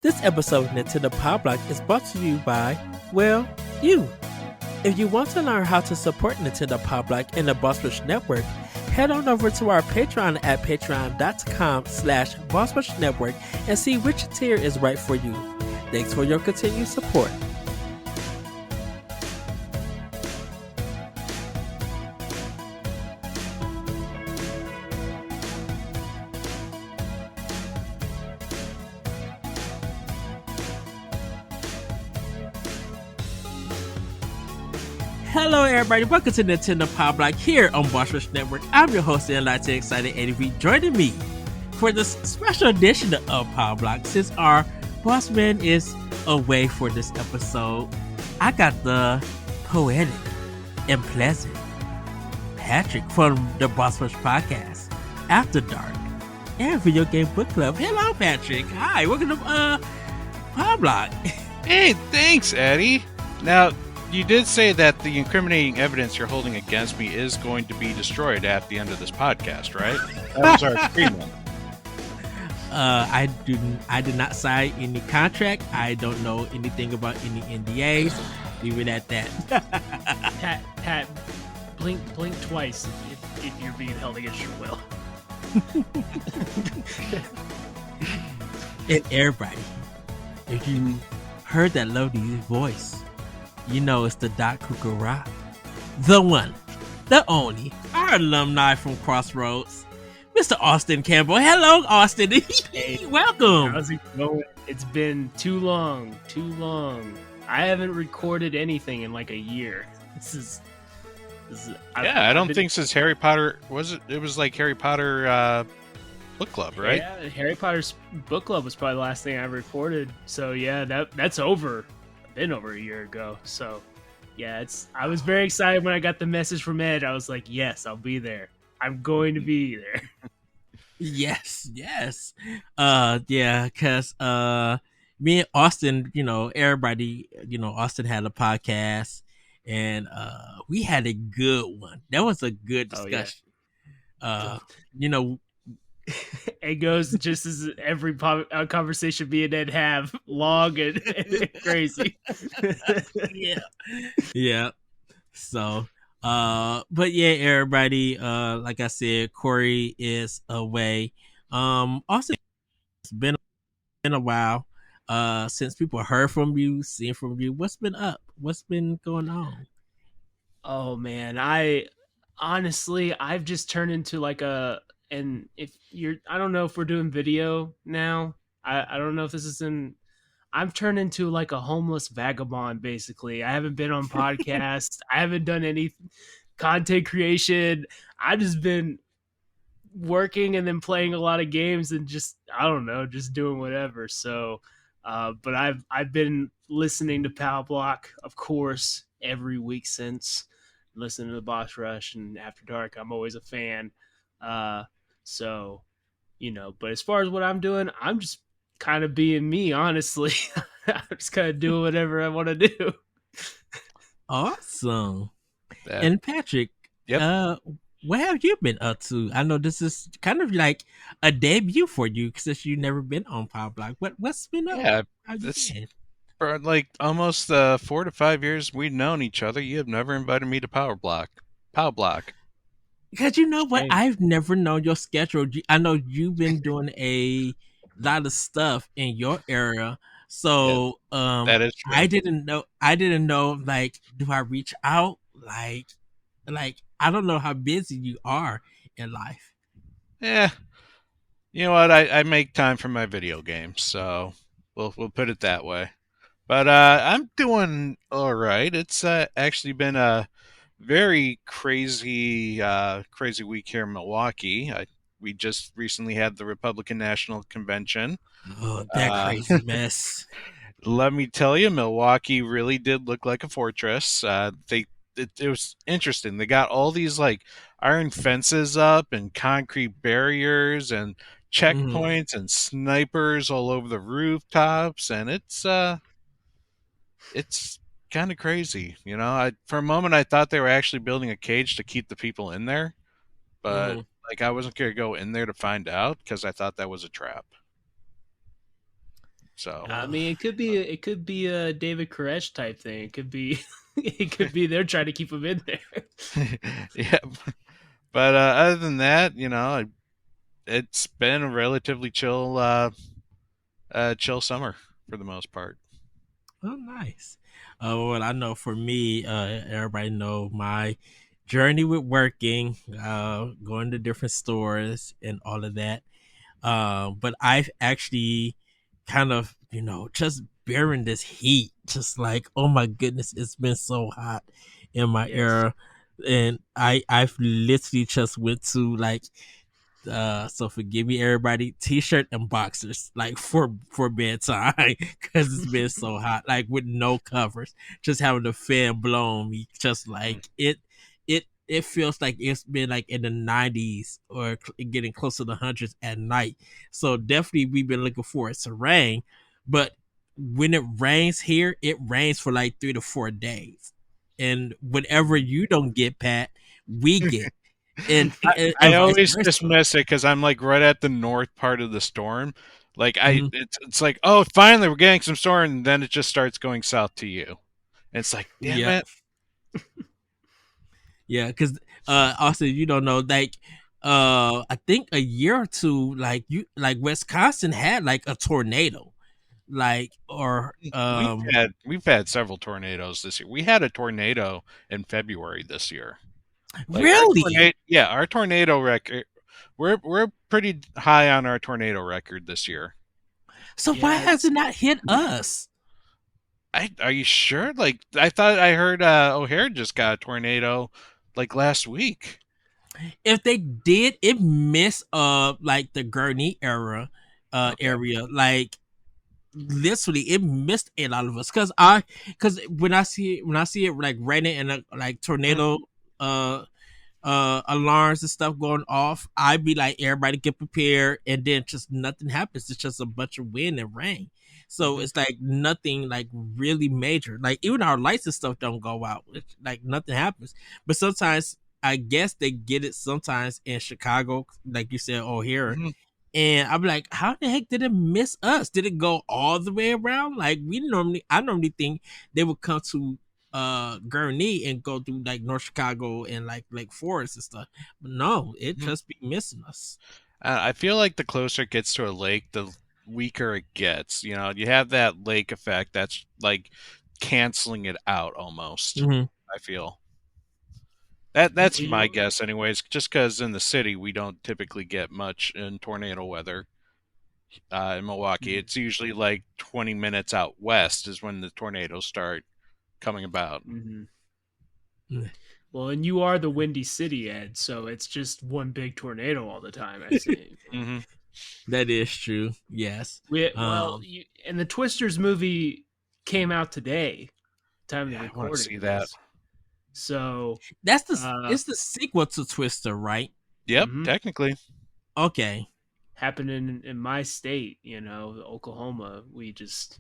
This episode of Nintendo Pow Block is brought to you by, well, you. If you want to learn how to support Nintendo Pow Block and the Boss Rush Network, head on over to our Patreon at patreon.com/Boss Rush Network and see which tier is right for you. Thanks for your continued support. Hello everybody, welcome to Nintendo Pow Block here on Boss Rush Network. I'm your host and Latte Excited ADV. Joining me for this special edition of Pow Block, since our boss man is away for this episode, I got the poetic and pleasant Patrick from the Boss Rush Podcast, After Dark, and Video Game Book Club. Hello Patrick, hi, welcome to Pow Block. Hey, thanks Eddie. Now, you did say that the incriminating evidence you're holding against me is going to be destroyed at the end of this podcast, right? That was our agreement. I did not sign any contract. I don't know anything about any NDAs. Leave it at that. Pat, blink twice if you're being held against your will. And everybody, if you heard that lovely voice, you know it's the Doc Kukura, the one, the only, our alumni from Crossroads, Mr. Austin Campbell. Hello, Austin. Hey, welcome. How's it going? It's been too long. I haven't recorded anything in like a year. I don't think since Harry Potter it was like Harry Potter book club, right? Yeah, Harry Potter's book club was probably the last thing I recorded. So yeah, that's over. Been over a year ago. So yeah, I was very excited when I got the message from Ed. I was like, yes, I'll be there. I'm going to be there. Yes. Yeah, because me and Austin, everybody, Austin had a podcast and we had a good one. That was a good discussion. It goes just as every conversation me and Ed have, long and crazy. Yeah. So, but yeah, everybody, like I said, Corey is away. Also, it's been a while, since people heard from you, seen from you. What's been up? What's been going on? Oh man, I've just turned into and I don't know if we're doing video now. I don't know if this is I've turned into like a homeless vagabond, basically. I haven't been on podcasts. I haven't done any content creation. I've just been working and then playing a lot of games and just, I don't know, just doing whatever. So, but I've been listening to Pow Block, of course, every week since listening to the Boss Rush and After Dark. I'm always a fan. So, but as far as what I'm doing, I'm just kind of being me, honestly. I'm just kind of doing whatever I want to do. Awesome. And Patrick, what have you been up to? I know this is kind of like a debut for you since you've never been on Power Block. What's been up? Yeah, for like almost 4 to 5 years we've known each other. You have never invited me to Pow Block. Because you know what? I've never known your schedule. I know you've been doing a lot of stuff in your area. So that is true. I didn't know, like, do I reach out? Like I don't know how busy you are in life. Yeah. You know what? I make time for my video games, so we'll put it that way. But I'm doing all right. It's actually been a very crazy week here in Milwaukee. We just recently had the Republican National Convention. Oh, that crazy mess. Let me tell you, Milwaukee really did look like a fortress. It was interesting. They got all these like iron fences up and concrete barriers and checkpoints and snipers all over the rooftops, and it's kind of crazy. For a moment I thought they were actually building a cage to keep the people in there, but I wasn't going to go in there to find out because I thought that was a trap. So I mean, it could be a David Koresh type thing. It could be it could be they're trying to keep him in there. yeah, but other than that, it's been a relatively chill summer for the most part. Oh, nice. Well, I know for me, everybody know my journey with working, going to different stores and all of that. But I've actually kind of, just bearing this heat, just like, oh my goodness, it's been so hot in my Yes. era. And I've literally just went to like, so forgive me everybody, t-shirt and boxers like for bedtime because it's been so hot, like with no covers, just having the fan blown me, just like it feels like it's been like in the 90s or getting close to the hundreds at night. So definitely we've been looking forward to rain, but when it rains here, it rains for like 3 to 4 days, and whatever you don't get, Pat, we get. And, I and vice always versa. dismiss it because I'm like right at the north part of the storm. Like Mhm. it's like, oh, finally we're getting some storm, and then it just starts going south to you. And it's like, damn Yeah, it. yeah, because also you don't know, like I think a year or two, like Wisconsin had like a tornado, like or We've had several tornadoes this year. We had a tornado in February this year. Like really. our tornado record. We're pretty high on our tornado record this year. So why Yeah, has it not hit us? Are you sure? Like I thought I heard O'Hare just got a tornado like last week. If they did, it missed like the Gurney Okay. area, like literally it missed a lot of us because when I see it like raining and like Mhm. tornado uh alarms and stuff going off, I'd be like, everybody get prepared, and then just nothing happens. It's just a bunch of wind and rain. So Mhm. it's like nothing like really major. Like even our lights and stuff don't go out. It's like nothing happens. But sometimes I guess they get it sometimes in Chicago, like you said, O'Hare. Mhm. And I'm like, how the heck did it miss us? Did it go all the way around? Like I normally think they would come to Gurnee and go through like North Chicago and like Lake Forest and stuff. But no, it Mhm. just be missing us. I feel like the closer it gets to a lake, the weaker it gets. You have that lake effect that's like canceling it out almost. Mm-hmm. I feel that's you my know, guess, anyways. Just because in the city we don't typically get much in tornado weather. In Milwaukee, it's usually like 20 minutes out west is when the tornadoes start coming about. mhm. Mm. Well, and you are the Windy City, Ed, so it's just one big tornado all the time. I see. Hmm. That is true. Yes. Well, and the Twisters movie came out today, time of the Yeah, I want to recording see of that. this. So, uh, it's the sequel to Twister, right? Yep, mhm. technically. Okay. Happening in my state, Oklahoma. We just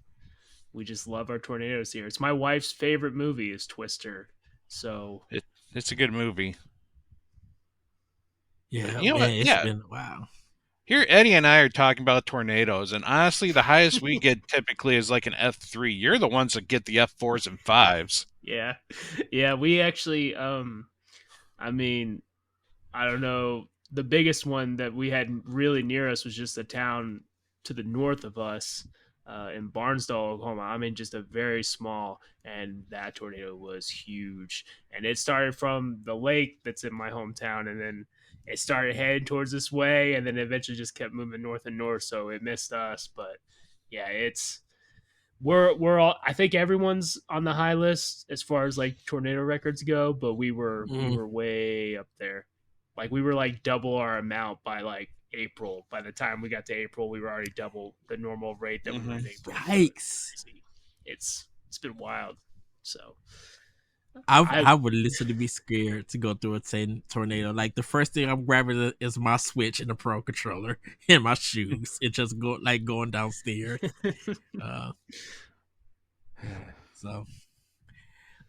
love our tornadoes here. It's my wife's favorite movie is Twister. So It's a good movie. But Yeah, you know what? man, it's Yeah, been a while. here Eddie and I are talking about tornadoes, and honestly, the highest we get typically is like an F3. You're the ones that get the F4s and fives. yeah, yeah. We actually, I mean, I don't know. The biggest one that we had really near us was just a town to the north of us in Barnesdall, Oklahoma. I mean, just a very small, and that tornado was huge. And it started from the lake that's in my hometown, and then it started heading towards this way, and then eventually just kept moving north and north. So it missed us, but yeah, we're all. I think everyone's on the high list as far as like tornado records go, but we Mm. were way up there. Like we were like double our amount by like April. By the time we got to April, we were already double the normal rate that we were Hmm. in April. So Yikes. crazy. It's been wild. So I I would literally be scared to go through a tornado. Like the first thing I'm grabbing is my Switch and the Pro controller and my shoes. It just going downstairs. Uh, so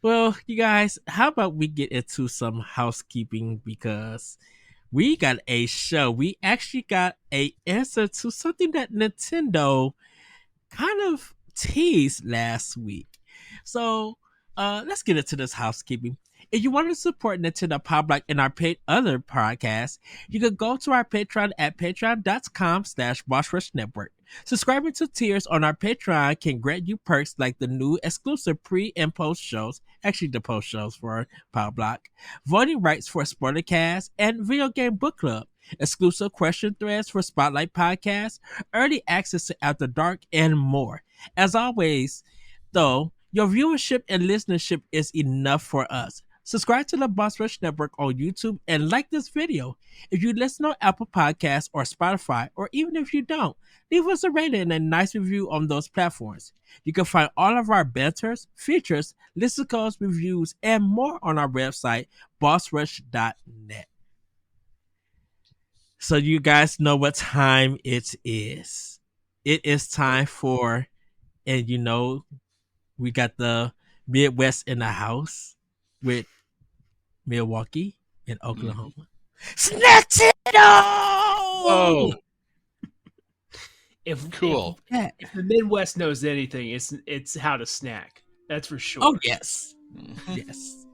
well, you guys, how about we get into some housekeeping because we got a show. We actually got a answer to something that Nintendo kind of teased last week. So let's get into this housekeeping. If you want to support Nintendo Pow Block and our other podcasts, you can go to our Patreon at patreon.com/Boss Network. Subscribing to tiers on our Patreon can grant you perks like the new exclusive pre and post shows, actually the post shows for Pow Block, voting rights for Spoilercast, and video game book club, exclusive question threads for Spotlight Podcasts, early access to After Dark, and more. As always, though, your viewership and listenership is enough for us. Subscribe to the Boss Rush Network on YouTube and like this video. If you listen on Apple Podcasts or Spotify, or even if you don't, leave us a rating and a nice review on those platforms. You can find all of our banters, features, listicles, reviews, and more on our website, bossrush.net. So you guys know what time it is. It is time for, and you know, we got the Midwest in the house with Milwaukee and Oklahoma. Snacktendo! Whoa. If Cool. if the Midwest knows anything, it's how to snack. That's for sure. Oh yes, yes.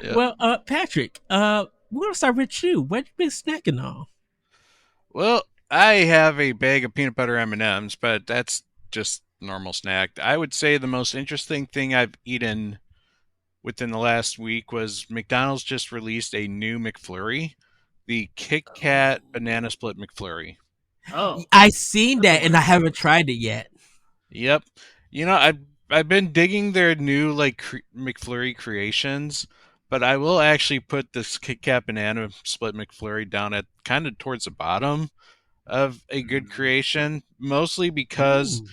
Yeah. Well, Patrick, we're gonna start with you. What you been snacking on? Well, I have a bag of peanut butter M&Ms, but that's just normal snack. I would say the most interesting thing I've eaten within the last week was McDonald's just released a new McFlurry, the Kit Kat Banana Split McFlurry. Oh, I seen that and I haven't tried it yet. Yep. You know, I've been digging their new McFlurry creations, but I will actually put this Kit Kat Banana Split McFlurry down at kind of towards the bottom of a good creation, mostly because Ooh.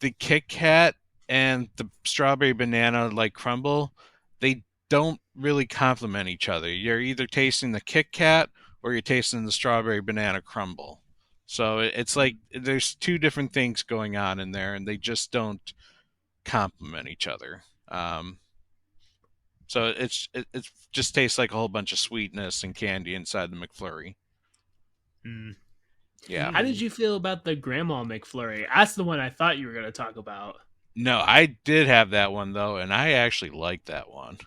the Kit Kat and the strawberry banana crumble, they don't really complement each other. You're either tasting the Kit Kat or you're tasting the strawberry banana crumble. So it's like there's two different things going on in there, and they just don't complement each other. So it just tastes like a whole bunch of sweetness and candy inside the McFlurry. Yeah. How did you feel about the Grandma McFlurry? That's the one I thought you were going to talk about. No, I did have that one though, and I actually liked that one.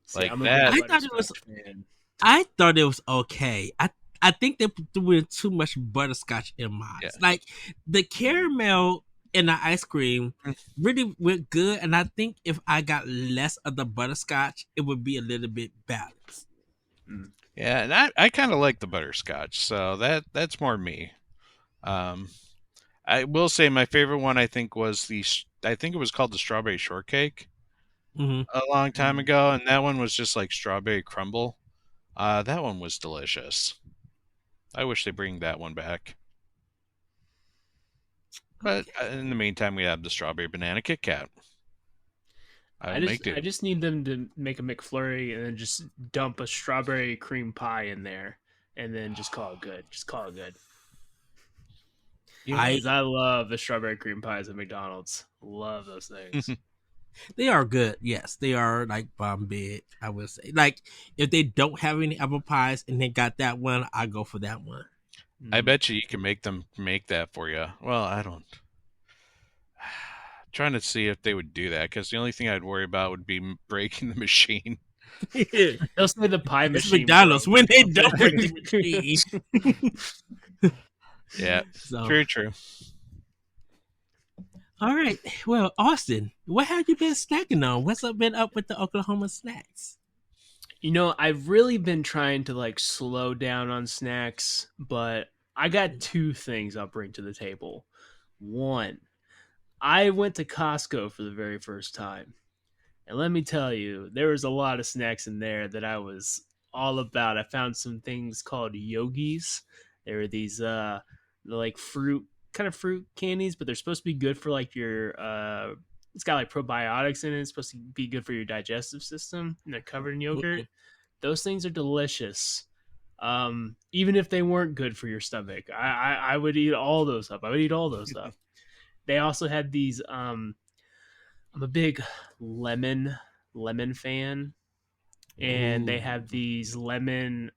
See, Like I'm a that. big I thought it was- butterscotch fan. I thought it was okay. I think they're doing too much butterscotch in mine. Yeah. Like the caramel and the ice cream really went good, and I think if I got less of the butterscotch, it would be a little bit balanced. Yeah, and I kind of like the butterscotch, so that's more me. I will say my favorite one I think was I think it was called the strawberry shortcake Mm-hmm. a long time ago, and that one was just like strawberry crumble. That one was delicious. I wish they bring that one back. But in the meantime, we have the strawberry banana Kit Kat. I just need them to make a McFlurry and then just dump a strawberry cream pie in there, and then just call it good. Just call it good. I I love the strawberry cream pies at McDonald's. Love those things. They are good. Yes, they are like bomb big. I would say. Like if they don't have any apple pies and they got that one, I go for that one. I bet you can make them make that for you. Well, I don't. Trying to see if they would do that, because the only thing I'd worry about would be breaking the machine. They'll say the pie It's machine. McDonald's broke. when they don't bring the machine. Yeah, So, very true. all right. Well, Austin, what have you been snacking on? What's been up with the Oklahoma snacks? You know, I've really been trying to slow down on snacks, but I got two things I'll bring to the table. One, I went to Costco for the very first time. And let me tell you, there was a lot of snacks in there that I was all about. I found some things called yogis. There were these fruit candies, but they're supposed to be good for your it's got probiotics in it. It's supposed to be good for your digestive system, and they're covered in yogurt. Those things are delicious. Even if they weren't good for your stomach, I would eat all those up. They also had these I'm a big lemon fan, and they have these lemon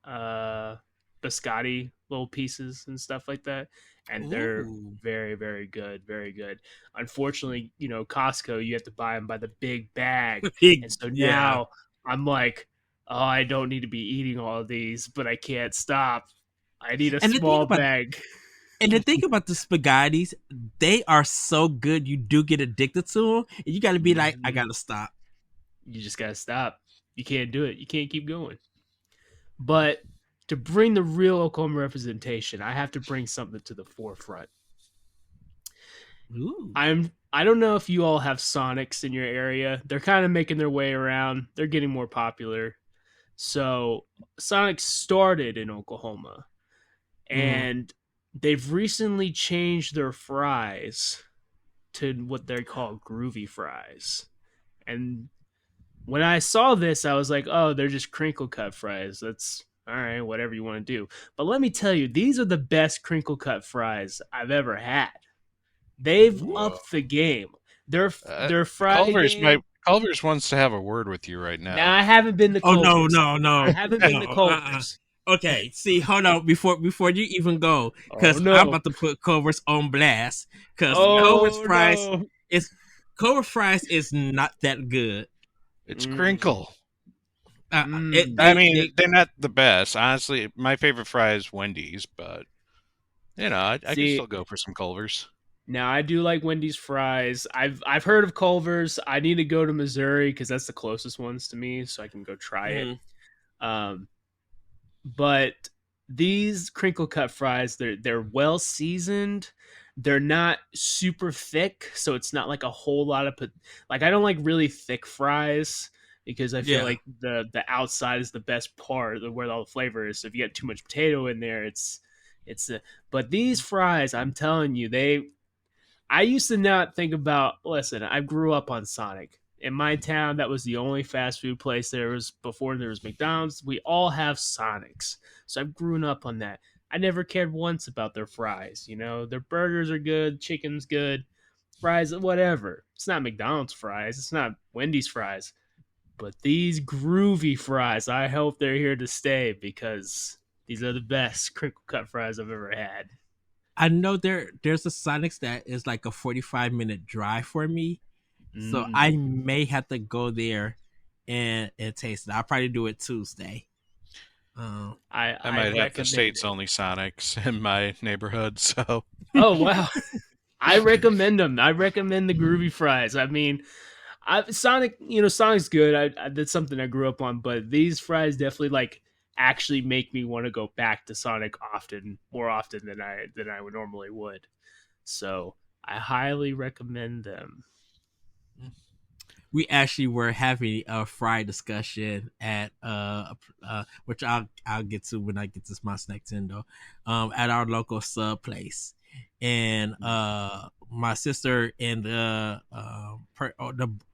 biscotti little pieces and stuff like that. and they're Ooh. very, very good, very good. Unfortunately, Costco, you have to buy them by the big bag, and so Yeah. now I'm like, oh, I don't need to be eating all of these, but I can't stop. I need a And the thing small about bag. and the thing about the spaghettis, they are so good. You do get addicted to them, and you got to be like, I Mhm. gotta stop. You just gotta stop. You can't do it. You can't keep going. But to bring the real Oklahoma representation, I have to bring something to the forefront. Ooh. I don't know if you all have Sonics in your area. They're kind of making their way around. They're getting more popular. So Sonic started in Oklahoma, Mm. and they've recently changed their fries to what they call groovy fries. And when I saw this, I was like, oh, they're just crinkle cut fries. That's all right, whatever you want to do. But let me tell you, these are the best crinkle cut fries I've ever had. They've Ooh. Whoa. upped the game. Their fry Culver's game. Culver's wants to have a word with you right Now now. I haven't been to Oh no, Culver's. no, I no, haven't been to no. Culver's. Okay, see, hold on before you even go, Oh because I'm no. about to put Culver's on blast. Because Oh no. Culver fries is not that good. It's Mm, crinkle. It mm. I they mean, they're not the best. Honestly, my favorite fry is Wendy's, but I could See, still go for some Culver's. now I do like Wendy's fries. I've heard of Culver's. I need to go to Missouri because that's the closest ones to me, so I can go try it. mm, Um, but these crinkle cut fries, they're well seasoned. They're not super thick, so it's not like a whole lot of like I don't like really thick fries because I feel yeah. like the outside is the best part of where all the flavor is. So if you get too much potato in there, it's but these fries, I'm telling you, I used to not think about. Listen, I grew up on Sonic. In my town, that was the only fast food place there was before there was McDonald's. We all have Sonics. So I've grown up on that. I never cared once about their fries. Their burgers are good, chicken's good, fries, whatever. It's not McDonald's fries, it's not Wendy's fries. But these groovy fries, I hope they're here to stay because these are the best crinkle cut fries I've ever had. I know there's a Sonics that is like a 45-minute drive for me, so I Mm. may have to go there and taste it. I'll probably do it Tuesday. Um, I I might have the recommend states it. only Sonics in my neighborhood, so Oh wow. I recommend them. I recommend the groovy fries. I mean, Sonic, Sonic's good. That's something I grew up on, but these fries definitely like actually make me want to go back to Sonic more often than I would normally would. So I highly recommend them. we actually were having a fry discussion at which I'll get to when I get to my Snacktendo, at our local sub place, and my sister and the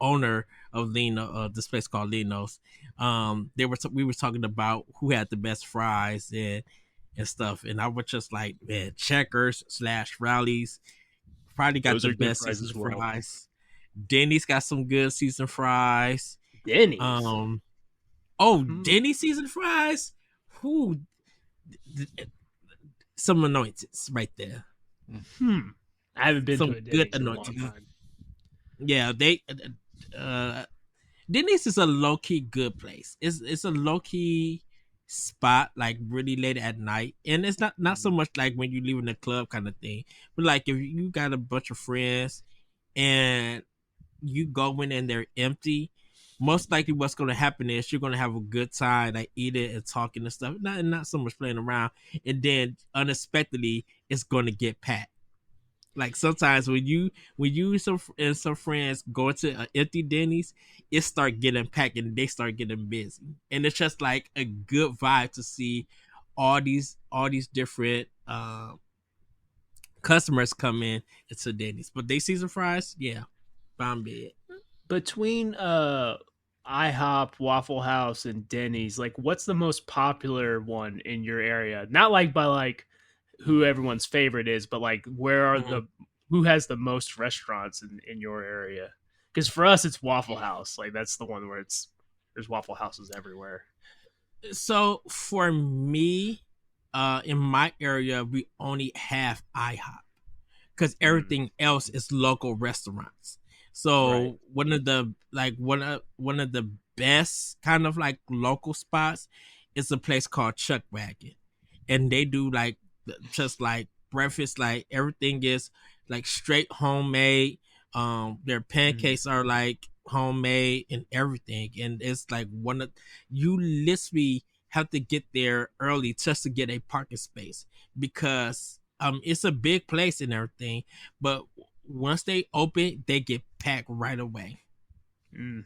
owner of Lino, this place called Lino's, we were talking about who had the best fries and stuff, and I was just like, man, Checkers slash Rallies probably got Those the are good best fries seasoned as well. fries. Denny's got some good seasoned fries. Denny's. Um, oh, Hmm. Denny's seasoned fries. Who? Some anointings right there. Hmm. I haven't been to Some a good Denny's in a long anointings. time. Yeah, they. Uh, Denny's is a low key good place. It's a low key spot, like really late at night, and it's not so much like when you leave in the club kind of thing, but like if you got a bunch of friends and you go in and they're empty, most likely what's going to happen is you're going to have a good time, like eating and talking and stuff, not so much playing around, and then unexpectedly it's going to get packed. Like sometimes when you and some friends go to an empty Denny's, it start getting packed and they start getting busy, and it's just like a good vibe to see all these different customers come in into Denny's. But they season fries, yeah, bomb bed. Between IHOP, Waffle House, and Denny's, like what's the most popular one in your area? Not like by like who everyone's favorite is, but like who has the most restaurants in your area? Because for us, it's Waffle House. Like that's the one where there's Waffle Houses everywhere. So for me, in my area we only have IHOP because Mm. everything else is local restaurants. So Right. one of the best kind of like local spots is a place called Chuck Wagon, and they do like just like breakfast, like everything is like straight homemade. Their pancakes are like homemade and everything, and it's like one of you literally have to get there early just to get a parking space because it's a big place and everything, but once they open, they get packed right away. Mm.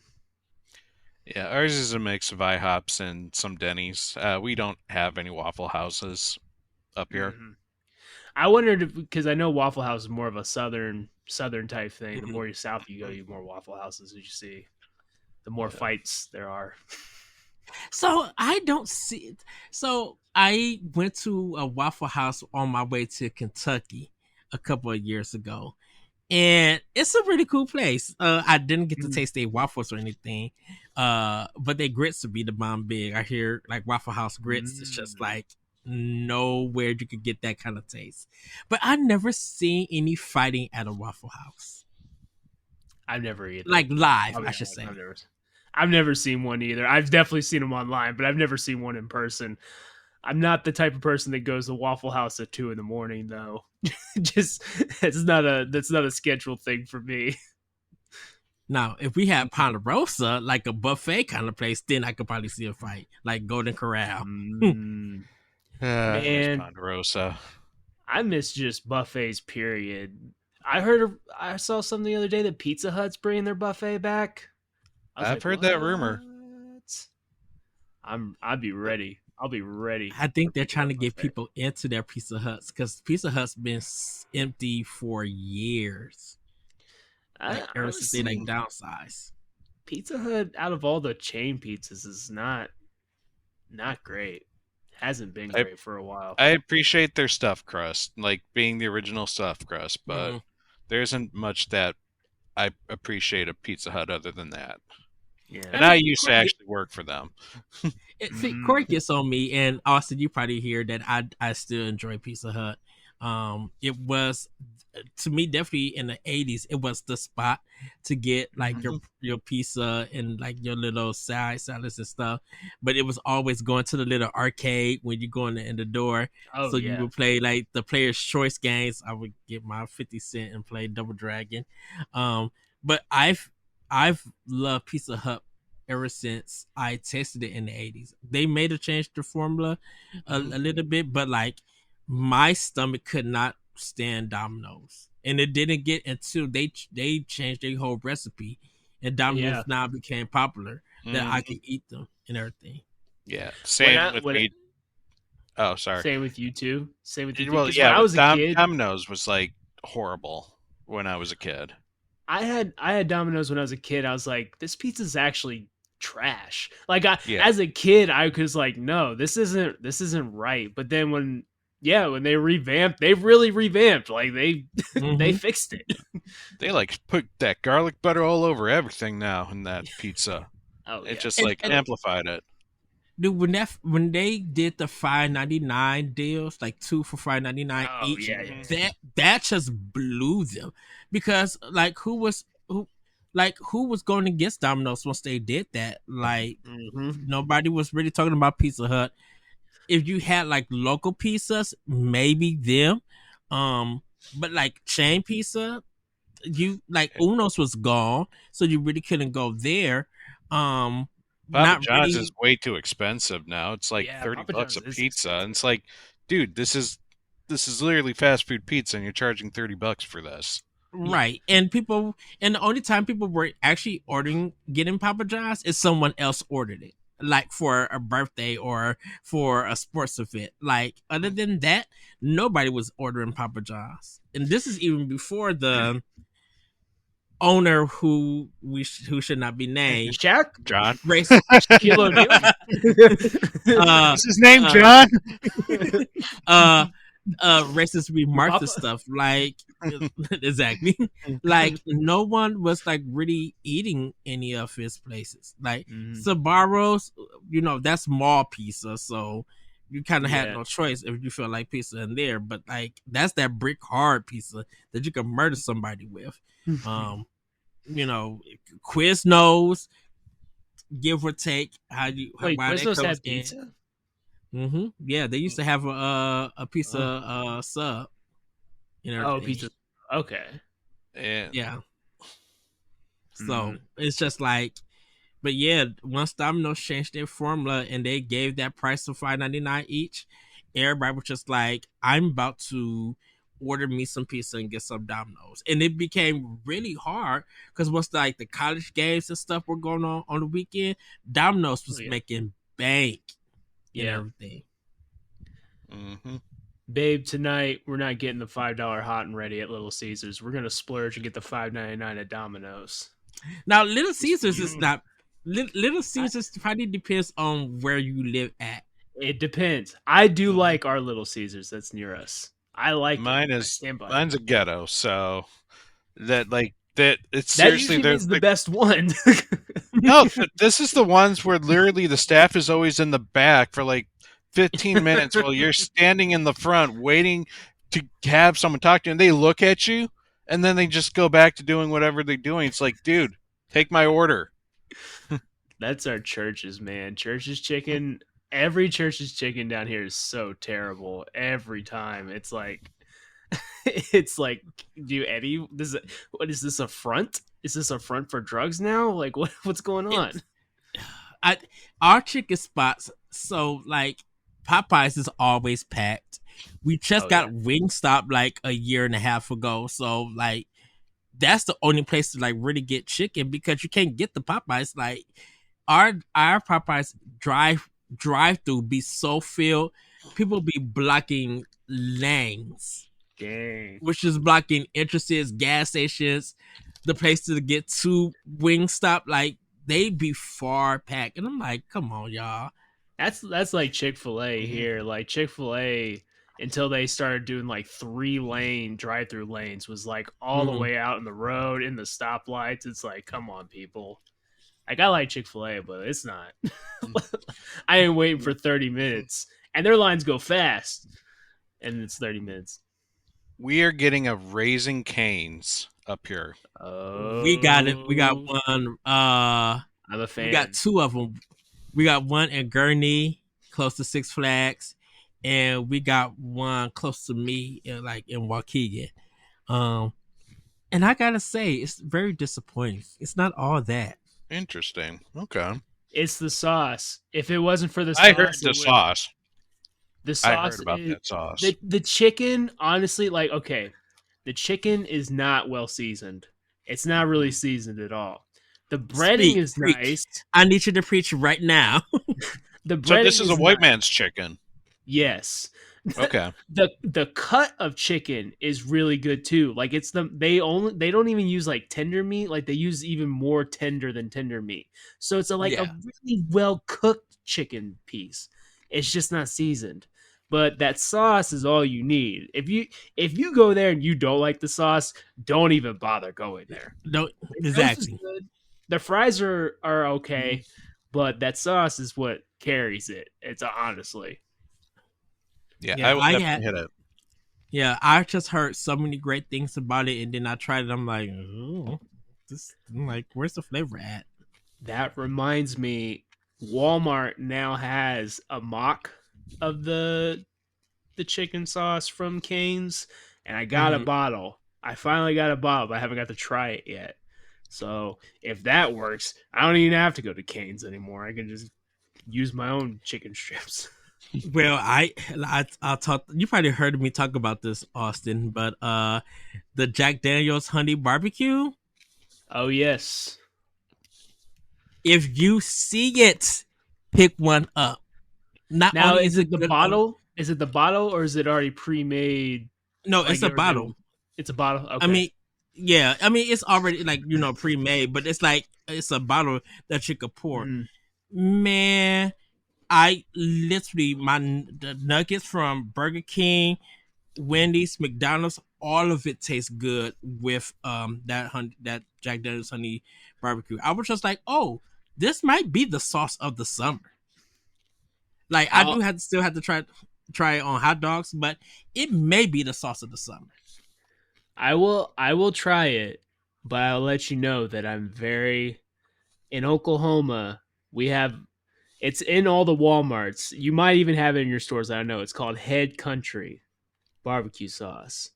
Yeah, ours is a mix of IHOPs and some Denny's. We don't have any Waffle Houses up here. Mhm. I wondered because I know Waffle House is more of a southern type thing. The Mhm. more you south you go, you more Waffle Houses as you see. The more Yeah. fights there are. So I don't see it. So I went to a Waffle House on my way to Kentucky a couple of years ago, and it's a really cool place. I didn't get to taste their waffles or anything, but their grits would be the bomb big. I hear like Waffle House grits. It's just like nowhere you could get that kind of taste. But I never seen any fighting at a Waffle House, I've never either. like live, I'll be I should honest, say. I've never seen one either. I've definitely seen them online, but I've never seen one in person. I'm not the type of person that goes to Waffle House at 2 a.m. though. Just that's not a scheduled thing for me. Now, if we had Ponderosa, like a buffet kind of place, then I could probably see a fight, like Golden Corral. Mm. I miss Man. Ponderosa. I miss just buffets. Period. I saw something the other day that Pizza Hut's bringing their buffet back. I was I've like, heard that rumor. "What?" I'd be ready. I'll be ready. I think for they're Pizza trying to Hut get buffet. people into their Pizza Huts because Pizza Hut's been empty for years, like ever since they like Honestly, downsized. Pizza Hut out of all the chain pizzas is not great. Hasn't been I- great for a while. I appreciate their stuffed crust, like being the original stuffed crust, but Mhm. there isn't much that I appreciate a Pizza Hut other than that. Yeah. And I used to actually work for them. See, Corey gets on me, and Austin, you probably hear that I still enjoy Pizza Hut. It was to me definitely in the 80s. It was the spot to get like your pizza and like your little side salads and stuff. But it was always going to the little arcade when you go in the door. Oh, So yeah. you would play like the Player's Choice games. I would get my 50 cent and play Double Dragon. But I've loved Pizza Hut ever since I tasted it in the 80s. They made a change to formula a little bit, but like my stomach could not stand Domino's. And it didn't get until they changed their whole recipe and Domino's now became popular that I could eat them and everything. Yeah, same with me. Oh, sorry. Same with you too. Same with you too. Well, 'Cause yeah, when I was a kid, Domino's was like horrible when I was a kid. I had Domino's when I was a kid. I was like, this pizza's actually trash. Like as a kid, I was like, no, this isn't right. But then when they revamped, they really revamped. Like they they fixed it. They like put that garlic butter all over everything now in that pizza. Oh, it just like amplified it. Dude, when they did the $5.99 deals, like 2 for $5.99 each, that just blew them because like who was going against Domino's once they did that? Like nobody was really talking about Pizza Hut. If you had like local pizzas, maybe them, but like chain pizza, you like Uno's was gone, so you really couldn't go there. Papa John's is way too expensive now. It's like $30 a pizza, and it's like, dude, this is literally fast food pizza, and you're charging $30 for this. Right, and the only time people were actually getting Papa John's is someone else ordered it, like for a birthday or for a sports event. Like other than that, nobody was ordering Papa John's, and this is even before the owner who should not be named, Shaq John, Shaquille O'Neal. What's his name, John? Racist remarks and stuff like exactly. Like no one was like really eating any of his places. Like Sbarro's, that's mall pizza, so you kind of had Yeah. no choice if you feel like pizza in there. But like that's that brick hard pizza that you can murder somebody with. You know, Quiznos, give or take Wait, why that Quiznos comes had in. pizza? Yeah, they used to have a pizza sub and Oh, everything. pizza. Okay. And Yeah. So it's just like, but yeah, once Domino's changed their formula and they gave that price of $5.99 each, everybody was just like, I'm about to order me some pizza and get some Domino's. And it became really hard because once like the college games and stuff were going on the weekend, Domino's was making bank and everything. Babe, tonight we're not getting the $5 hot and ready at Little Caesars. We're gonna splurge and get the $5.99 at Domino's. Now, Little Caesars is not. Little Caesars probably depends on where you live at. It depends. I do like our Little Caesars that's near us. I like mine's it. a ghetto, so that it's That seriously usually means the best one. No, this is the ones where literally the staff is always in the back for like 15 minutes while you're standing in the front waiting to have someone talk to you, and they look at you and then they just go back to doing whatever they're doing. It's like, dude, take my order. That's our churches, man. Church's chicken. Every church's chicken down here is so terrible. Every time, it's like, do Eddie? What is this, a front? Is this a front for drugs now? Like, what's going on? Our chicken spots. So like, Popeyes is always packed. We just got Wingstop like a year and a half ago. So like, that's the only place to like really get chicken because you can't get the Popeyes. Like our Popeyes drive through be so filled, people be blocking lanes. Dang. Which is blocking entrances, gas stations, the place to get to Wingstop. Like they be far packed, and I'm like, come on, y'all. That's like Chick-fil-A here. Like Chick-fil-A, until they started doing like 3-lane drive-through lanes, was like all the way out in the road in the stoplights. It's like, come on, people. Like I like Chick-fil-A, but it's not. I ain't waiting for 30 minutes, and their lines go fast, and it's 30 minutes. We are getting a Raising Cane's up here. Oh, we got it. We got one. I'm a fan. We got two of them. We got one in Gurnee, close to Six Flags, and we got one close to me, in Waukegan. And I gotta say, it's very disappointing. It's not all that. Interesting. Okay. It's the sauce. If it wasn't for the sauce, I heard the sauce. The sauce. I heard about that sauce. The chicken, honestly, like, okay, the chicken is not well seasoned. It's not really seasoned at all. The breading is nice. I need you to preach right now. The breading. So this is a white man's chicken. Yes. Okay. The cut of chicken is really good too. Like they don't even use like tender meat. Like they use even more tender than tender meat. So it's a really well cooked chicken piece. It's just not seasoned. But that sauce is all you need. If you go there and you don't like the sauce, don't even bother going there. Don't exactly. The fries are okay, but that sauce is what carries it. It's honestly. Yeah, I would definitely hit it. Yeah, I just heard so many great things about it, and then I tried it. I'm like, where's the flavor at? That reminds me, Walmart now has a mock of the chicken sauce from Cane's, and I got a bottle. I finally got a bottle, but I haven't got to try it yet. So if that works, I don't even have to go to Cane's anymore. I can just use my own chicken strips. Well, I'll talk. You probably heard me talk about this, Austin, but the Jack Daniel's honey barbecue. Oh yes. If you see it, pick one up. Not now, only is it the bottle? Is it the bottle or is it already pre-made? No, it's a bottle. It's a bottle. Okay. I mean, it's already pre-made, but it's a bottle that you could pour. Man, I literally the nuggets from Burger King, Wendy's, McDonald's, all of it tastes good with that Jack Daniel's honey barbecue. I was just like, oh, this might be the sauce of the summer. Like I do still have to try it on hot dogs, but it may be the sauce of the summer. I will try it, but I'll let you know that I'm very in Oklahoma. We have it's in all the Walmarts. You might even have it in your stores. I don't know. It's called Head Country barbecue sauce.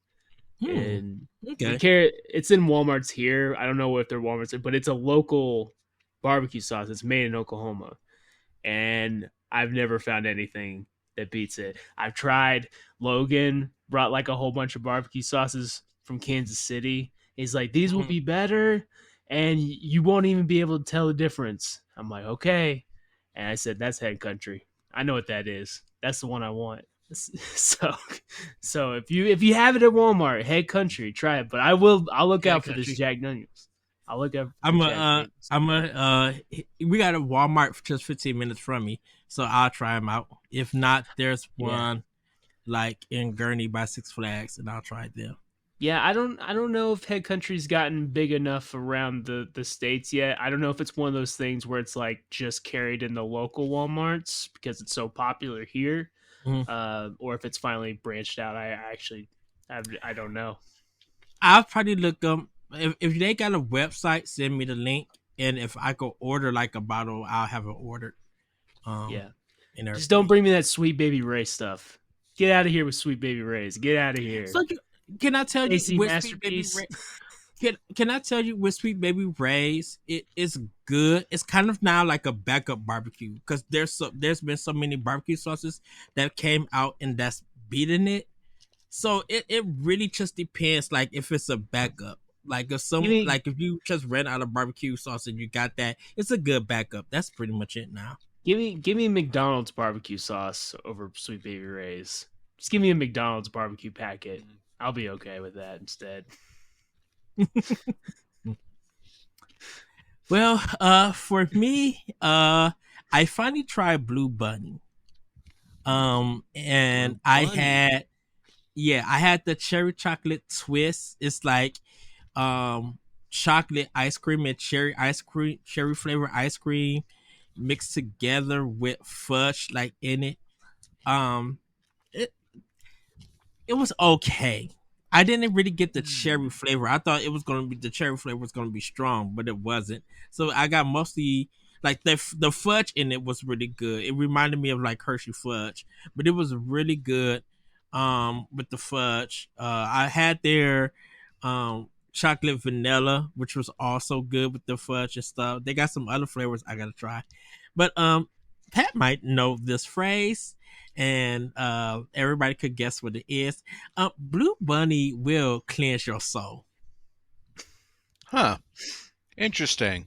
And Okay. it's in Walmart's here. I don't know if they're Walmart's, but it's a local barbecue sauce. It's made in Oklahoma, and I've never found anything that beats it. I've tried. Logan brought like a whole bunch of barbecue sauces from Kansas City. He's like, these will be better, and you won't even be able to tell the difference. I'm like, okay, and I said, that's Head Country. I know what that is. That's the one I want. So if you have it at Walmart, Head Country, try it. But I'll look out for this Jack Daniels. I'll look out for we got a Walmart just 15 minutes from me, so I'll try them out. If not, there's one like in Gurney by Six Flags, and I'll try it there. Yeah, I don't know if Head Country's gotten big enough around the states yet. I don't know if it's one of those things where it's like just carried in the local Walmarts because it's so popular here, or if it's finally branched out. I don't know. I'll probably look them. If they got a website, send me the link, and if I could order like a bottle, I'll have it ordered. Just don't bring me that Sweet Baby Ray stuff. Get out of here with Sweet Baby Rays. Get out of here. So, can I tell you with Sweet Baby Ray? Can I tell you with Sweet Baby Rays, it is good. It's kind of now like a backup barbecue because there's been so many barbecue sauces that came out and that's beating it. So it really just depends, like if it's a backup. Like if you just ran out of barbecue sauce and you got that, it's a good backup. That's pretty much it now. Give me McDonald's barbecue sauce over Sweet Baby Ray's. Just give me a McDonald's barbecue packet. I'll be okay with that instead. Well, for me, I finally tried Blue Bunny. And I had the cherry chocolate twist. It's like chocolate ice cream and cherry flavor ice cream mixed together with fudge like in it. It was okay. I didn't really get the cherry flavor. I thought the cherry flavor was gonna be strong, but it wasn't. So I got mostly like the fudge in it was really good. It reminded me of like Hershey fudge, but it was really good. With the fudge, I had their chocolate vanilla, which was also good with the fudge and stuff. They got some other flavors I gotta try, but Pat might know this phrase, and everybody could guess what it is. Blue Bunny will cleanse your soul. Huh. Interesting.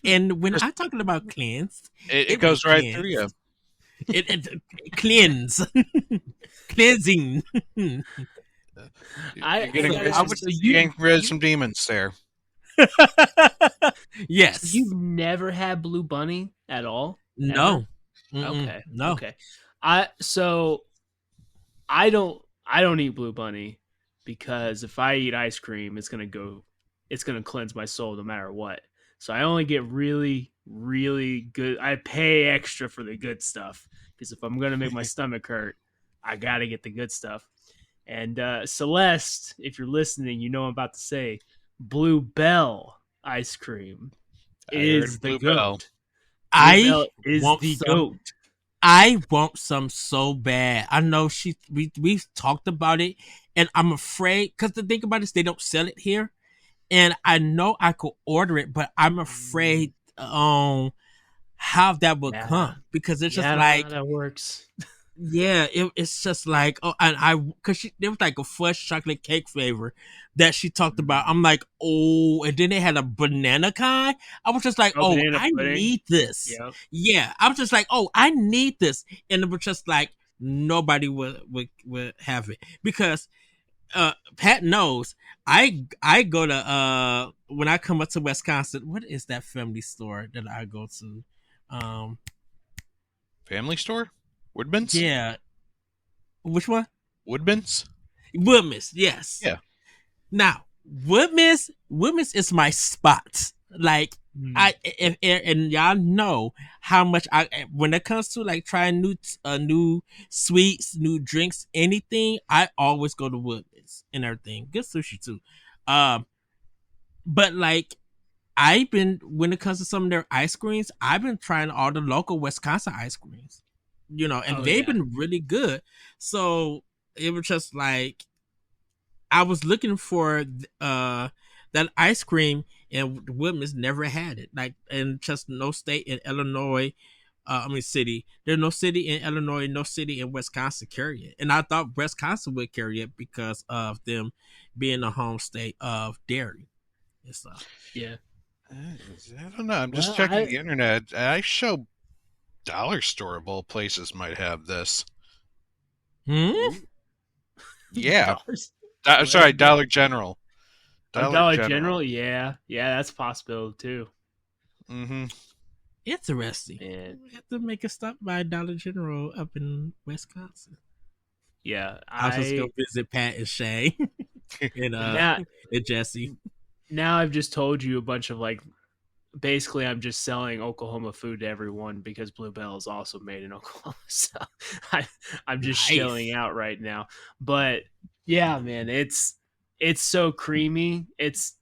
And when I'm talking about cleanse, it goes right through you. It cleanse, cleansing. You're getting rid of some demons there. Yes. So you've never had Blue Bunny at all? No. Okay. No. Okay. I don't eat Blue Bunny because if I eat ice cream, it's gonna cleanse my soul no matter what. So I only get really, really good. I pay extra for the good stuff because if I'm gonna make my stomach hurt, I gotta get the good stuff. And Celeste, if you're listening, you know what I'm about to say. Blue Bell ice cream is the goat. Goat. I want some so bad. I know we've talked about it, and I'm afraid because the thing about it is they don't sell it here, and I know I could order it, but I'm afraid how that would come because it's just like that works. Yeah, it's just like because there was like a fudge chocolate cake flavor that she talked about. I'm like, and then they had a banana kind. I was just like, I need this. Yep. Yeah, I was just like, I need this, and it was just like nobody would have it because Pat knows I go to when I come up to Wisconsin. What is that family store that I go to? Family store. Woodman's? Yeah. Which one? Woodman's? Woodman's, yes. Yeah. Now, Woodman's is my spot. Like, And y'all know how much when it comes to like trying new sweets, new drinks, anything, I always go to Woodman's and everything. Good sushi too. But like I've been when it comes to some of their ice creams, I've been trying all the local Wisconsin ice creams, and they've been really good. So it was just like I was looking for that ice cream, and Woodman's never had it. Like, and just no state in Illinois, city. There's no city in Illinois, no city in Wisconsin carry it. And I thought Wisconsin would carry it because of them being the home state of dairy and stuff. Yeah. I don't know. I'm just checking the internet. I show dollar storable places might have this. Yeah. Sorry, Dollar General. Dollar General? Yeah. Yeah, that's a possibility too. Mm-hmm. Interesting. Man. We have to make a stop by Dollar General up in Wisconsin. Yeah. I'll just go visit Pat and Shay and Jesse. Now I've just told you a bunch of like, basically I'm just selling Oklahoma food to everyone because Bluebell is also made in Oklahoma. So I'm just shelling out right now. But yeah, man, it's so creamy. It's,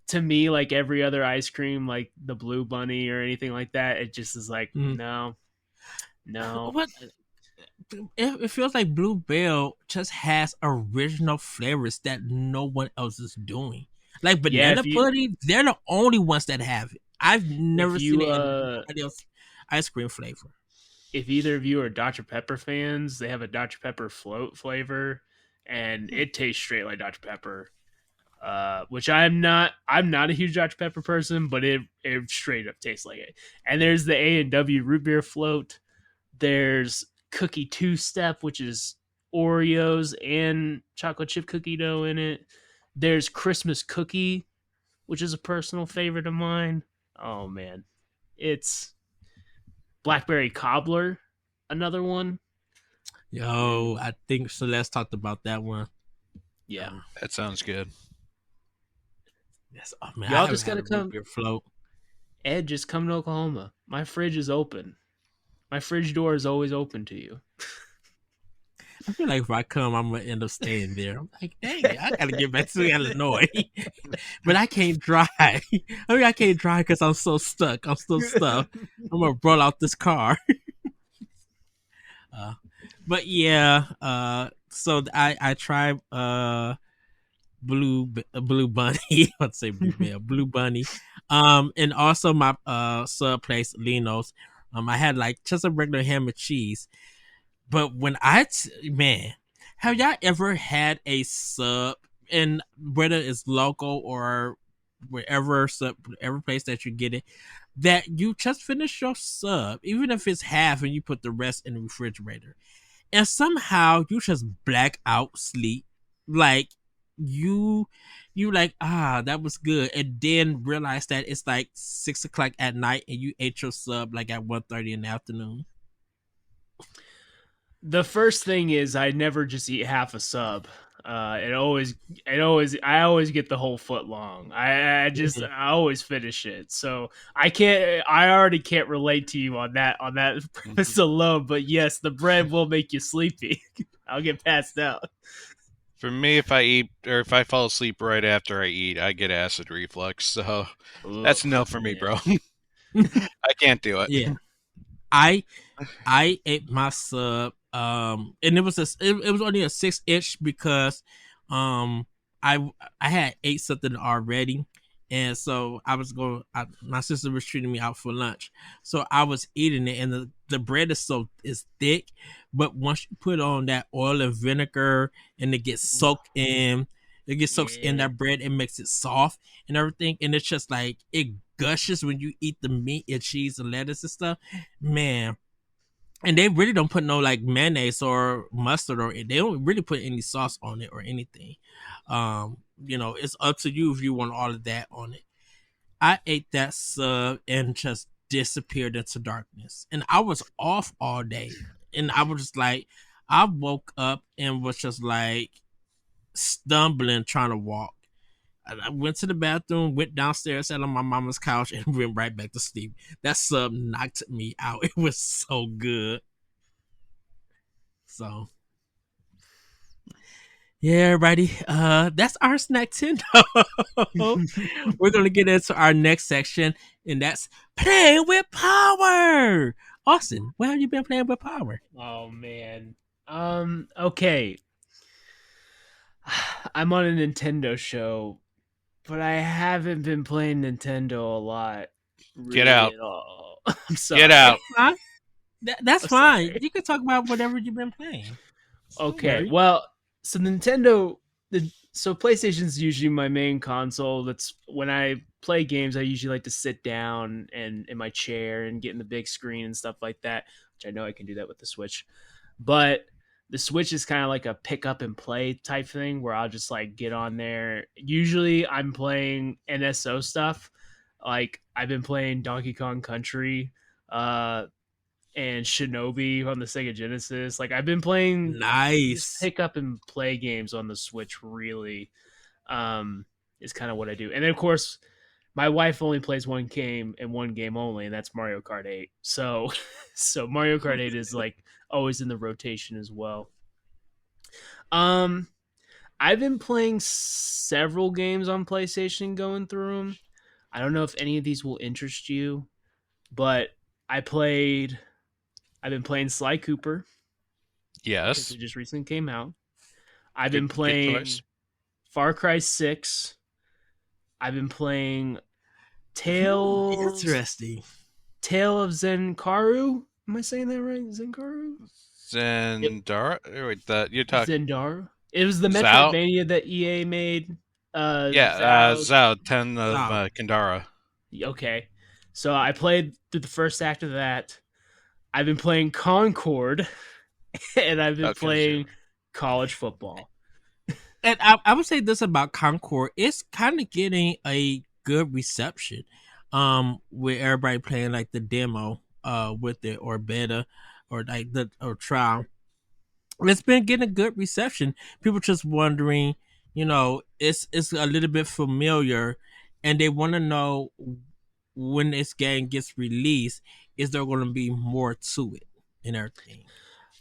to me, like every other ice cream, like the Blue Bunny or anything like that. It just is like, no. What? It feels like Bluebell just has original flavors that no one else is doing. Like banana pudding, they're the only ones that have it. I've never seen it in anybody else ice cream flavor. If either of you are Dr. Pepper fans, they have a Dr. Pepper float flavor, and it tastes straight like Dr. Pepper. Which I'm not a huge Dr. Pepper person, but it straight up tastes like it. And there's the A&W root beer float. There's Cookie Two Step, which is Oreos and chocolate chip cookie dough in it. There's Christmas Cookie, which is a personal favorite of mine. Oh man, it's Blackberry Cobbler, another one. Yo, I think Celeste talked about that one. Yeah, that sounds good. Yes, oh man, y'all just gotta come. Float. Ed, just come to Oklahoma. My fridge is open. My fridge door is always open to you. I feel like if I come, I'm gonna end up staying there. I'm like, dang, I gotta get back to Illinois, but I can't drive. I can't drive because I'm so stuck. I'm still stuck. I'm gonna roll out this car. But yeah, so I tried Blue Bunny. I'd say Blue Bunny. And also my sub place Lino's. I had like just a regular ham and cheese. But when man, have y'all ever had a sub, and whether it's local or wherever every place that you get it, that you just finish your sub, even if it's half and you put the rest in the refrigerator, and somehow you just black out sleep, like you like, that was good, and then realize that it's like 6 o'clock at night and you ate your sub like at 1:30 in the afternoon. The first thing is I never just eat half a sub. I always get the whole foot long. I always finish it. So I already can't relate to you on that premise alone. But yes, the bread will make you sleepy. I'll get passed out. For me, if I eat or if I fall asleep right after I eat, I get acid reflux. So that's no for me, bro. I can't do it. Yeah, I ate my sub. And it was only a 6-inch because I had ate something already, and so I was my sister was treating me out for lunch, so I was eating it, and the bread is thick, but once you put on that oil and vinegar and it gets soaked in that bread, it makes it soft and everything, and it's just like it gushes when you eat the meat and cheese and lettuce and stuff, man. And they really don't put no like mayonnaise or mustard, or they don't really put any sauce on it or anything. It's up to you if you want all of that on it. I ate that sub and just disappeared into darkness, and I was off all day, and I was just like, I woke up and was just like stumbling trying to walk. I went to the bathroom, went downstairs, sat on my mama's couch, and went right back to sleep. That sub knocked me out. It was so good. So yeah, everybody. That's our Snacktendo. We're gonna get into our next section, and that's playing with power. Austin, where have you been playing with power? Oh man. Okay. I'm on a Nintendo show, but I haven't been playing Nintendo a lot. Get out. At all. I'm sorry. Get out. Huh? That's I'm fine. sorry. You can talk about whatever you've been playing. Okay. Well, so Nintendo, so PlayStation's usually my main console. That's when I play games. I usually like to sit down and in my chair and get in the big screen and stuff like that. Which I know I can do that with the Switch, but the Switch is kind of like a pick up and play type thing where I'll just like get on there. Usually, I'm playing NSO stuff. Like I've been playing Donkey Kong Country. And Shinobi on the Sega Genesis. Like I've been playing just Nice. pick up and play games on the Switch really is kind of what I do. And then of course my wife only plays one game and one game only, and that's Mario Kart 8. So so Mario Kart 8 is like always in the rotation as well. I've been playing several games on PlayStation going through them. I don't know if any of these will interest you, but I've been playing Sly Cooper. Yes. It just recently came out. I've been playing Far Cry 6. I've been playing Tales. Interesting. Tale of Zenkaru. Am I saying that right? Zenkaru? Zendara? Wait, you're talking Zendara. It was the Zao? Metroidvania that EA made. Zao 10 of Kandara. Okay. So I played through the first act of that. I've been playing Concord, and I've been playing college football. And I would say this about Concord: it's kind of getting a good reception. With everybody playing like the demo, with it or beta, or like the or trial. It's been getting a good reception. People just wondering, it's a little bit familiar, and they want to know when this game gets released, is there going to be more to it and everything?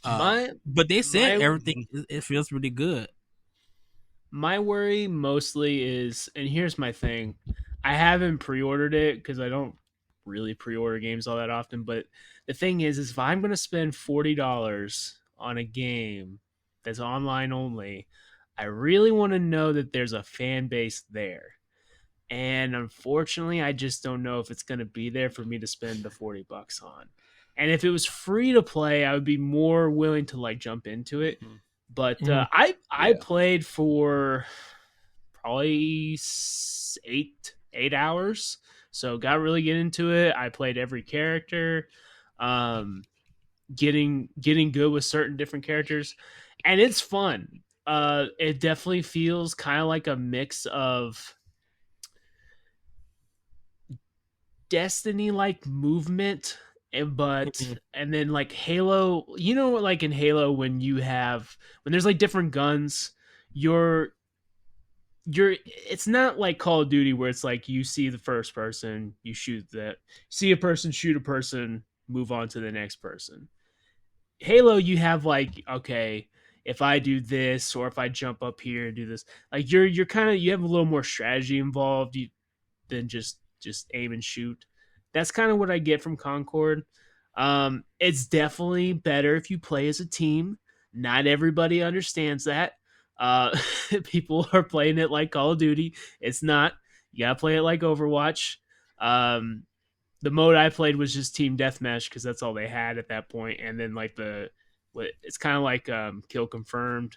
But they said everything, it feels really good. My worry mostly is, and here's my thing, I haven't pre-ordered it because I don't really pre-order games all that often, but the thing is if I'm going to spend $40 on a game that's online only, I really want to know that there's a fan base there. And unfortunately, I just don't know if it's going to be there for me to spend the $40 on. And if it was free to play, I would be more willing to like jump into it. But I played for probably 8 hours, so got really get into it. I played every character, getting good with certain different characters, and it's fun. It definitely feels kind of like a mix of Destiny like movement and then like Halo, like in Halo when there's like different guns, you're it's not like Call of Duty where it's like you see the first person, you see a person, shoot a person, move on to the next person. Halo, you have like, okay, if I do this or if I jump up here and do this, like you're kind of, you have a little more strategy involved than just aim and shoot. That's kind of what I get from Concord. It's definitely better if you play as a team. Not everybody understands that. People are playing it like Call of Duty. It's not. You gotta play it like Overwatch. The mode I played was just team deathmatch because that's all they had at that point. And then like it's kind of like kill confirmed.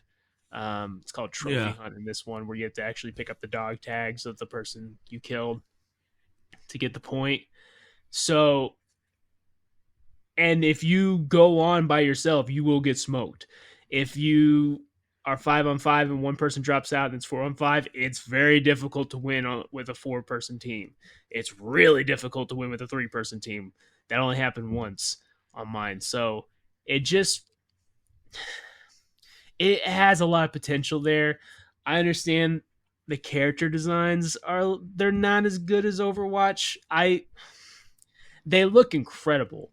It's called trophy hunt in this one, where you have to actually pick up the dog tags of the person you killed to get the point. So, and if you go on by yourself, you will get smoked. If you are 5-on-5 and one person drops out and it's 4-on-5, it's very difficult to win with a 4-person team. It's really difficult to win with a 3-person team. That only happened once on mine. So it has a lot of potential there. I understand the character designs they're not as good as Overwatch. They look incredible.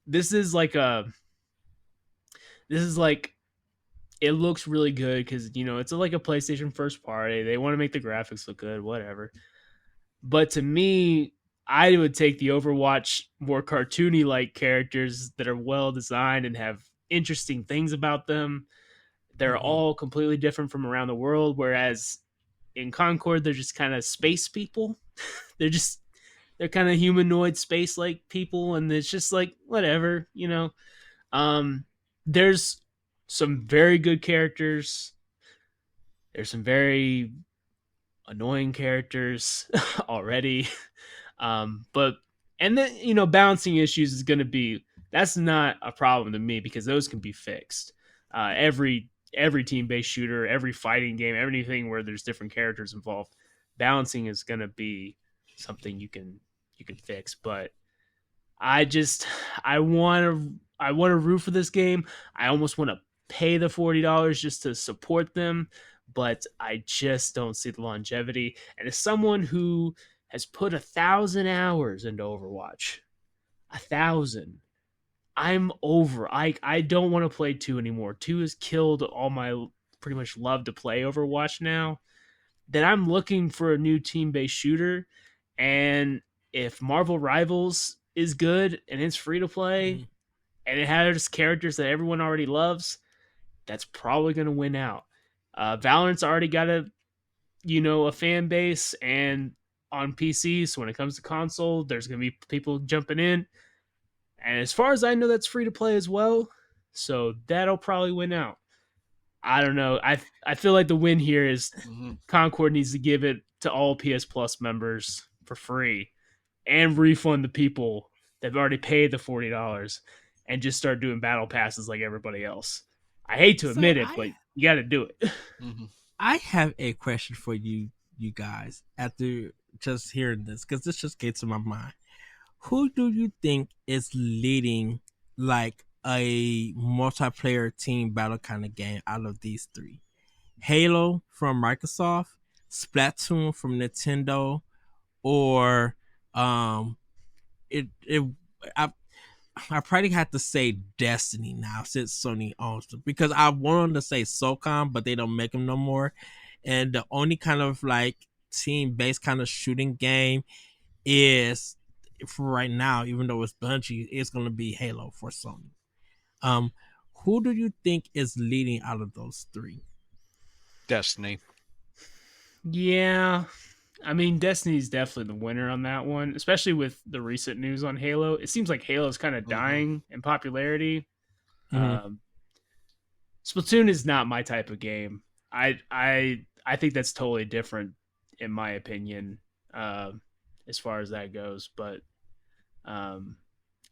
This is like a this is like it looks really good because it's like a PlayStation first party. They want to make the graphics look good, whatever. But to me, I would take the Overwatch more cartoony like characters that are well designed and have interesting things about them. They're all completely different from around the world, whereas in Concord, they're just kind of space people. they're kind of humanoid space like people, and it's just like whatever. There's some very good characters. There's some very annoying characters already. But and then balancing issues is going to be that's not a problem to me because those can be fixed. Every team based shooter, every fighting game, everything where there's different characters involved, balancing is going to be something you can fix. But I just I want to root for this game. I almost want to pay the $40 just to support them, but I just don't see the longevity. And as someone who has put 1,000 hours into Overwatch, 1,000, I'm over. I don't want to play 2 anymore. 2 has killed all my pretty much love to play Overwatch now. That I'm looking for a new team-based shooter, and if Marvel Rivals is good and it's free to play and it has characters that everyone already loves, that's probably going to win out. Valorant's already got a fan base, and on PC, so when it comes to console, there's going to be people jumping in. And as far as I know, that's free to play as well. So that'll probably win out. I don't know. I feel like the win here is Concord needs to give it to all PS Plus members for free and refund the people that have already paid the $40 and just start doing battle passes like everybody else. I hate to admit it, but you got to do it. I have a question for you guys after just hearing this, because this just came to my mind. Who do you think is leading like a multiplayer team battle kind of game out of these three? Halo from Microsoft, Splatoon from Nintendo, or it I probably have to say Destiny now since Sony owns them, because I wanted to say SOCOM, but they don't make them no more. And the only kind of like team-based kind of shooting game is, for right now, even though it's Bungie, it's going to be Halo for Sony. Who do you think is leading out of those three? Destiny. Yeah. I mean, Destiny's definitely the winner on that one, especially with the recent news on Halo. It seems like Halo's kind of dying in popularity. Splatoon is not my type of game. I think that's totally different, in my opinion, as far as that goes. But I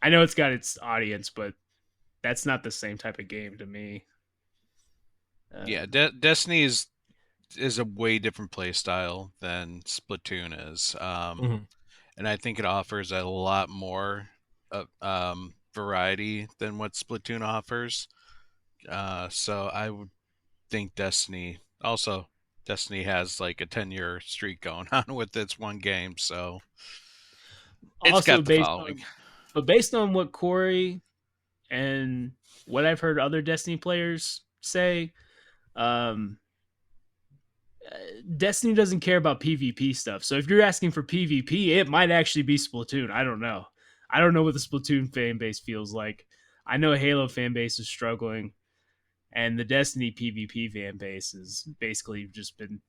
know it's got its audience, but that's not the same type of game to me. Destiny is a way different play style than Splatoon is, and I think it offers a lot more variety than what Splatoon offers. So I would think Destiny. Also, Destiny has like a 10-year streak going on with its one game, so it's also got the following. But based on what Corey and what I've heard other Destiny players say, Destiny doesn't care about PvP stuff. So if you're asking for PvP, it might actually be Splatoon. I don't know. I don't know what the Splatoon fan base feels like. I know Halo fan base is struggling, and the Destiny PvP fan base has basically just been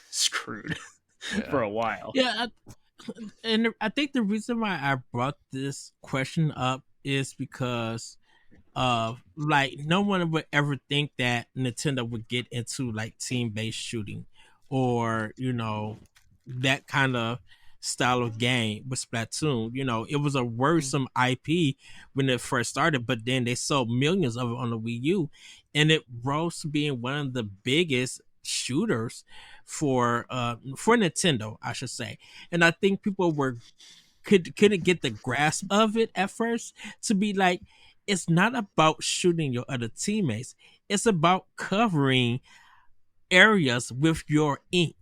screwed for a while. Yeah, and I think the reason why I brought this question up is because like no one would ever think that Nintendo would get into like team-based shooting or that kind of style of game with Splatoon. It was a worrisome IP when it first started, but then they sold millions of it on the Wii U, and it rose to being one of the biggest shooters for Nintendo, I should say. And I think people couldn't get the grasp of it at first, to be like, it's not about shooting your other teammates. It's about covering areas with your ink.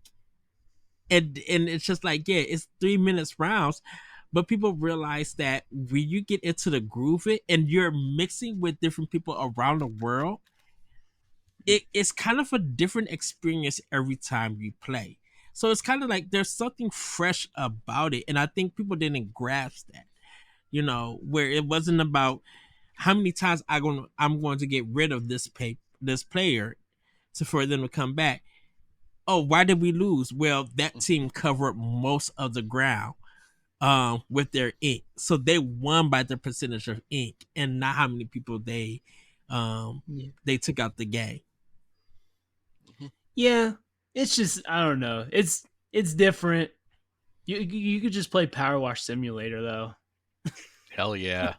and it's just like, yeah, it's 3 minutes rounds, but people realize that when you get into the groove of it and you're mixing with different people around the world, it's kind of a different experience every time you play. So it's kind of like there's something fresh about it, and I think people didn't grasp that. Where it wasn't about how many times I'm going to get rid of this player for them to come back. Oh, why did we lose? Well, that team covered most of the ground with their ink, so they won by the percentage of ink and not how many people they took out the game. Yeah, it's just, I don't know. It's different. You could just play Power Wash Simulator though. Hell yeah.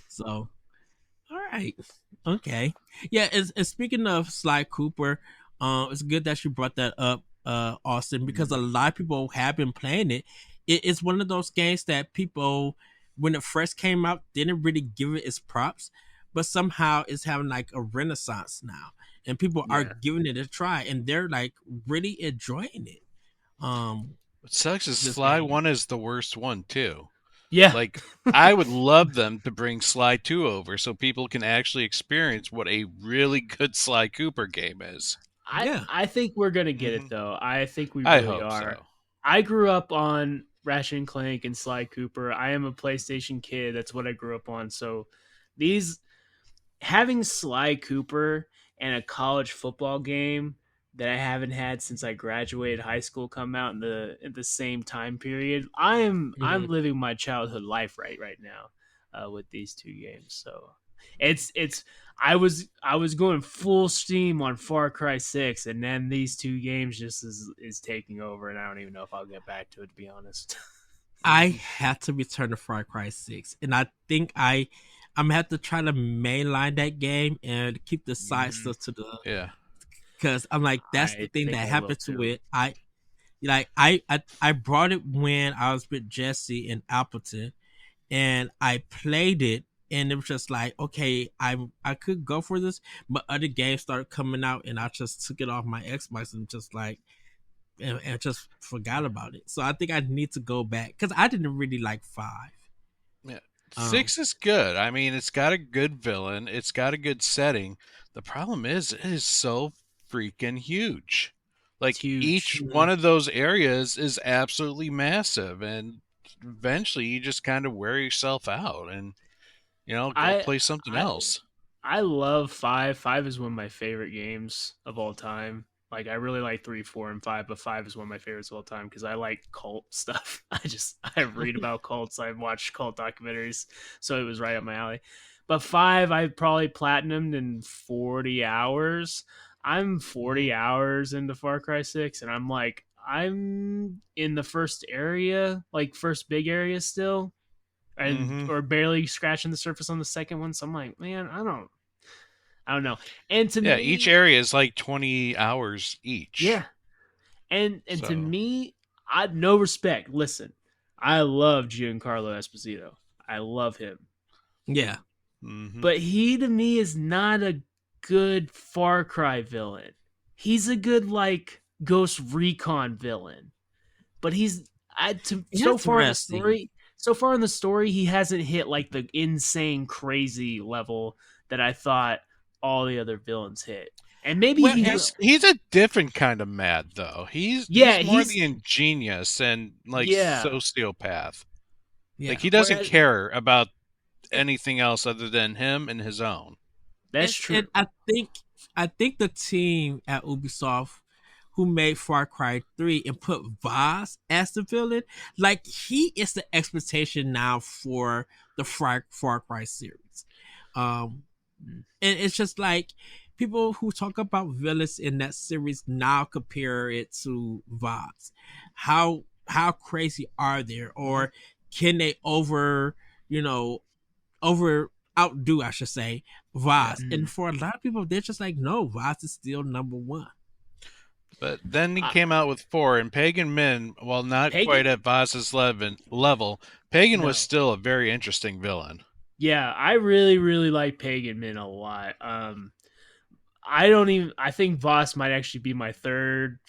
So, all right, okay, yeah. And speaking of Sly Cooper, it's good that you brought that up, Austin, because a lot of people have been playing it. It's one of those games that people, when it first came out, didn't really give it its props, but somehow it's having like a renaissance now, and people are giving it a try, and they're like really enjoying it. What sucks is Sly 1 is the worst one too. Yeah. Like, I would love them to bring Sly 2 over so people can actually experience what a really good Sly Cooper game is. I think we're going to get it, though. I think we I really hope are. so. I grew up on Ratchet and Clank and Sly Cooper. I am a PlayStation kid. That's what I grew up on. So having Sly Cooper and a college football game that I haven't had since I graduated high school come out in the same time period. I'm living my childhood life right now with these two games. So it's I was going full steam on Far Cry 6, and then these two games just is taking over, and I don't even know if I'll get back to it, to be honest. I had to return to Far Cry 6, and I think I'm gonna have to try to mainline that game and keep the side stuff to the because I'm like, that's the thing that happened to it. I brought it when I was with Jesse in Appleton, and I played it, and it was just like, okay, I could go for this, but other games started coming out, and I just took it off my Xbox and just like and just forgot about it. So I think I need to go back because I didn't really like 5. Yeah. 6 is good. I mean, it's got a good villain. It's got a good setting. The problem is, it is so freaking huge. Like, each one of those areas is absolutely massive, and eventually you just kind of wear yourself out and, go play something else. I love 5. 5 is one of my favorite games of all time. Like, I really like 3, 4, and 5, but 5 is one of my favorites of all time because I like cult stuff. I read about cults. I watch cult documentaries, so it was right up my alley. But 5, I probably platinumed in 40 hours. I'm 40 hours into Far Cry 6, and I'm in the first area, like first big area still, and or barely scratching the surface on the second one. So I'm like, man, I don't know. And to me, each area is like 20 hours each. Yeah. And to me, I no respect. Listen, I love Giancarlo Esposito. I love him. Yeah. But he to me is not a good Far Cry villain. He's a good like Ghost Recon villain. But so far in the story, he hasn't hit like the insane crazy level that I thought all the other villains hit. And maybe he's a different kind of mad though. He's more the ingenious and like sociopath. Yeah. Like he doesn't care about anything else other than him and his own. That's true. And I think the team at Ubisoft who made Far Cry 3 and put Vaz as the villain, like he is the expectation now for the Far Cry series. And it's just like people who talk about villains in that series now compare it to Vaz. How crazy are they, or can they outdo, I should say, Vaz? And for a lot of people, they're just like, no, Vaz is still number 1. But then he came out with 4, and Pagan Min, while not quite at Vaz's level, Pagan was still a very interesting villain. Yeah, I really, really like Pagan Min a lot. I think Voss might actually be my third.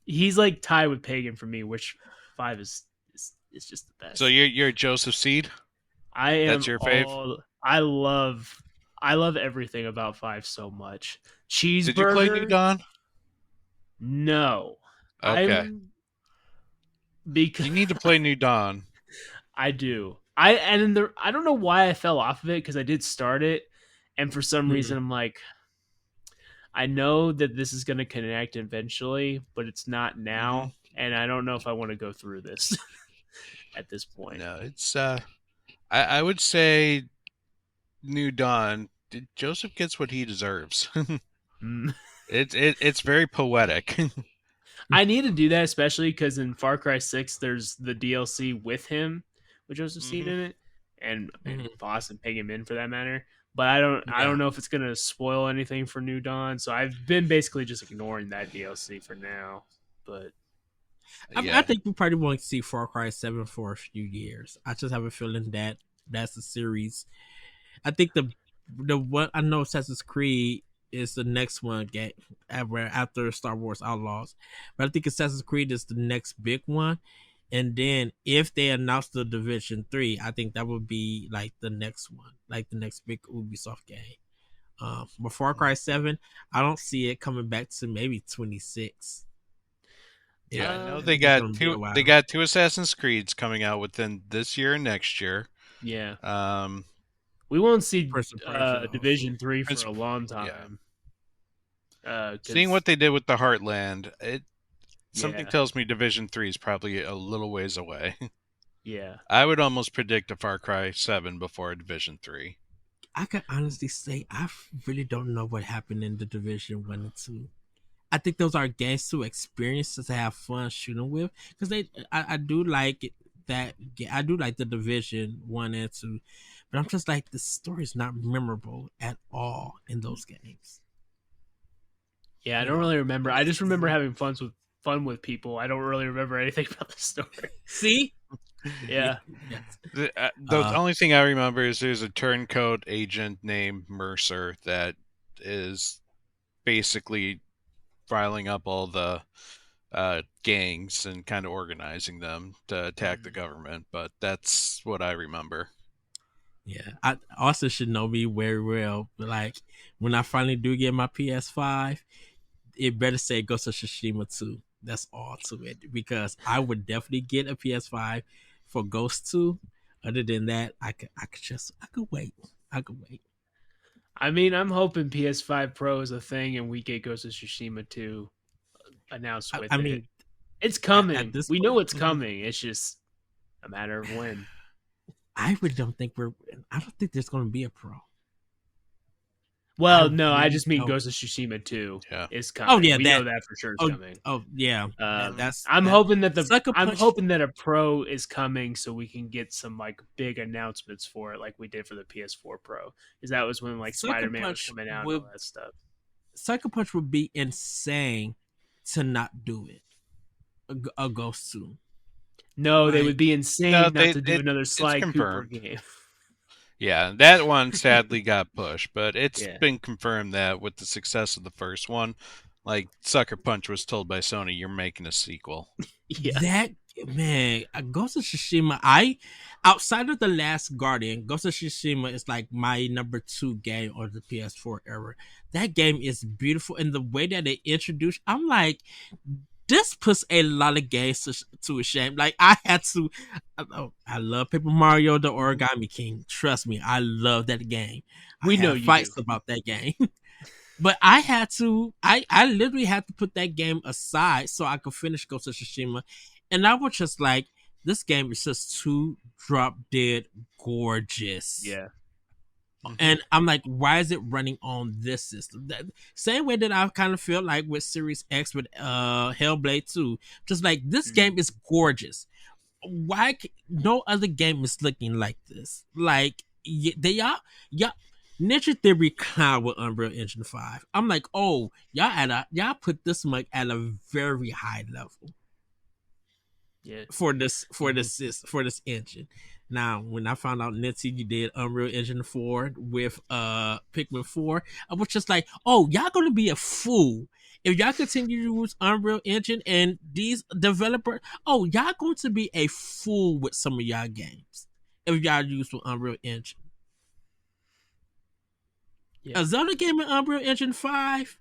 He's like tied with Pagan for me, which 5 is just the best. So you're Joseph Seed? I am That's your fave? I love everything about 5 so much. Cheeseburger. Did you play New Dawn? No. Okay. Because You need to play New Dawn. I do. I don't know why I fell off of it, because I did start it, and for some reason I'm like, I know that this is going to connect eventually, but it's not now, and I don't know if I want to go through this at this point. No, it's I would say New Dawn. Joseph gets what he deserves. It's very poetic. I need to do that, especially because in Far Cry 6 there's the DLC with him, with Joseph Seed in it, and Boss and Pagan Min for that matter. But I don't know if it's gonna spoil anything for New Dawn, so I've been basically just ignoring that DLC for now. But I think we probably won't see Far Cry 7 for a few years. I just have a feeling that that's the series. I think the one I know Assassin's Creed is the next one get after Star Wars Outlaws, but I think Assassin's Creed is the next big one. And then if they announce the Division 3, I think that would be like the next one, like the next big Ubisoft game. But Far Cry 7, I don't see it coming back to maybe 26. Yeah, I know they got two Assassin's Creeds coming out within this year and next year. Yeah. We won't see Division 3 for a long time. Yeah. Seeing what they did with the Heartland, something tells me Division 3 is probably a little ways away. Yeah. I would almost predict a Far Cry 7 before a Division 3. I can honestly say I really don't know what happened in the Division 1 and 2. I think those are games to experience, to have fun shooting with, because I do like it, that I do like the Division 1 and 2, but I'm just like, the story is not memorable at all in those games. Yeah, I don't really remember. I just remember having fun with people. I don't really remember anything about the story. See? Yeah. The only thing I remember is there's a turncoat agent named Mercer that is basically riling up all the gangs and kind of organizing them to attack the government, but that's what I remember. Yeah, I also should know me very well, but like, when I finally do get my PS5, it better say Ghost of Tsushima 2. That's all to it, because I would definitely get a PS5 for Ghost 2. Other than that, I could wait. I could wait. I mean, I'm hoping PS5 Pro is a thing and we get Ghost of Tsushima 2 announced with it. I mean, it's coming. We know it's coming. It's just a matter of when. I really don't think I don't think there's going to be a Pro. Well, no, I just mean Ghost of Tsushima 2 is coming. Oh yeah, we know that for sure is coming. Oh yeah, I'm hoping that hoping that a Pro is coming so we can get some like big announcements for it, like we did for the PS4 Pro, because that was when like Spider-Man was coming out and all that stuff. Sucker Punch would be insane to not do it. A Ghost 2. No, they would be insane not to do another Sly Cooper game. Yeah, that one sadly got pushed, but it's been confirmed that with the success of the first one, like Sucker Punch was told by Sony, you're making a sequel. That, man, Ghost of Tsushima, outside of The Last Guardian, Ghost of Tsushima is like my number 2 game on the PS4 era. That game is beautiful, and the way that they introduced, I'm like, this puts a lot of games to a shame. Like, I had to, I love Paper Mario, the Origami King. Trust me, I love that game. We know you fights about that game. But I literally had to put that game aside so I could finish Ghost of Tsushima. And I was just like, this game is just too drop dead gorgeous. Yeah. And I'm like, why is it running on this system? Same way that I kind of feel like with Series X with Hellblade 2. Just like, this game is gorgeous. Why no other game is looking like this? Like, Ninja Theory Cloud with Unreal Engine 5. I'm like, oh, y'all put this much at a very high level. Yeah. For this engine. Now, when I found out Nipsey you did Unreal Engine 4 with Pikmin 4, I was just like, oh, y'all gonna be a fool. If y'all continue to use Unreal Engine and these developers, oh, y'all going to be a fool with some of y'all games if y'all use with Unreal Engine. Yeah. A Zelda game in Unreal Engine 5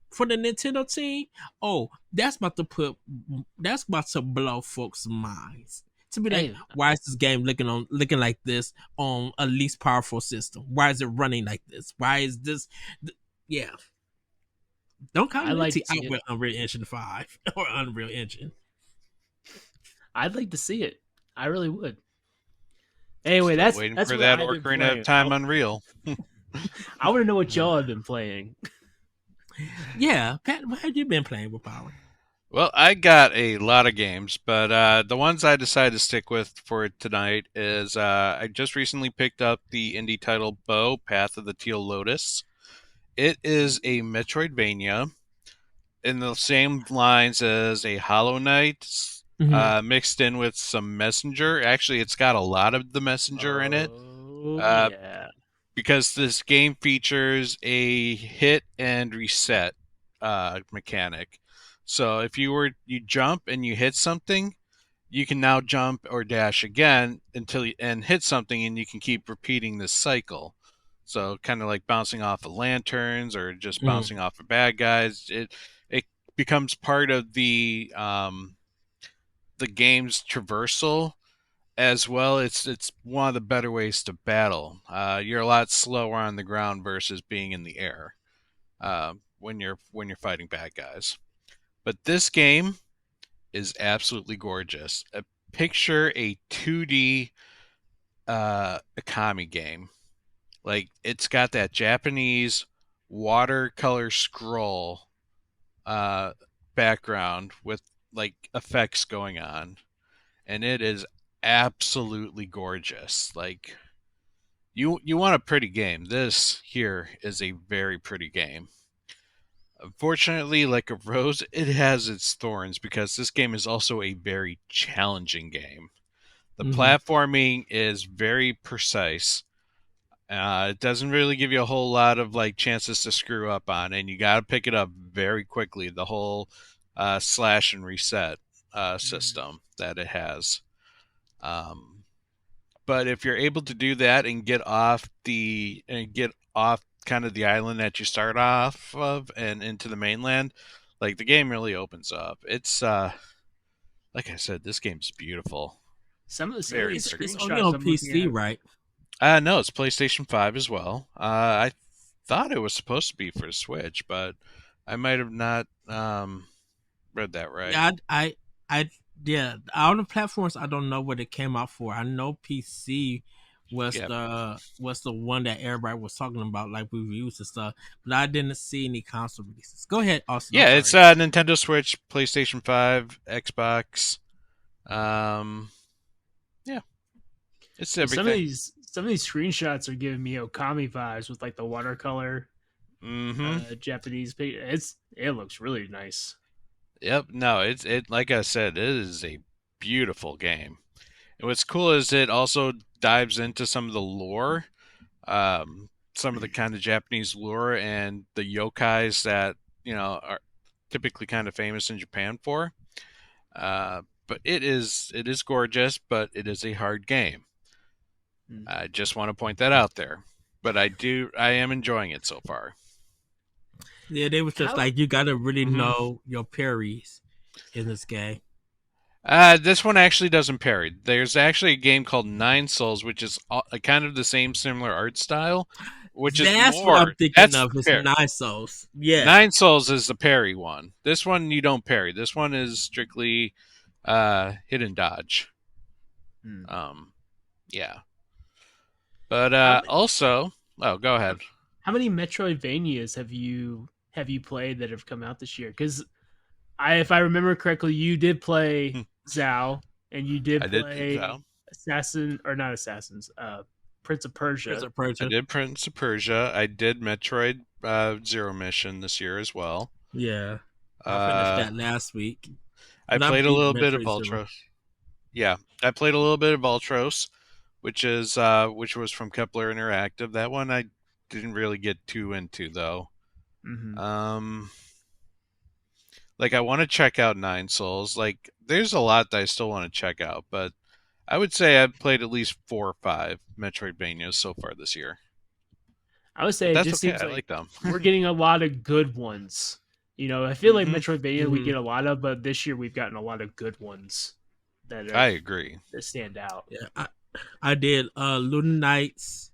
for the Nintendo team, oh, that's about to blow folks' minds. To be like, Hey, why is this game looking like this on a least powerful system? Why is it running like this? Why is this? Yeah, don't I count like Nintendo to see out it. with Unreal Engine 5 or Unreal Engine. I'd like to see it. I really would. Anyway, Still waiting that's for what that I've been Ocarina of playing. Time Unreal. I want to know what y'all have been playing. Yeah, Pat, what have you been playing with Power? Well, I got a lot of games, but the ones I decided to stick with for tonight is I just recently picked up the indie title Bow, Path of the Teal Lotus. It is a Metroidvania in the same lines as a Hollow Knight, mixed in with some Messenger. Actually, it's got a lot of the Messenger in it. Oh Uh, yeah. because this game features a hit and reset mechanic. So if you jump and you hit something, you can now jump or dash again and hit something, and you can keep repeating this cycle. So kind of like bouncing off of lanterns or just bouncing off of bad guys. It becomes part of the game's traversal as well. It's one of the better ways to battle. You're a lot slower on the ground versus being in the air when you're fighting bad guys. But this game is absolutely gorgeous. Picture a 2D Akami game. Like, it's got that Japanese watercolor scroll background with like effects going on, and it is absolutely gorgeous. Like, you want a pretty game. This here is a very pretty game. Unfortunately, like a rose, it has its thorns because this game is also a very challenging game. The platforming is very precise. It doesn't really give you a whole lot of like chances to screw up on, and you got to pick it up very quickly. The whole slash and reset system that it has. But if you're able to do that and get off kind of the island that you start off of and into the mainland, like the game really opens up. It's like I said, this game's beautiful. Some of Very these pretty. It's only screenshots on I'm looking PC, at. right? No, it's PlayStation 5 as well. I thought it was supposed to be for Switch, but I might have not read that right. Yeah, yeah. On the platforms, I don't know what it came out for. I know PC was Yep. the one that everybody was talking about, like reviews and stuff. But I didn't see any console releases. Go ahead, Austin. Yeah, I'm it's sorry. Nintendo Switch, PlayStation 5, Xbox. Yeah, it's Some of everything. these screenshots are giving me Okami vibes with like the watercolor Japanese picture. It looks really nice. Yep. No, it like I said, it is a beautiful game. And what's cool is it also dives into some of the lore, some of the kind of Japanese lore and the yokais that are typically kind of famous in Japan for. But it is gorgeous, but it is a hard game. I just want to point that out there. But I am enjoying it so far. Yeah, they was just How- like, you gotta really know your parries in this game. This one actually doesn't parry. There's actually a game called Nine Souls, which is kind of the same similar art style, which is That's more. what I'm thinking That's of. the It's parry. Nine Souls. Yeah. Nine Souls is the parry one. This one you don't parry. This one is strictly hit and dodge. Yeah. But also, oh, go ahead. How many Metroidvanias have you played that have come out this year? Because if I remember correctly, you did play Zao, and you did I did play Zao. Prince of Persia. Prince of Persia. I did Prince of Persia. I did Metroid Zero Mission this year as well. Yeah. I finished that last week. I But played a beat little bit of Metroid Zero. Ultros. Yeah, I played a little bit of Ultros, which was from Kepler Interactive. That one I didn't really get too into though. Mm-hmm. Like I want to check out Nine Souls. Like there's a lot that I still want to check out, but I would say I've played at least 4 or 5 Metroidvanias so far this year. I would But say it that's just okay. seems I like like them. we're getting a lot of good ones. I feel like Hmm. Metroidvania we get a lot of, but this year we've gotten a lot of good ones that I are agree. that stand out. Yeah, I did Luna Nights,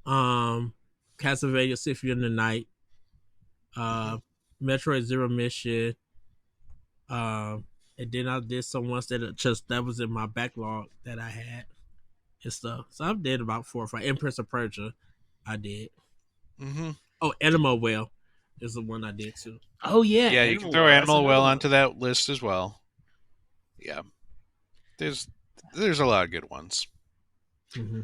um, Castlevania Symphony of the Night, Hmm. uh, Metroid Zero Mission, and then I did some ones that was in my backlog that I had and stuff. So I did about 4 or 5. Empress of Persia, I did. Hmm. Oh, Animal Well is the one I did too. Oh yeah, Yeah, you can Animal throw Well. That's Animal another Well one. onto that list as well. Yeah, there's there's a lot of good ones. Mm-hmm.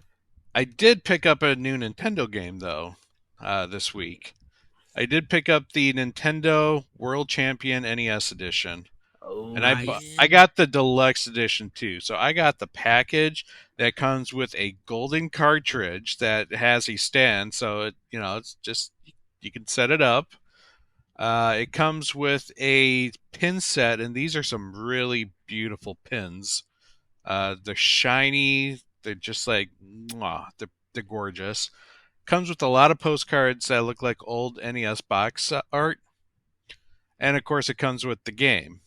I did pick up a new Nintendo game though this week. I did pick up the Nintendo World Champion NES edition, and Oh I Nice. yeah. got the deluxe edition too. So I got the package that comes with a golden cartridge that has a stand, so it's just you can set it up. It comes with a pin set, and these are some really beautiful pins. They're shiny. They're just like, mwah, they're gorgeous. Comes with a lot of postcards that look like old NES box art, and of course, it comes with the game.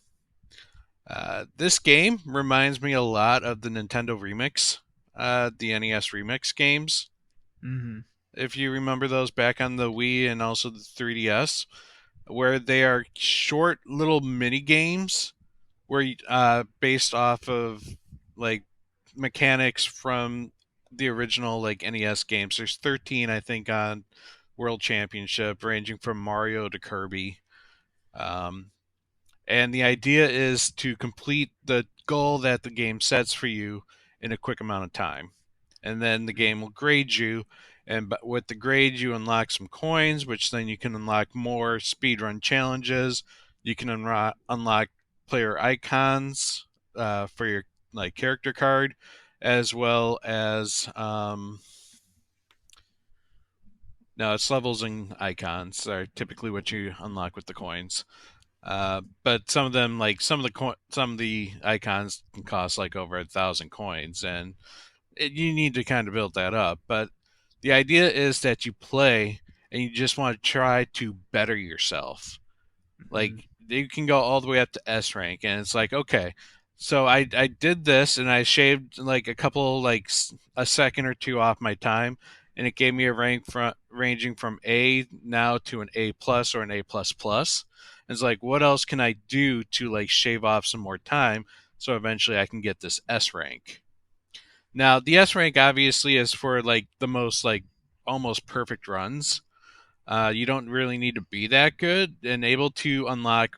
This game reminds me a lot of the Nintendo Remix, the NES Remix games. Mm-hmm. If you remember those back on the Wii and also the 3DS, where they are short little mini games where based off of like mechanics from the original like NES games. There's 13 I think on World Championship, ranging from Mario to Kirby. Um, and the idea is to complete the goal that the game sets for you in a quick amount of time. And then the game will grade you. And with the grade, you unlock some coins, which then you can unlock more speedrun challenges. You can unlock player icons for your like character card, as well as no, it's levels and icons are typically what you unlock with the coins. But some of them, like some of the icons, can cost like over 1,000 coins, and you need to kind of build that up. But the idea is that you play and you just want to try to better yourself. Like Mm-hmm. you can go all the way up to S rank, and it's like okay, so I did this and I shaved like a couple like a second or two off my time, and it gave me a rank from ranging from A now to an A plus or an A plus plus. And it's like what else can I do to like shave off some more time so eventually I can get this S rank. Now the S rank obviously is for like the most like almost perfect runs. You don't really need to be that good and able to unlock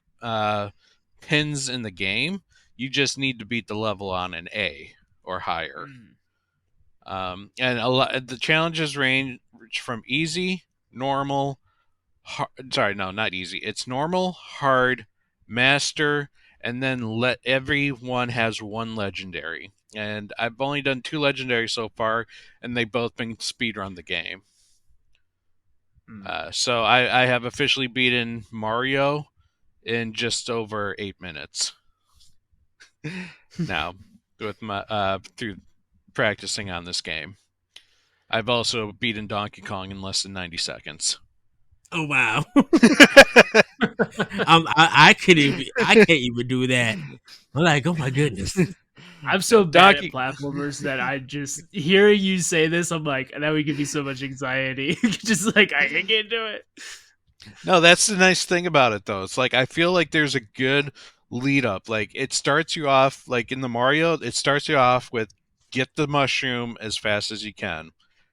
pins in the game. You just need to beat the level on an A or higher. Mm-hmm. And the challenges range from easy, normal, sorry, no, not easy. It's normal, hard, master, and then let everyone has one legendary. And I've only done 2 legendary so far, and they've both been speedrun the game. So I have officially beaten Mario in just over 8 minutes now with my through practicing on this game. I've also beaten Donkey Kong in less than 90 seconds. Oh wow. I can't even do that. I'm like, oh my goodness. I'm so bad Donkey at platformers that I just hearing you say this, I'm like, that would give me so much anxiety. Just like I can't do it. No, that's the nice thing about it though. It's like I feel like there's a good lead up. Like it starts you off like in the Mario, it starts you off with get the mushroom as fast as you can.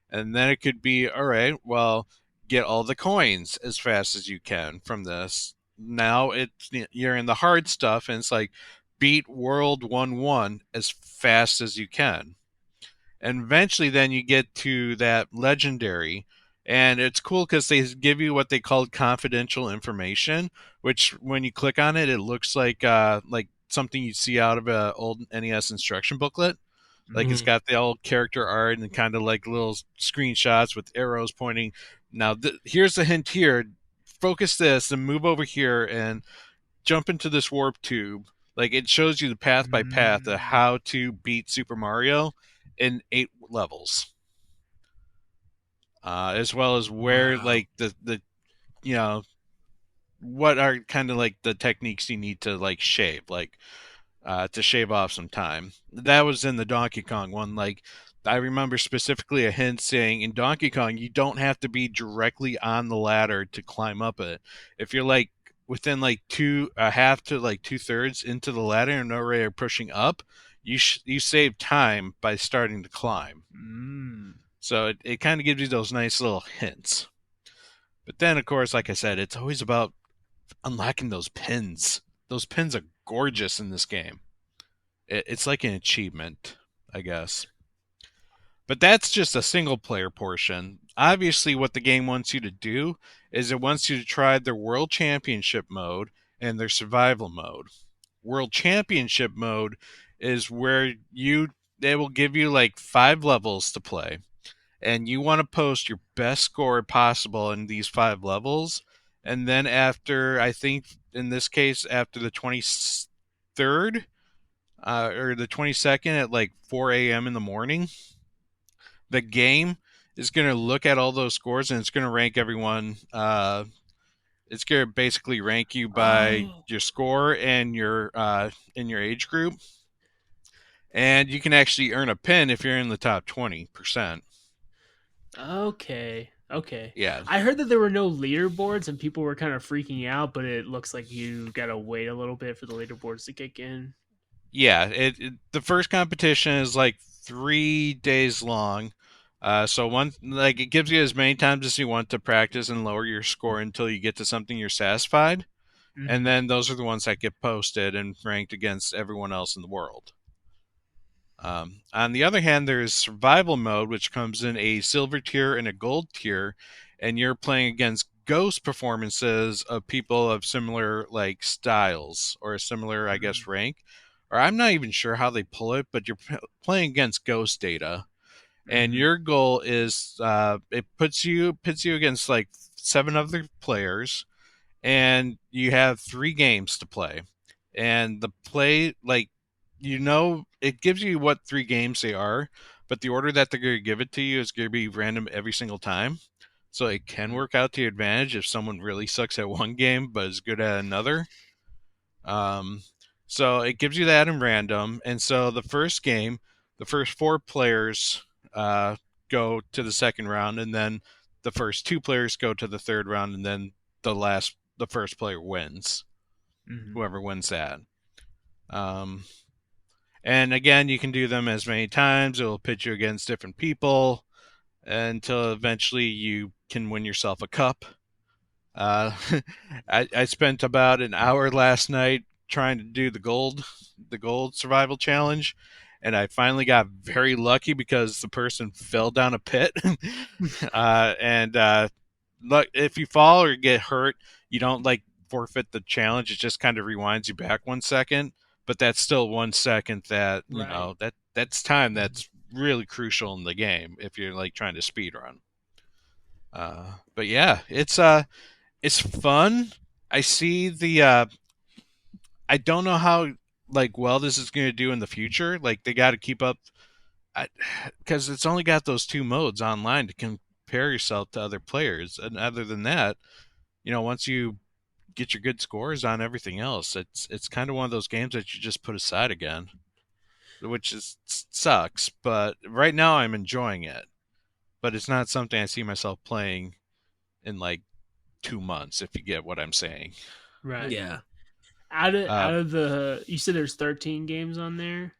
And then it could be, all right, well, get all the coins as fast as you can from this. Now you're in the hard stuff and it's like beat world 1-1 as fast as you can. And eventually then you get to that legendary, and it's cool because they give you what they called confidential information, which when you click on it, it looks like something you'd see out of an old NES instruction booklet. Like it's Mhm. got the old character art and kind of like little screenshots with arrows pointing. Now, here's the hint here. Focus this and move over here and jump into this warp tube. Like it shows you the path by path of Mm. how to beat Super Mario in 8 levels, as well as where Wow. like the you know what are kind of like the techniques you need to like shave, like to shave off some time. That was in the Donkey Kong one. Like I remember specifically a hint saying in Donkey Kong you don't have to be directly on the ladder to climb up it. If you're like within like a half to like 2/3 into the ladder and already pushing up, you save time by starting to climb. Mm. So it kind of gives you those nice little hints. But then, of course, like I said, it's always about unlocking those pins. Those pins are gorgeous in this game. It's like an achievement, I guess. But that's just a single player portion. Obviously, what the game wants you to do is it wants you to try their World Championship mode and their survival mode. World Championship mode is where they will give you like 5 levels to play, and you want to post your best score possible in these 5 levels. And then after, I think in this case, after the 23rd or the 22nd at like 4 a.m. in the morning, the game is going to look at all those scores and it's going to rank everyone. It's going to basically rank you by Oh. your score and your in your age group, and you can actually earn a pin if you're in the top 20%. Okay. Okay. Yeah, I heard that there were no leaderboards and people were kind of freaking out, but it looks like you gotta wait a little bit for the leaderboards to kick in. yeah. The first competition is like 3 days long. So one like it gives you as many times as you want to practice and lower your score until you get to something you're satisfied, and Mm-hmm. then those are the ones that get posted and ranked against everyone else in the world. On the other hand, there is survival mode, which comes in a silver tier and a gold tier, and you're playing against ghost performances of people of similar like styles or a similar, I guess, rank. Or I'm not even sure how they pull it, but you're playing against ghost data, and Mm-hmm. your goal is it pits you against like 7 other players, and you have 3 games to play. And the play, like, it gives you what 3 games they are, but the order that they're going to give it to you is going to be random every single time. So it can work out to your advantage if someone really sucks at one game but is good at another. Um, so it gives you that in random. And so the first game, the first 4 players go to the second round, and then the first 2 players go to the third round, and then the first player wins. Mm-hmm. Whoever wins that. Um, and again, you can do them as many times. It will pit you against different people until eventually you can win yourself a cup. Uh, I spent about an hour last night trying to do the gold survival challenge, and I finally got very lucky because the person fell down a pit. And look, if you fall or get hurt, you don't like forfeit the challenge. It just kind of rewinds you back 1 second, but that's still 1 second that Right. that's time that's really crucial in the game if you're like trying to speed run. But yeah, it's fun. I see the I don't know how like well this is going to do in the future. Like they got to keep up because it's only got those 2 modes online to compare yourself to other players. And other than that, once you get your good scores on everything else, it's kind of one of those games that you just put aside again, which is sucks. But right now I'm enjoying it. But it's not something I see myself playing in like 2 months, if you get what I'm saying. Right. Yeah. Uh, Out of the you said there's 13 games on there.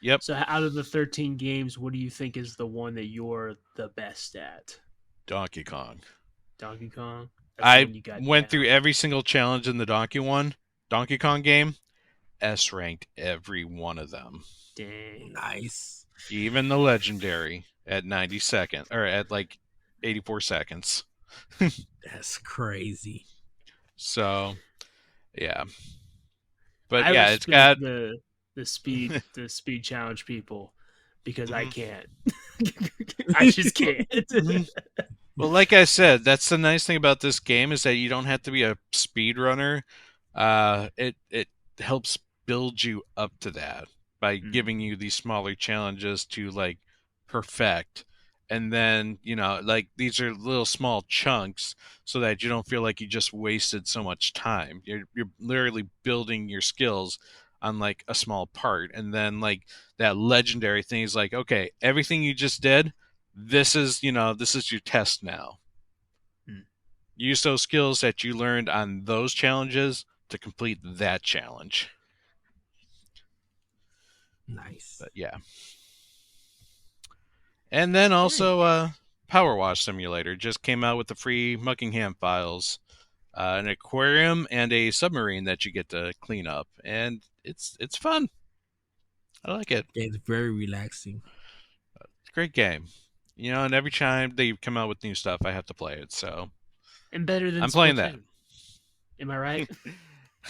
yep, So out of the 13 games, what do you think is the one that you're the best at? Donkey Kong. Donkey Kong. That's the I one you got went through down. every single challenge in the Donkey Kong game. S ranked every one of them, Dang. Nice. even the legendary at 90 seconds or at like 84 seconds. That's crazy. So yeah, but I yeah, it's respect got the speed challenge people. because I can't. I just can't. Well, like I said, that's the nice thing about this game is that you don't have to be a speedrunner. It helps build you up to that by giving you these smaller challenges to like perfect. And then, like these are little small chunks so that you don't feel like you just wasted so much time. You're literally building your skills on like a small part. And then like that legendary thing is like, okay, everything you just did, this is your test now. Use those skills that you learned on those challenges to complete that challenge. Nice. But yeah. And then also Power Wash Simulator just came out with the free Muckingham files, an aquarium and a submarine that you get to clean up, and it's fun. I like it. It's very relaxing. It's a great game. And every time they come out with new stuff, I have to play it. So, and better than I'm playing Splatoon. that. Am I right?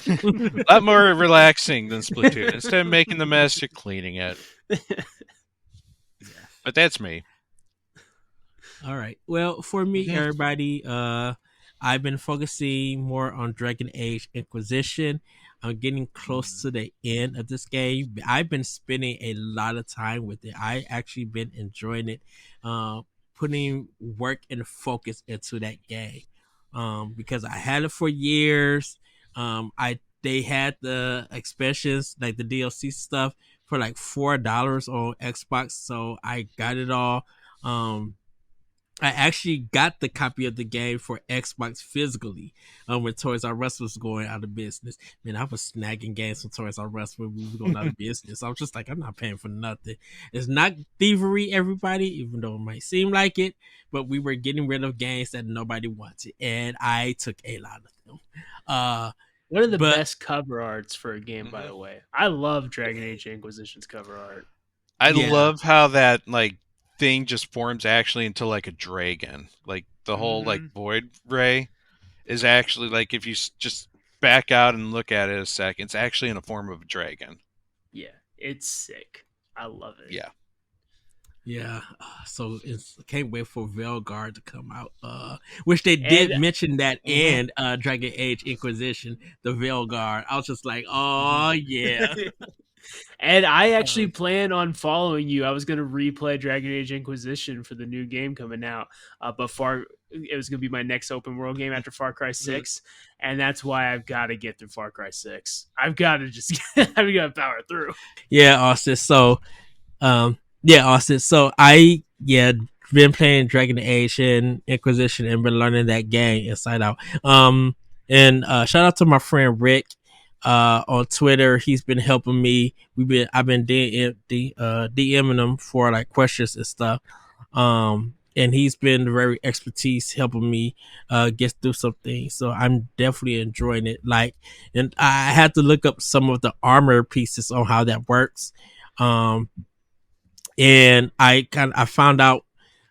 A lot more relaxing than Splatoon. Instead of making the mess, you're cleaning it. But that's me. All right. Well, for me, everybody, I've been focusing more on Dragon Age Inquisition. I'm getting close to the end of this game. I've been spending a lot of time with it. I actually been enjoying it, putting work and focus into that game, because I had it for years. They had the expansions, like the DLC stuff, for like $4 on Xbox, so I got it all. I actually got the copy of the game for Xbox physically when Toys R Us was going out of business. Man, I was snagging games from Toys R Us when we were going out of business. I was just like, I'm not paying for nothing. It's not thievery, everybody, even though it might seem like it, but we were getting rid of games that nobody wanted, and I took a lot of them. One of the best cover arts for a game, by the way. I love Dragon Age Inquisition's cover art. I love how that like thing just forms actually into like a dragon. Like the whole like void ray is actually like, if you just back out and look at it a second, it's actually in a form of a dragon. Yeah, it's sick. I love it. Yeah, so I can't wait for Veilguard to come out. Which they did mention that in Dragon Age Inquisition, the Veilguard. I was just like, oh yeah. And I actually plan on following you. I was going to replay Dragon Age Inquisition for the new game coming out, but it was going to be my next open world game after Far Cry 6, and that's why I've got to get through Far Cry 6. I've got to just I've got to power through. Yeah, Austin. So, Austin. So I been playing Dragon Age and Inquisition and been learning that game inside out. And shout out to my friend Rick. On Twitter, he's been helping me. I've been DMing him for like questions and stuff. And he's been very expertise helping me get through some things. So I'm definitely enjoying it. Like, and I had to look up some of the armor pieces on how that works. And I found out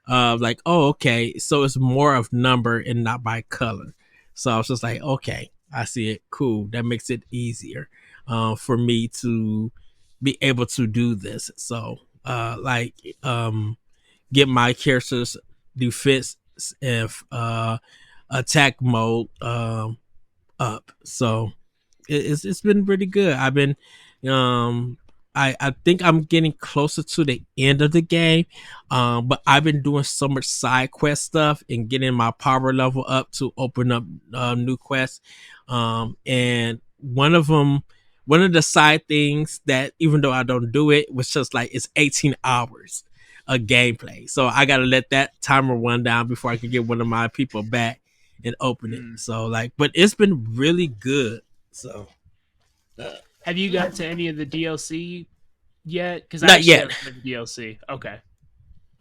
like, oh, okay, so it's more of number and not by color. So I was just like, okay, I see it. Cool. That makes it easier for me to be able to do this. So, get my characters defense and attack mode up. So it's been pretty good. I've been I think I'm getting closer to the end of the game, but I've been doing so much side quest stuff and getting my power level up to open up new quests. And one of the side things that, even though I don't do it, was just like, it's 18 hours of gameplay. So I got to let that timer run down before I can get one of my people back and open it. So like, but it's been really good. So. Have you got to any of the DLC yet? Because not yet. The DLC. Okay.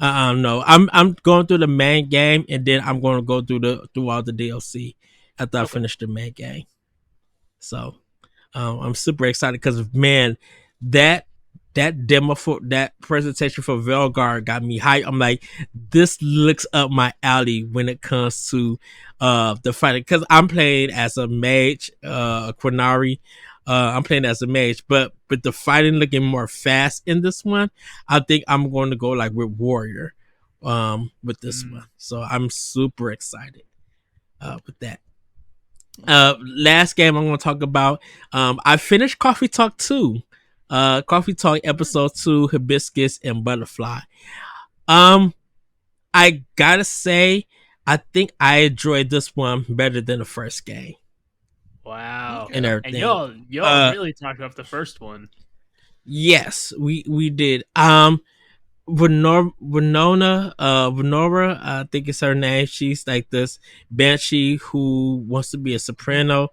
No, I'm going through the main game, and then I'm going to go through all the DLC after I finish the main game. So, I'm super excited because, man, that demo for that presentation for Veilguard got me hyped. I'm like, this looks up my alley when it comes to the fighting, because I'm playing as a mage, a Quinari. I'm playing as a mage, but with the fighting looking more fast in this one, I think I'm going to go like with Warrior with this one. So I'm super excited with that. Last game I'm going to talk about, I finished Coffee Talk 2. Coffee Talk episode 2, Hibiscus and Butterfly. I gotta say, I think I enjoyed this one better than the first game. Wow. And everything. And y'all really talked about the first one. Yes, we did. Winona, I think it's her name. She's like this banshee who wants to be a soprano.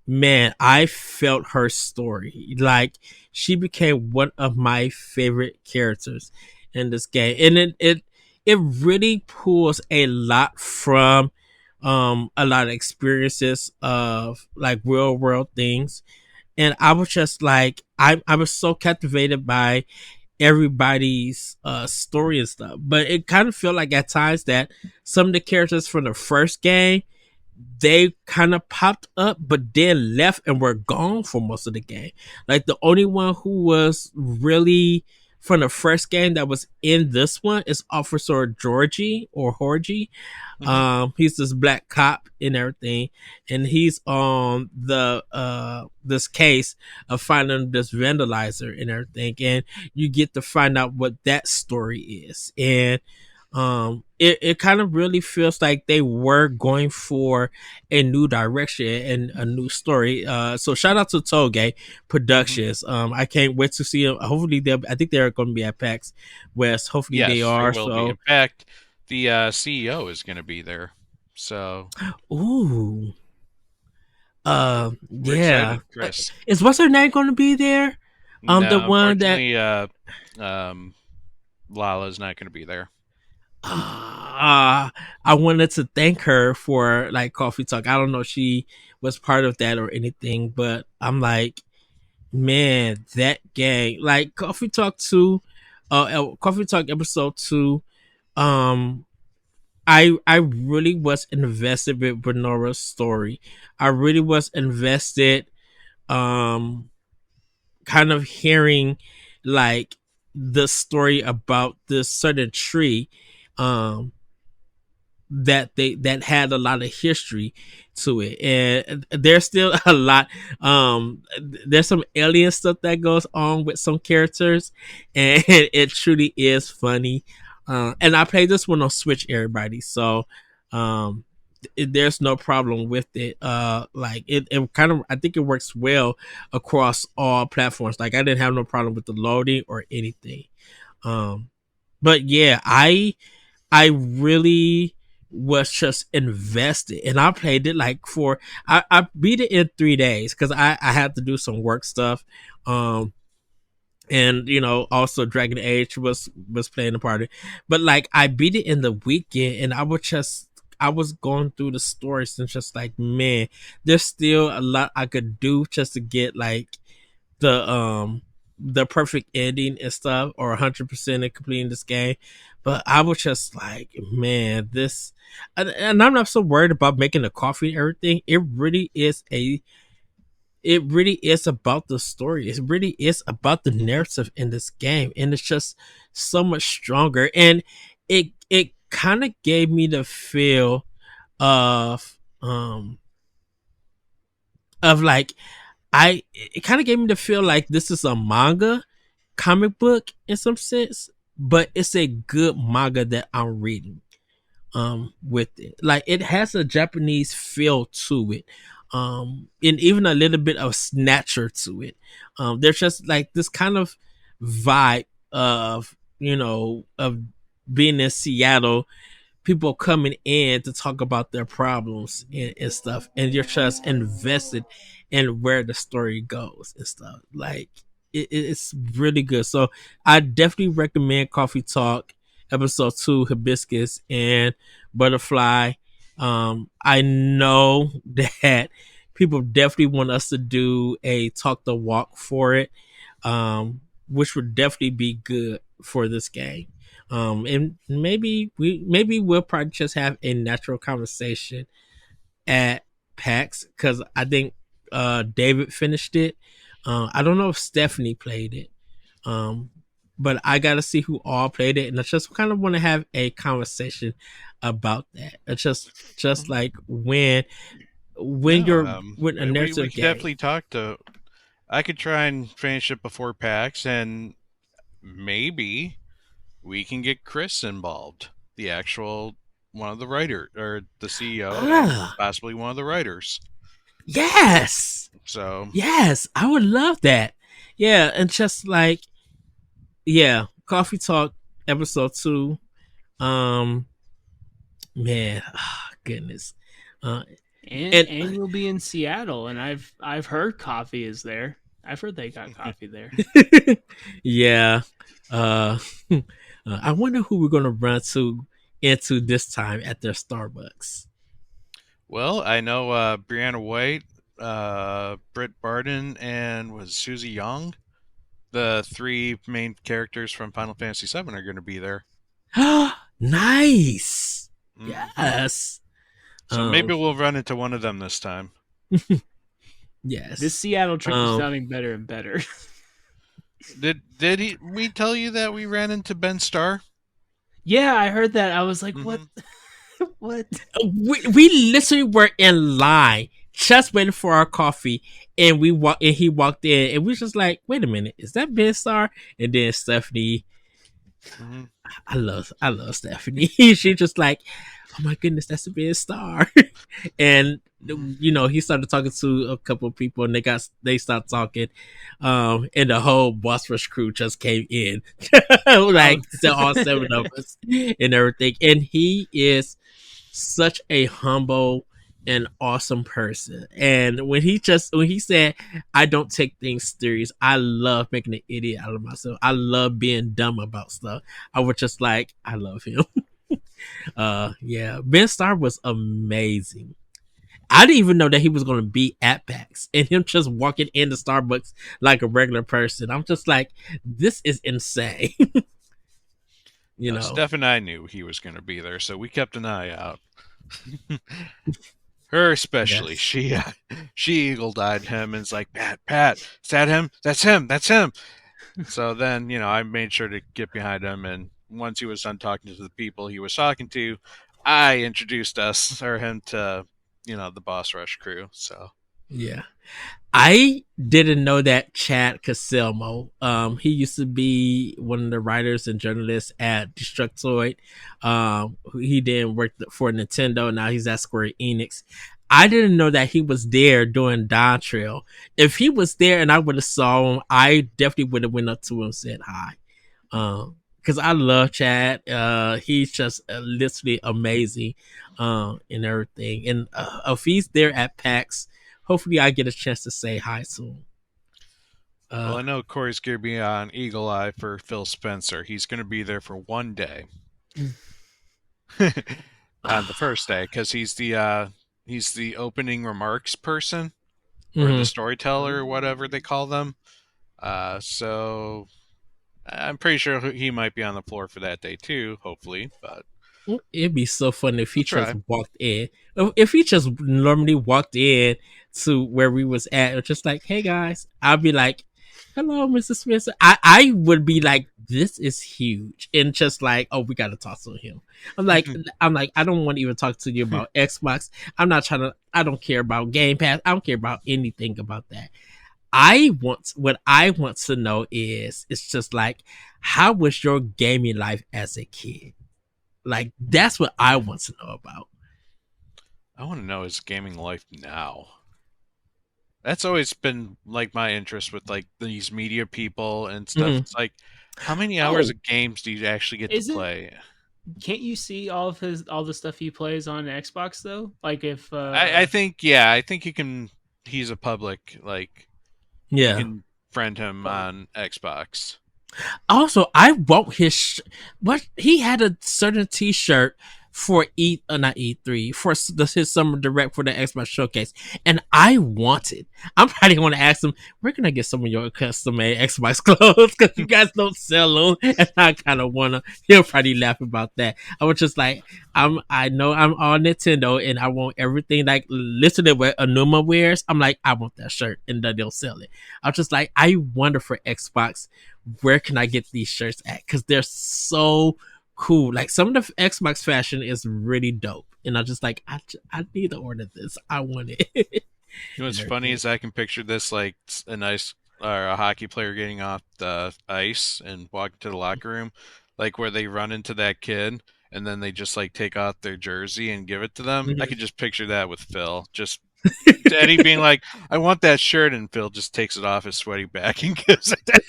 Man, I felt her story. Like, she became one of my favorite characters in this game, and it really pulls a lot from a lot of experiences of like real world things. And I was just like, I was so captivated by everybody's story and stuff. But it kind of felt like at times that some of the characters from the first game, they kind of popped up but then left and were gone for most of the game. Like, the only one who was really from the first game that was in this one is Officer Georgie or Horgie. He's this black cop and everything, and he's on the this case of finding this vandalizer and everything, and you get to find out what that story is. And it kind of really feels like they were going for a new direction and a new story. So shout out to Toge Productions. I can't wait to see them. Hopefully I think they're going to be at PAX West. Hopefully they are. They will so be. In fact, the CEO is going to be there. So ooh. We're Yeah. excited, Chris. Is what's her name going to be there? No, The one that Lala's not going to be there. I wanted to thank her for like Coffee Talk. I don't know if she was part of that or anything, but I'm like, man, that gang, like Coffee Talk 2, Coffee Talk episode 2, I really was invested with Benora's story. I really was invested, kind of hearing like the story about this certain tree, that had a lot of history to it, and there's still a lot. There's some alien stuff that goes on with some characters, and it truly is funny. And I played this one on Switch, everybody, so there's no problem with it. Like it kind of, I think it works well across all platforms. Like, I didn't have no problem with the loading or anything. But yeah, I really was just invested, and I played it like I beat it in 3 days because I had to do some work stuff. And also Dragon Age was playing a part of it. But like, I beat it in the weekend, and I was going through the stories and just like, man, there's still a lot I could do just to get like the perfect ending and stuff, or 100% in completing this game. But I was just like, man, this, and I'm not so worried about making the coffee and everything. It really is about the story. It really is about the narrative in this game, and it's just so much stronger. And it kind of gave me the feel of like, it kind of gave me the feel like this is a manga comic book in some sense, but it's a good manga that I'm reading with it. Like, it has a Japanese feel to it, and even a little bit of snatcher to it. There's just like this kind of vibe of of being in Seattle, people coming in to talk about their problems and stuff, and you're just invested in where the story goes and stuff. Like, it's really good. So I definitely recommend Coffee Talk episode 2, Hibiscus and Butterfly. I know that people definitely want us to do a talk the walk for it, which would definitely be good for this game. And maybe we'll probably just have a natural conversation at PAX, because I think David finished it. I don't know if Stephanie played it, um, but I got to see who all played it, and I just kind of want to have a conversation about that. It's just Mhm. like when No, you're with a we narrative could game. definitely talk to. I could try and finish it before PAX, and maybe we can get Chris involved, the actual one of the writer or the CEO, and Ah, possibly one of the writers. yes, So, yes, I would love that. Yeah, and just like yeah, Coffee Talk episode 2. Um, man, goodness, uh, And and and we'll be in Seattle, and I've heard coffee is there. I've heard they got coffee there. yeah, I wonder who we're gonna run into this time at their Starbucks. well, I know Brianna White, Britt Barton, and was Susie Young. The three main characters from Final Fantasy VII are going to be there. Nice. Hmm. Yes. So Um. maybe we'll run into one of them this time. This Yes. Seattle trip is Um. sounding better and better. Did we tell you that we ran into Ben Starr? Yeah, I heard that. I was like, what? Hmm. What? We literally were in line just waiting for our coffee, and he walked in, and we was just like, wait a minute, is that Ben Star? And then Stephanie, Hmm. I love Stephanie. She just like, oh my goodness, that's a Ben Star. And Hmm. he started talking to a couple of people, and they stopped talking, and the whole Boss Rush crew just came in, Oh. like all seven of us and everything. And he is such a humble and awesome person. And when he said, I don't take things serious, I love making an idiot out of myself. I love being dumb about stuff. I was just like, I love him. Yeah, Ben Starr was amazing. I didn't even know that he was going to be at PAX, and him just walking into Starbucks like a regular person. I'm just like, this is insane. you No, know. Steph and I knew he was going to be there, so we kept an eye out. Her especially, Yes. she eagle-eyed him and is like, Pat, is that him? That's him. So then, I made sure to get behind him, and once he was done talking to the people he was talking to, I introduced us or him to, the Boss Rush crew. So, Yeah. I didn't know that Chad Caselmo. He used to be one of the writers and journalists at Destructoid. He then worked for Nintendo. Now he's at Square Enix. I didn't know that he was there doing Dawn Trail. If he was there and I would have saw him, I definitely would have went up to him and said hi. Because I love Chad. He's just literally amazing, and everything. And if he's there at PAX, hopefully I get a chance to say hi to him. well, I know Corey's going to be on Eagle Eye for Phil Spencer. He's going to be there for one day. On the first day, because he's the opening remarks person or the Mhm. storyteller or whatever they call them. So I'm pretty sure he might be on the floor for that day too, hopefully, but It'd be so fun if he we'll just try. walked in. If he just normally walked in to where we was at, just like, "Hey guys," I'd be like, "Hello, Mr. Spencer." I would be like, "This is huge," and just like, "Oh, we got to talk to him." I'm like, I don't want to even talk to you about Xbox. I'm not trying to. I don't care about Game Pass. I don't care about anything about that. What I want to know is, it's just like, how was your gaming life as a kid? Like, that's what I want to know about. I want to know his gaming life now. That's always been like my interest with like these media people and stuff. Mhm. It's like, how many hours Oh, of games do you actually get to Isn't play? can't you see all the stuff he plays on Xbox though? Like if I think, yeah, I think you can. He's a public, like, you yeah. can friend him but on Xbox. Also, I want what he had a certain T-shirt for not E3 for his summer direct for the Xbox showcase, and I wanted. I'm probably going to ask him, where can I get some of your custom made Xbox clothes? Because you guys don't sell them, and I kind of wanna. He'll probably laugh about that. I was just like, I know I'm on Nintendo, and I want everything like literally what Anuma wears. I'm like, I want that shirt, and then they'll sell it. I was just like, I wonder for Xbox, where can I get these shirts at? Because they're so cool. Like some of the Xbox fashion is really dope, and I'm just like, I need to order this. I want it. You know what's funny is I can picture this like a nice or a hockey player getting off the ice and walking to the locker room, like where they run into that kid and then they just like take off their jersey and give it to them. I could just picture that with Phil, just Eddie being like, "I want that shirt," and Phil just takes it off his sweaty back and gives it to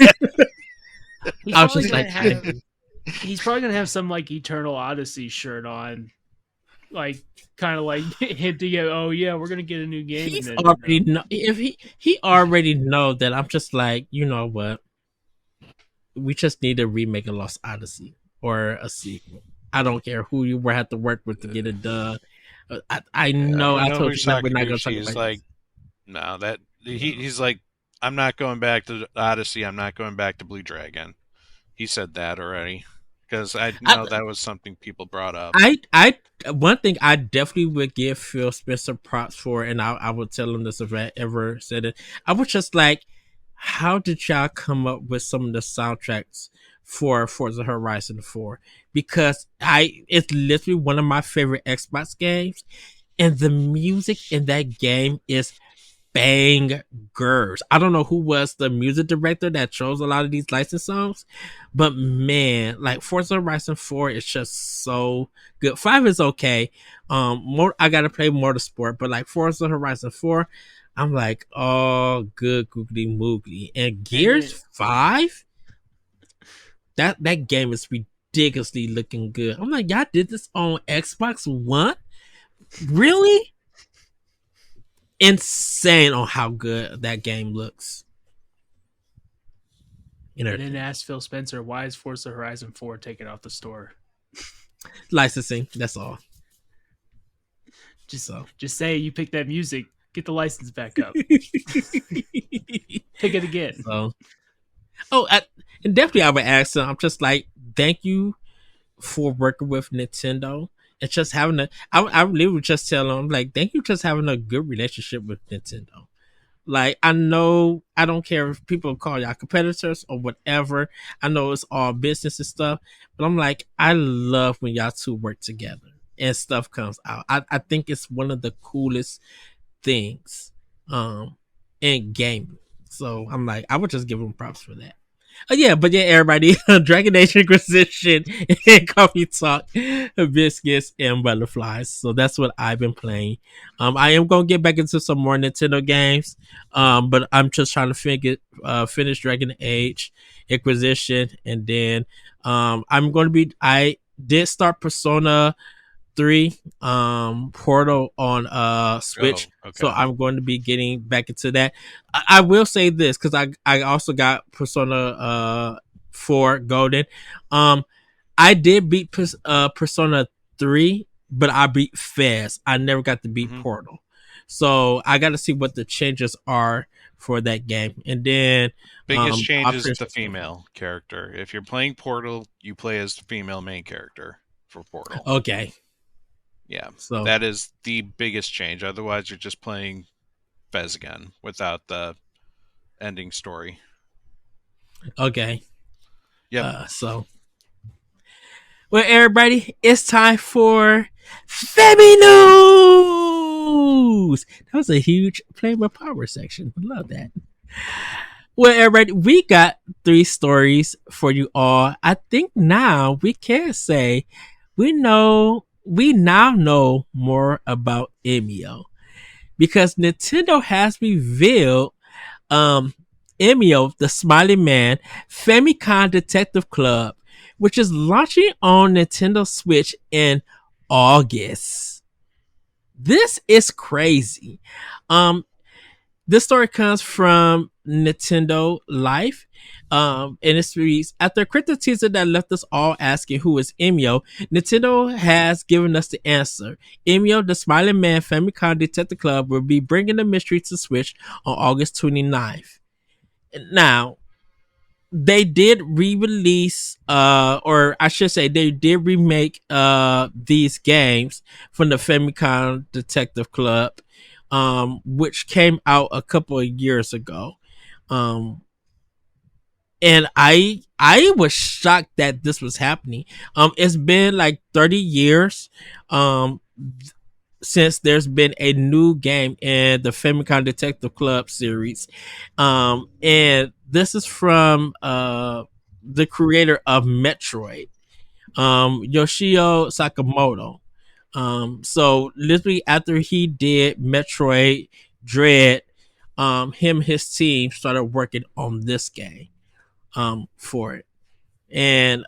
He's I was probably just gonna like, have. He's probably gonna have some like Eternal Odyssey shirt on, like kind of like hinting at, oh yeah, we're gonna get a new game. he's and then, already know if he already know that I'm just like, you know what? We just need a remake of Lost Odyssey or a sequel. I don't care who you will have to work with to get it done. I know I told you that we're not going to talk He's about like, no, that he's like, I'm not going back to Odyssey. I'm not going back to Blue Dragon. He said that already because I know that was something people brought up. I one thing I definitely would give Phil Spencer props for, and I would tell him this if I ever said it. I was just like, how did y'all come up with some of the soundtracks for Forza Horizon 4? Because it's literally one of my favorite Xbox games, and the music in that game is bangers. I don't know who was the music director that chose a lot of these licensed songs, but man, like Forza Horizon 4 is just so good. 5 is okay. More I gotta play Motorsport, but like Forza Horizon 4, I'm like, oh, good googly moogly. And Gears 5, that game is ridiculously looking good. I'm like, y'all did this on Xbox One? Really? Insane on how good that game looks. and then ask Phil Spencer, why is Forza Horizon 4 taken off the store? Licensing, that's all. Just say you picked that music, get the license back up. Pick it again. So, and definitely I would ask them. I'm just like, thank you for working with Nintendo. It's just having I really would just tell them, like, thank you just having a good relationship with Nintendo. Like, I know I don't care if people call y'all competitors or whatever. I know it's all business and stuff, but I'm like, I love when y'all two work together and stuff comes out. I think it's one of the coolest things in gaming. So I'm like, I would just give them props for that. But everybody, Dragon Age Inquisition and Coffee Talk, Biscuits and Butterflies. So that's what I've been playing. I am gonna get back into some more Nintendo games. But I'm just trying to finish Dragon Age Inquisition, and then I did start Persona 3 Portal on Switch. Oh, okay. So I'm going to be getting back into that. I will say this because I also got Persona 4 Golden. I did beat Persona 3, but I beat Fez. I never got to beat Portal. So I got to see what the changes are for that game. And then biggest change is the female character. If you're playing Portal, you play as the female main character for Portal. Okay. Yeah, so that is the biggest change. Otherwise, you're just playing Fez again without the ending story. Okay. Yeah. Well, everybody, it's time for Femi News. That was a huge Play with Power section. I love that. Well, everybody, we got 3 stories for you all. I think now we can say we now know more about Emio because Nintendo has revealed Emio, the Smiling Man, Famicom Detective Club, which is launching on Nintendo Switch in August. This is crazy. This story comes from Nintendo Life. And it reads, after a cryptic teaser that left us all asking who is Emio, Nintendo has given us the answer. Emio, the Smiling Man Famicom Detective Club, will be bringing the mystery to Switch on August 29th. Now, they did re-release, or I should say, they did remake these games from the Famicom Detective Club, which came out a couple of years ago. And I was shocked that this was happening. It's been like 30 years since there's been a new game in the Famicom Detective Club series. And this is from the creator of Metroid, Yoshio Sakamoto. So literally after he did Metroid Dread, his team started working on this game for it. And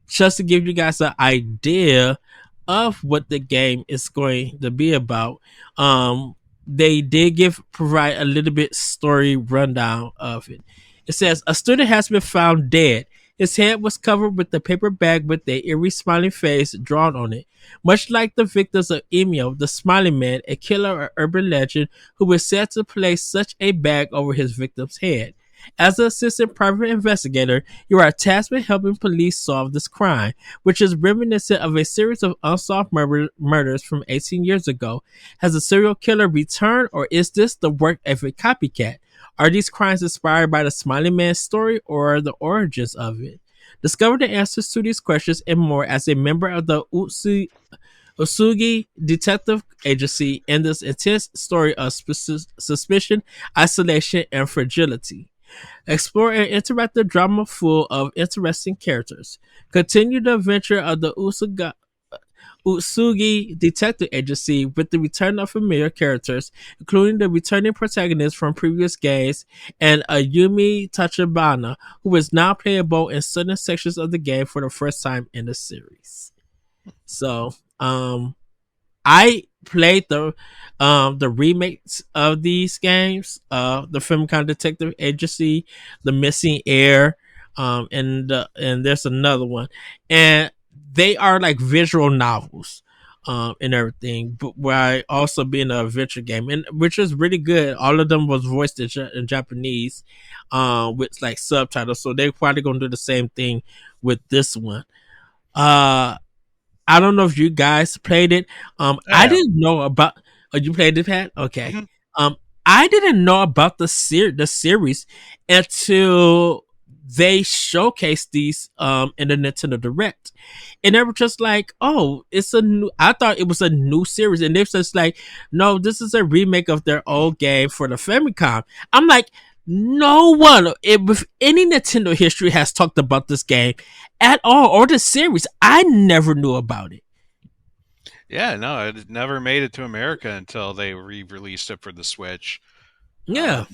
just to give you guys an idea of what the game is going to be about, they did provide a little bit story rundown of it. It says a student has been found dead. His head was covered with a paper bag with a eerie smiling face drawn on it. Much like the victims of Emio, the Smiling Man, a killer or urban legend who was said to place such a bag over his victim's head. As an assistant private investigator, you are tasked with helping police solve this crime, which is reminiscent of a series of unsolved murders from 18 years ago. Has a serial killer returned, or is this the work of a copycat? Are these crimes inspired by the Smiling Man story, or the origins of it? Discover the answers to these questions and more as a member of the Usugi Detective Agency in this intense story of suspicion, isolation, and fragility. Explore an interactive drama full of interesting characters. Continue the adventure of the Utsugi Detective Agency with the return of familiar characters, including the returning protagonist from previous games and Ayumi Tachibana, who is now playable in certain sections of the game for the first time in the series. So, I played the remakes of these games, the Famicom Detective Agency, the Missing Air, and there's another one, and they are like visual novels, and everything. But while also being an adventure game, and which is really good. All of them was voiced in Japanese, with like subtitles. So they're probably gonna do the same thing with this one. I don't know if you guys played it. I didn't know about. Oh, you played it, Pat? Okay. Mhm. I didn't know about the series until they showcased these in the Nintendo Direct, and they were just like, "Oh, it's a new." I thought it was a new series, and they're just like, "No, this is a remake of their old game for the Famicom." I'm like, no one with any Nintendo history has talked about this game at all, or the series. I never knew about it. Yeah, no, it never made it to America until they re-released it for the Switch. Yeah.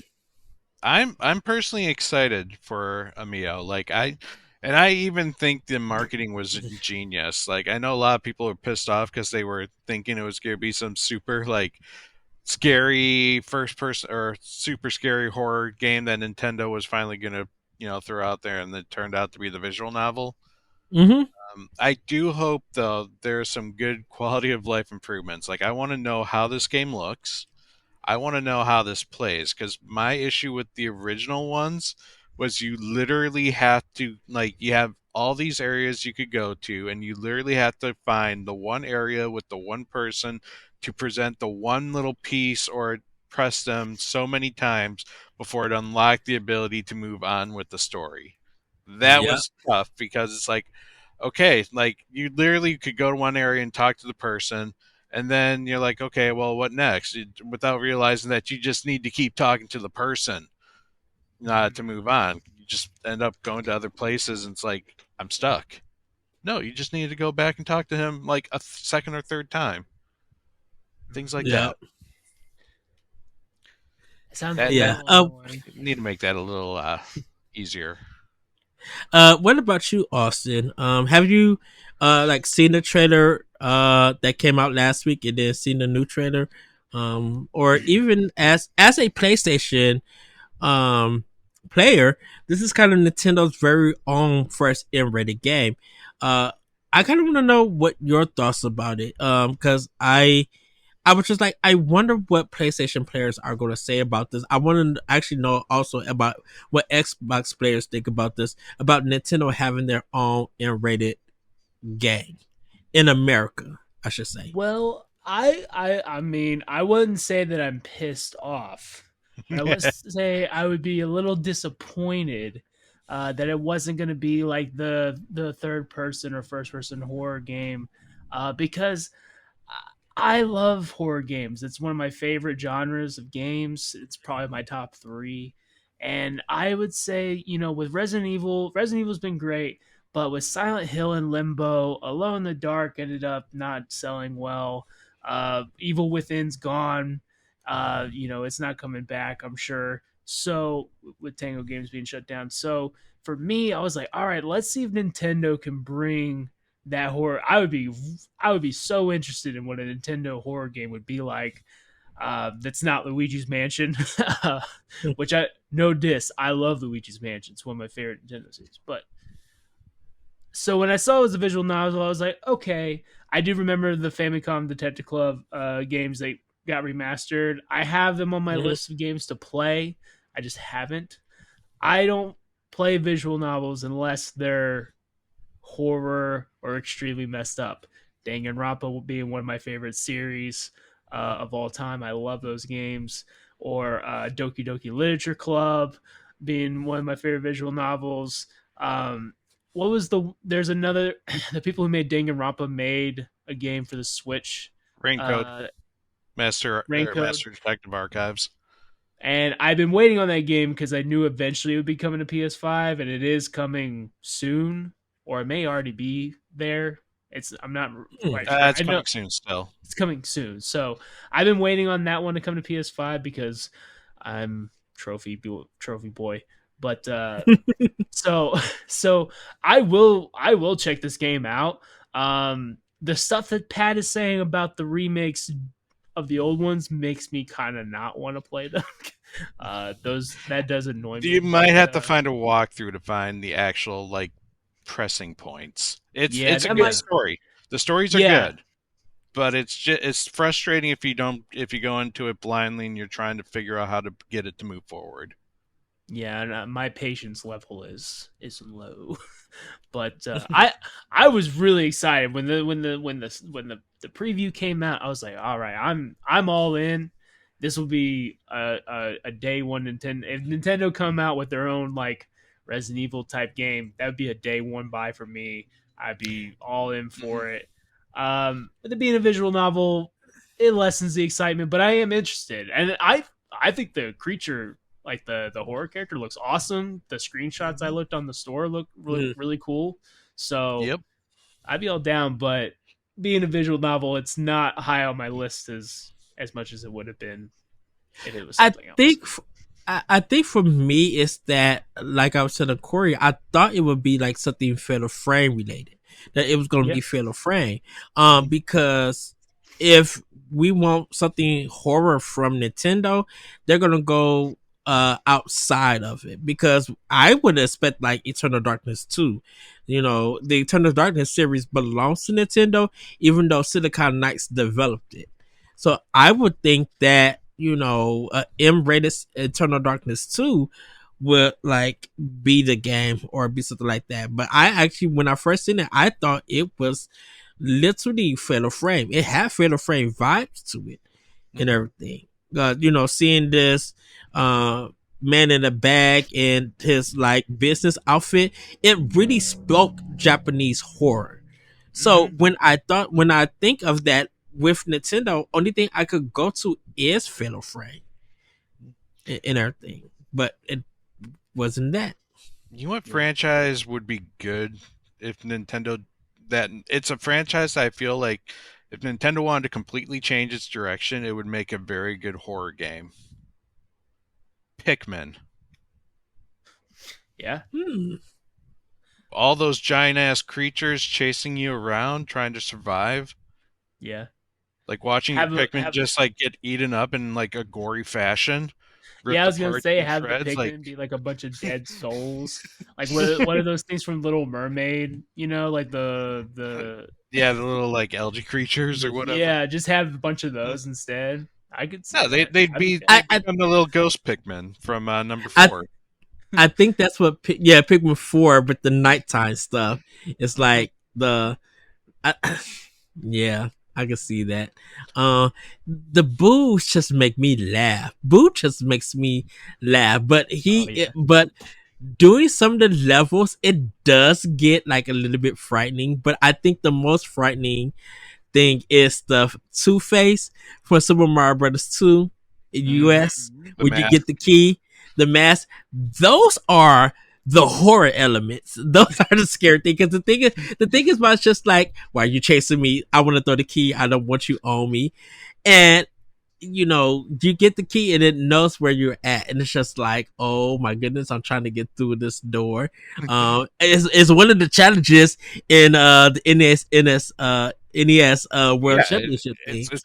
Um, I'm personally excited for Emio. And I even think the marketing was ingenious. Like, I know a lot of people are pissed off because they were thinking it was going to be some super like scary first person or super scary horror game that Nintendo was finally going to throw out there, and it turned out to be the visual novel. Mm-hmm. I do hope though there's some good quality of life improvements. Like, I want to know how this game looks. I want to know how this plays, because my issue with the original ones was you literally have to, like, you have all these areas you could go to, and you literally have to find the one area with the one person to present the one little piece or press them so many times before it unlocked the ability to move on with the story. That Yeah. was tough because it's like, okay, like you literally could go to one area and talk to the person, and then you're like, okay, well, what next? Without realizing that you just need to keep talking to the person to move on. You just end up going to other places, and it's like, I'm stuck. No, you just need to go back and talk to him like a second or third time. Things like Yeah. that. It sounds a That Yeah. little annoying. need to make that a little easier. What about you, Austin? Have you like seen the trailer that came out last week and then seen the new trailer? Or even as a PlayStation um player, this is kind of Nintendo's very own first M-rated game. Uh, I kind of want to know what your thoughts about it. Because I was just like, I wonder what PlayStation players are going to say about this. I want to actually know also about what Xbox players think about this, about Nintendo having their own M-rated game in America, I should say. Well, I mean, I wouldn't say that I'm pissed off, but I would say I would be a little disappointed that it wasn't going to be like the third person or first person horror game, because I love horror games. It's one of my favorite genres of games. It's probably my top three. And I would say, with Resident Evil's been great, but with Silent Hill and Limbo, Alone in the Dark ended up not selling well. Evil Within's gone. It's not coming back, I'm sure. So with Tango Games being shut down. So for me, I was like, all right, let's see if Nintendo can bring that horror. I would be so interested in what a Nintendo horror game would be like. That's not Luigi's Mansion, which I no diss. I love Luigi's Mansion. It's one of my favorite Nintendo series. But so when I saw it was a visual novel, I was like, okay. I do remember the Famicom Detective Club games that got remastered. I have them on my Mhm. list of games to play. I just haven't. I don't play visual novels unless they're horror or extremely messed up. Danganronpa being one of my favorite series of all time. I love those games. Or Doki Doki Literature Club being one of my favorite visual novels. What was There's another. The people who made Danganronpa made a game for the Switch. Raincoat Uh, Raincoat. Master Detective Archives. And I've been waiting on that game because I knew eventually it would be coming to PS5, and it is coming soon, or it may already be there. I'm not quite sure. It's I know coming soon still. it's coming soon, so I've been waiting on that one to come to PS5 because I'm trophy boy. But so so I will check this game out. The stuff that Pat is saying about the remakes of the old ones makes me kind of not want to play them. Those that does annoy me. You might But, have to find a walkthrough to find the actual pressing points. yeah, It's a that good might. story. The stories are Yeah, good, but it's frustrating if you go into it blindly and you're trying to figure out how to get it to move forward. yeah. And, my patience level is low. But I was really excited when the preview came out. I was like, all right, I'm all in. This will be a day one Nintendo. If Nintendo come out with their own like Resident Evil type game, that would be a day one buy for me. I'd be all in for it. But it being a visual novel, it lessens the excitement, but I am interested, and I think the creature, like the horror character, looks awesome. The screenshots I looked on the store look really, Mhm. really cool. So Yep. I'd be all down, but being a visual novel, it's not high on my list as much as it would have been if it was I something else. think I think for me it's that, like I was telling Corey, I thought it would be like something Fatal Frame related. That it was going to Yeah. be Fatal Frame, Mhm. because if we want something horror from Nintendo, they're gonna go outside of it, because I would expect like Eternal Darkness 2. The Eternal Darkness series belongs to Nintendo, even though Silicon Knights developed it. So I would think that M-rated Eternal Darkness 2 would like be the game or be something like that. But I actually, when I first seen it, I thought it was literally Fatal Frame. It had Fatal Frame vibes to it and Mhm. everything. Seeing this man in a bag and his like business outfit, it really spoke Japanese horror. So Mhm. when I think of that with Nintendo, only thing I could go to is Fatal Frame and everything. But it wasn't that. You know what Yeah. franchise would be good if Nintendo that it's a franchise that I feel like if Nintendo wanted to completely change its direction, it would make a very good horror game. Pikmin. Yeah. Hmm. All those giant ass creatures chasing you around trying to survive. Yeah. Like watching your Have a Pikmin have just like get eaten up in like a gory fashion. ripped I was gonna apart say in have the shreds. Like, pigment be like a bunch of dead souls, like what are those things from Little Mermaid? You know, like the yeah, the little like algae creatures or whatever. yeah, just have a bunch of those instead. I could see No, that. they'd That'd be be good. I, they'd become the little ghost Pikmin from number I 4. I think that's what Pikmin 4, but the nighttime stuff. It's like I, yeah, I can see that. The Boo just make me laugh. Boo just makes me laugh, but Oh yeah. but doing some of the levels, it does get like a little bit frightening. But I think the most frightening thing is the Two Face from Super Mario Brothers 2 in US, The where you mask. get the key, the mask. Those are the horror elements. Those are the scary thing. Because the thing is, about it's just like, why are you chasing me? I want to throw the key. I don't want you on me. And you get the key and it knows where you're at, and it's just like, oh my goodness, I'm trying to get through this door. It's one of the challenges in the NES World Yeah, Championship thing. it's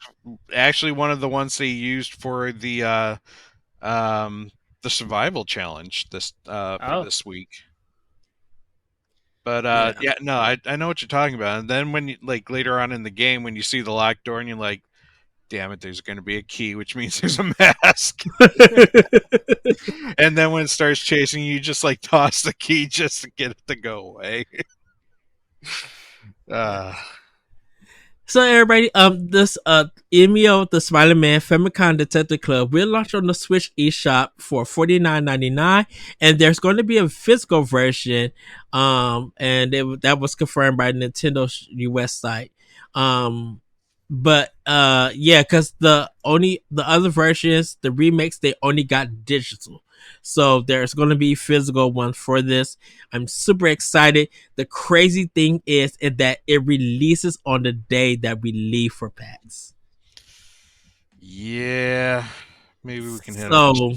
actually one of the ones they used for the survival challenge for this week. But yeah, no, I know what you're talking about. And then when you like later on in the game, when you see the locked door and you're like, damn it, there's going to be a key, which means there's a mask. And then when it starts chasing you, just like toss the key just to get it to go away. So everybody, this Emio, the Spider-Man Famicom Detective Club will launch on the Switch eShop for $49.99, and there's going to be a physical version, and that was confirmed by Nintendo's US site. But yeah, because the other versions, the remakes, they only got digital. So there's going to be physical one for this. I'm super excited. The crazy thing is that it releases on the day that we leave for PAX. Yeah, maybe we can head So,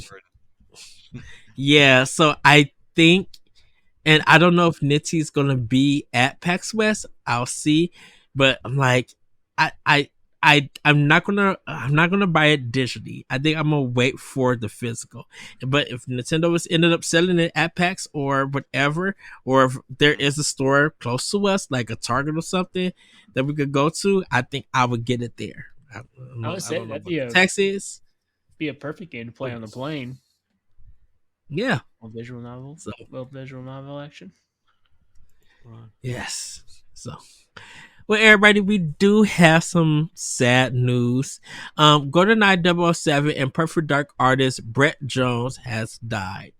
yeah, so I think, and I don't know if Nitty is gonna be at PAX West. I'll see, but I'm like, I'm not gonna buy it digitally. I think I'm gonna wait for the physical. But if Nintendo has ended up selling it at PAX or whatever, or if there is a store close to us, like a Target or something that we could go to, I think I would get it there. I would say that'd be Texas be a perfect game to play on the plane. Yeah. Visual novel. So, visual novel action. Yes. So, well, everybody, we do have some sad news. GoldenEye 007 and Perfect Dark artist Brett Jones has died.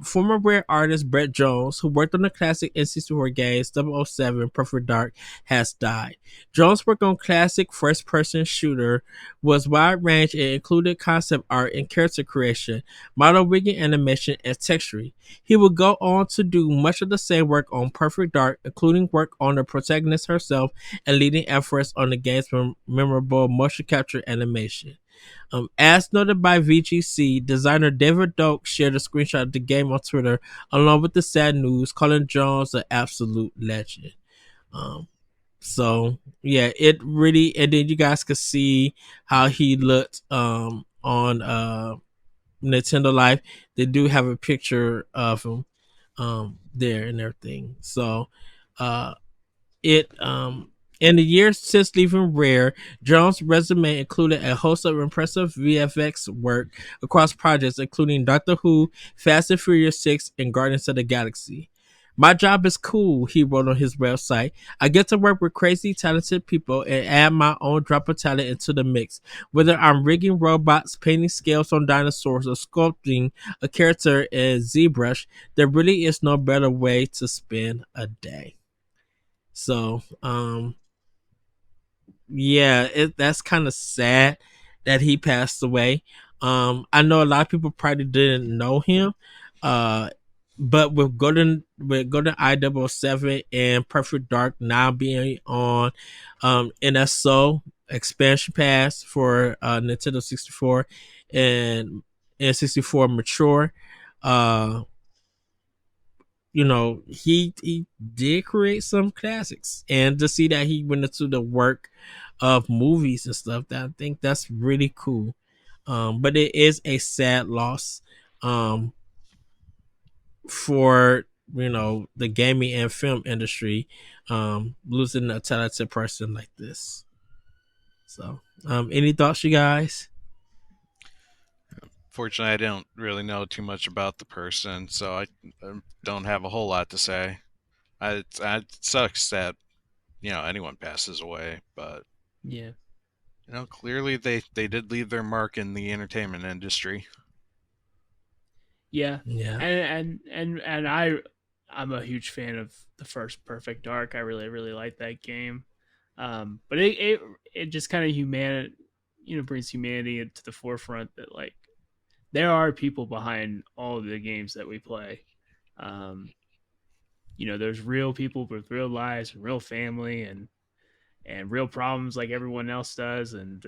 Former Rare artist Brett Jones, who worked on the classic N64 games 007 Perfect Dark, has died. Jones' work on classic first-person shooter was wide-range and included concept art and character creation, model rigging, animation, and texturing. He would go on to do much of the same work on Perfect Dark, including work on the protagonist herself and leading efforts on the game's memorable motion capture animation. As noted by VGC, designer David Doak shared a screenshot of the game on Twitter, along with the sad news, calling Jones an absolute legend. So yeah, it really, and then you guys could see how he looked on Nintendo Life. They do have a picture of him there and everything. So it in the years since leaving Rare, Jones' resume included a host of impressive VFX work across projects including Doctor Who, Fast and Furious 6, and Guardians of the Galaxy. My job is cool, he wrote on his website. I get to work with crazy talented people and add my own drop of talent into the mix. Whether I'm rigging robots, painting scales on dinosaurs, or sculpting a character in ZBrush, there really is no better way to spend a day. So, yeah, that's kind of sad that he passed away. I know a lot of people probably didn't know him. But with GoldenEye 007 and Perfect Dark now being on NSO expansion pass for Nintendo 64 and N64 Mature, he did create some classics, and to see that he went into the work of movies and stuff, that I think that's really cool. But it is a sad loss um, for the gaming and film industry, losing a talented person like this. So, any thoughts, you guys? Fortunately, I don't really know too much about the person, so I don't have a whole lot to say. It sucks that anyone passes away, but Yeah. clearly they did leave their mark in the entertainment industry. Yeah. Yeah. And I'm a huge fan of the first Perfect Dark. I really really like that game. But it just kind of brings humanity to the forefront that like there are people behind all of the games that we play. Um, there's real people with real lives and real family and real problems like everyone else does. And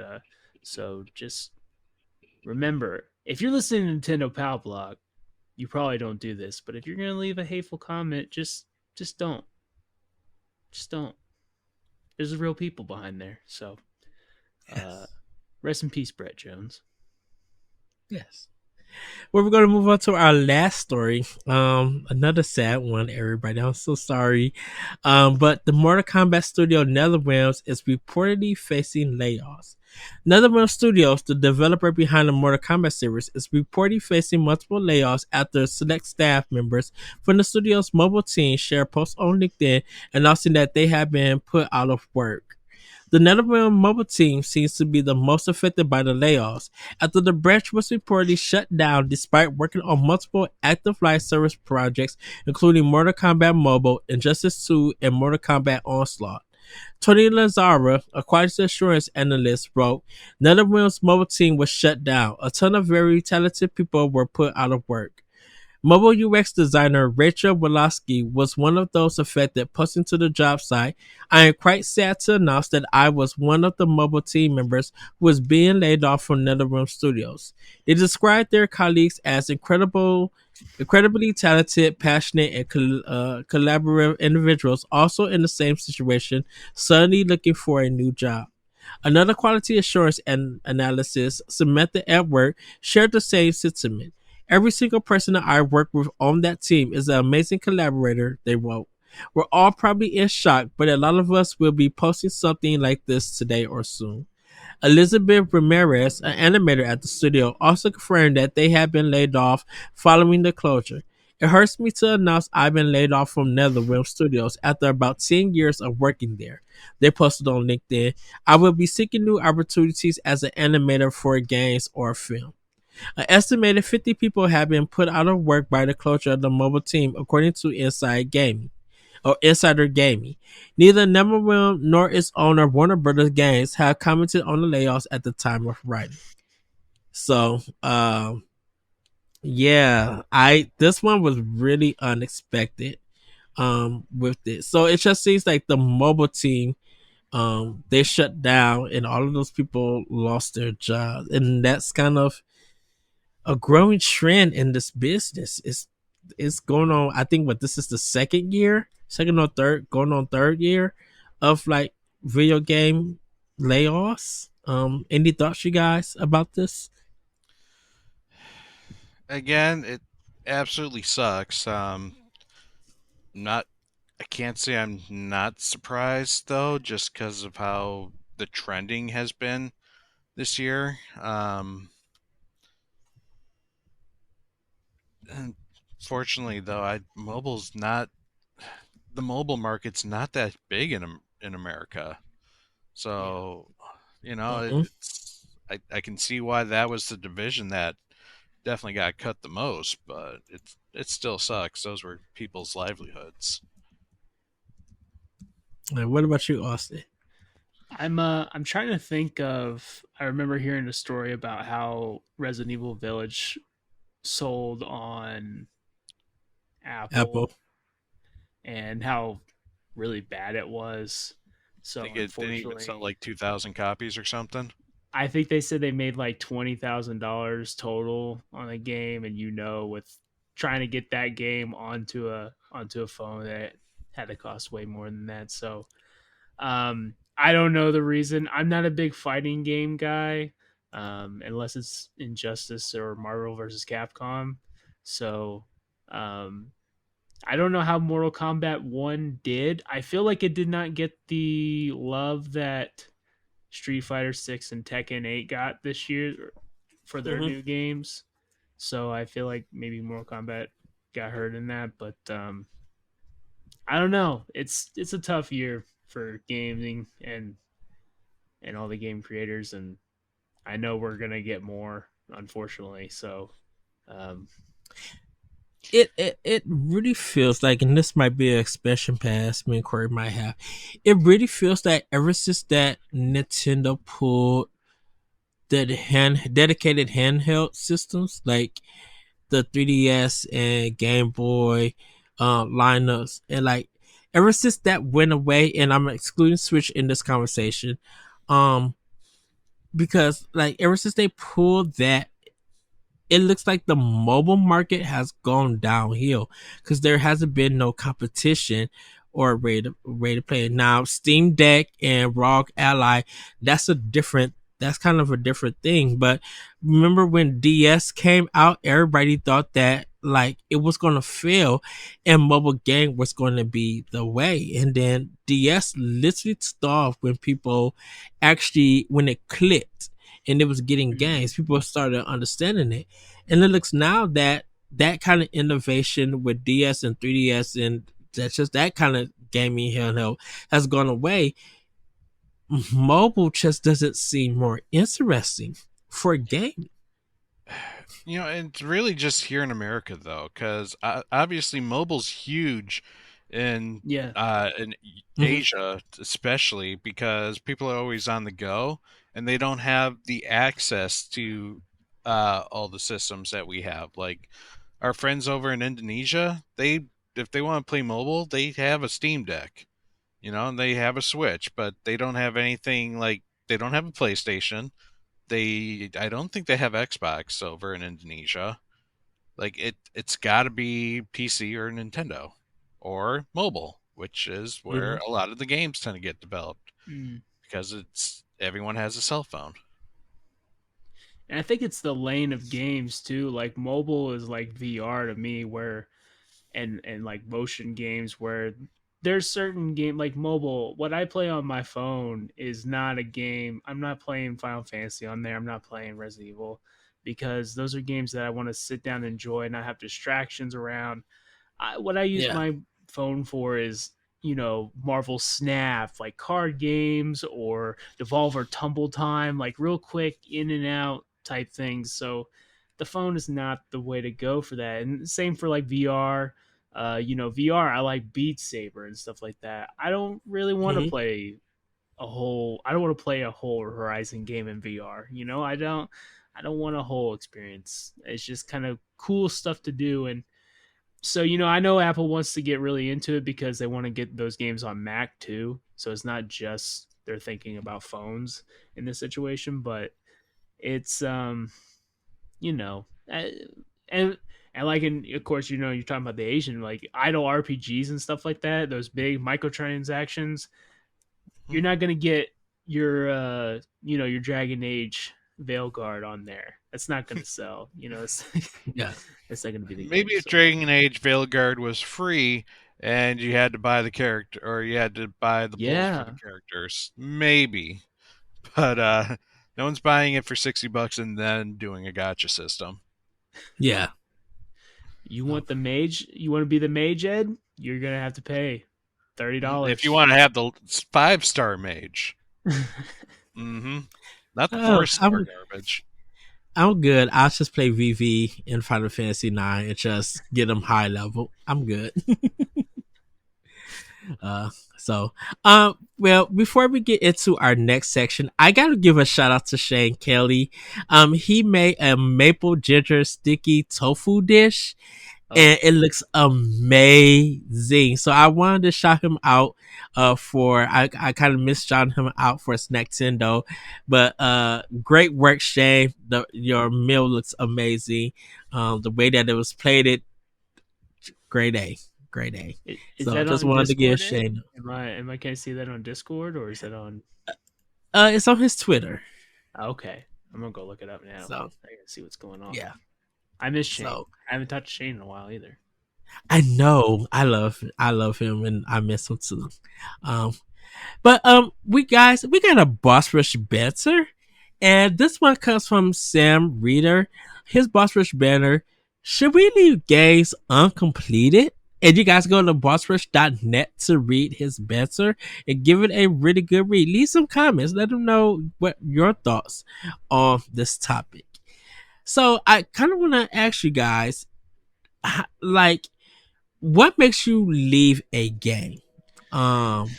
so just remember, if you're listening to Nintendo Pow Block, you probably don't do this. But if you're gonna leave a hateful comment, just don't. Just don't. There's real people behind there. So Yes. rest in peace, Brett Jones. Yes. Well, we're going to move on to our last story. Another sad one, everybody. I'm so sorry. But the Mortal Kombat studio NetherRealm is reportedly facing layoffs. NetherRealm Studios, the developer behind the Mortal Kombat series, is reportedly facing multiple layoffs after select staff members from the studio's mobile team share posts on LinkedIn announcing that they have been put out of work. The NetherRealm mobile team seems to be the most affected by the layoffs, after the branch was reportedly shut down despite working on multiple active live service projects, including Mortal Kombat Mobile, Injustice 2, and Mortal Kombat Onslaught. Tony Lazara, a quality assurance analyst, wrote, NetherRealm's mobile team was shut down. A ton of very talented people were put out of work. Mobile UX designer Rachel Woloski was one of those affected, posting to the job site. I am quite sad to announce that I was one of the mobile team members who was being laid off from NetherRealm Studios. They described their colleagues as incredibly talented, passionate, and collaborative individuals also in the same situation, suddenly looking for a new job. Another quality assurance and analysis, Samantha Edward, shared the same sentiment. Every single person that I work with on that team is an amazing collaborator, they wrote. We're all probably in shock, but a lot of us will be posting something like this today or soon. Elizabeth Ramirez, an animator at the studio, also confirmed that they have been laid off following the closure. It hurts me to announce I've been laid off from NetherRealm Studios after about 10 years of working there. They posted on LinkedIn. I will be seeking new opportunities as an animator for games or film. An estimated 50 people have been put out of work by the closure of the mobile team, according to Insider Gaming. Neither NetherRealm nor its owner, Warner Brothers Games, have commented on the layoffs at the time of writing. So, yeah, this one was really unexpected. With it, so it just seems like the mobile team, they shut down, and all of those people lost their jobs, and that's kind of a growing trend in this business. It's going on. I think what this is the second or third, going on third year of like video game layoffs. Any thoughts, you guys, about this? Again, it absolutely sucks. Not I can't say I'm not surprised though, just because of how the trending has been this year. And fortunately, though, I mobile's not the mobile market's not that big in America, Yeah. so Mm-hmm. I can see why that was the division that definitely got cut the most, but it still sucks. Those were people's livelihoods. And what about you, Austin? I'm trying to think of I remember hearing a story about how Resident Evil Village sold on Apple. Apple and how really bad it was. I So think it didn't even sell unfortunately, like 2,000 copies or something. I think they said they made like $20,000 total on a game, and with trying to get that game onto a phone that had to cost way more than that. So I don't know the reason. I'm not a big fighting game guy, unless it's Injustice or Marvel versus Capcom. So um, I don't know how Mortal Kombat 1 did. I feel like it did not get the love that Street Fighter 6 and Tekken 8 got this year for their Mhm. new games. So I feel like maybe Mortal Kombat got hurt in that, but I don't know. It's a tough year for gaming and all the game creators, and I know we're gonna get more, unfortunately. So, um, It really feels like, and this might be an expression pass me and Corey might have. It really feels like ever since that Nintendo pulled the dedicated handheld systems like the 3DS and Game Boy lineups, and like ever since that went away, and I'm excluding Switch in this conversation, um, because like ever since they pulled that, it looks like the mobile market has gone downhill because there hasn't been no competition or rate to play. Now, Steam Deck and ROG Ally, that's a different, that's kind of a different thing. But remember when DS came out, everybody thought that like it was going to fail and mobile game was going to be the way. And then DS literally stalled when people actually, when it clicked and it was getting games, people started understanding it. And it looks now that that kind of innovation with DS and 3DS and that's just that kind of gaming handheld has gone away. Mobile just doesn't seem more interesting for a game. You know, and it's really just here in America though, because obviously mobile's huge yeah, in Mm-hmm. Asia, especially because people are always on the go and they don't have the access to all the systems that we have. Like our friends over in Indonesia, they if they want to play mobile, they have a Steam Deck, you know, and they have a Switch, but they don't have anything like they don't have a PlayStation. I don't think they have Xbox over in Indonesia. Like it's got to be PC or Nintendo or mobile, which is where Mm-hmm. a lot of the games tend to get developed mm. because it's everyone has a cell phone. And I think it's the lane of games too. Like mobile is like VR to me, where and like motion games where there's certain game like mobile. What I play on my phone is not a game. I'm not playing Final Fantasy on there. I'm not playing Resident Evil because those are games that I want to sit down and enjoy and not have distractions around. What I use Yeah. my phone for is Marvel Snap, like card games or Devolver Tumble Time, like real quick in and out type things. So the phone is not the way to go for that. And same for like VR. VR, I like Beat Saber and stuff like that. I don't really want to Mm-hmm. play I don't want to play a whole Horizon game in VR. I don't want a whole experience. It's just kind of cool stuff to do. And so I know Apple wants to get really into it because they want to get those games on Mac too. So it's not just they're thinking about phones in this situation, but it's you know, uh, and and like of course you're talking about the Asian like idle RPGs and stuff like that. Those big microtransactions. Hmm. You're not gonna get your Dragon Age Veilguard on there. That's not gonna sell. Yeah. It's not gonna be the game. Maybe if So Dragon Age Veilguard was free and you had to buy the character or you had to buy the bulls for the yeah, characters, maybe. But no one's buying it for $60 and then doing a gotcha system. Yeah. you Oh. want the mage? You want to be the mage, Ed? You're gonna have to pay thirty If you dollars. want to have the 5-star mage. Mm-hmm. Not the Oh, 4-star garbage. I'm good. I'll just play VV in Final Fantasy 9 and just get them high level. I'm good. Uh, so, well, before we get into our next section, I gotta give a shout out to Shane Kelly. He made a maple ginger sticky tofu dish, Oh, and it looks amazing. So I wanted to shout him out. I kind of missed shouting him out for Snacktendo, but great work, Shane. Your meal looks amazing. The way that it was plated, great A, great A. is So that just on wanted to give Discord, Ed? Shane. Can I see that on Discord or is that on? It's on his Twitter. Okay, I'm gonna go look it up now. So I gotta see what's going on. yeah. I miss Shane. So I haven't touched Shane in a while either. I know I love him and I miss him too. Um, but we got a boss rush banter, and this one comes from Sam Reader. His boss rush banner: should we leave games uncompleted? And you guys go to bossrush.net to read his banter and give it a really good read. Leave some comments. Let them know what your thoughts on this topic. So I kind of want to ask you guys, like, what makes you leave a game? And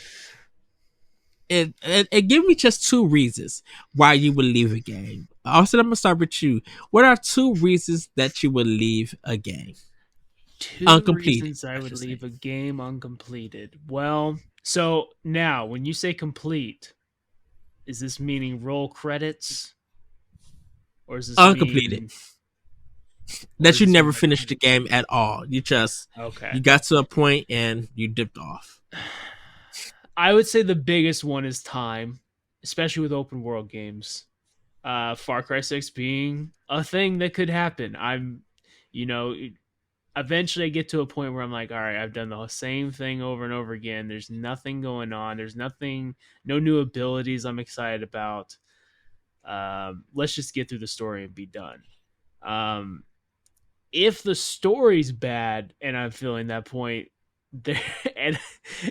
give me just 2 reasons why you would leave a game. Austin, I'm gonna start with you. What are 2 reasons that you would leave a game? 2 Uncompleted, reasons I would should say. leave a game uncompleted. Well, so now when you say complete, is this meaning roll credits, or is this Uncompleted. mean That does you this never mean, like, finished the game at all. You okay? got to a point and you dipped off. I would say the biggest one is time, especially with open world games. Far Cry 6 being a thing that could happen. Eventually I get to a point where I'm like, all right, I've done the same thing over and over again. There's nothing going on. There's nothing, no new abilities I'm excited about. Let's just get through the story and be done. If the story's bad and I'm feeling that point, there, and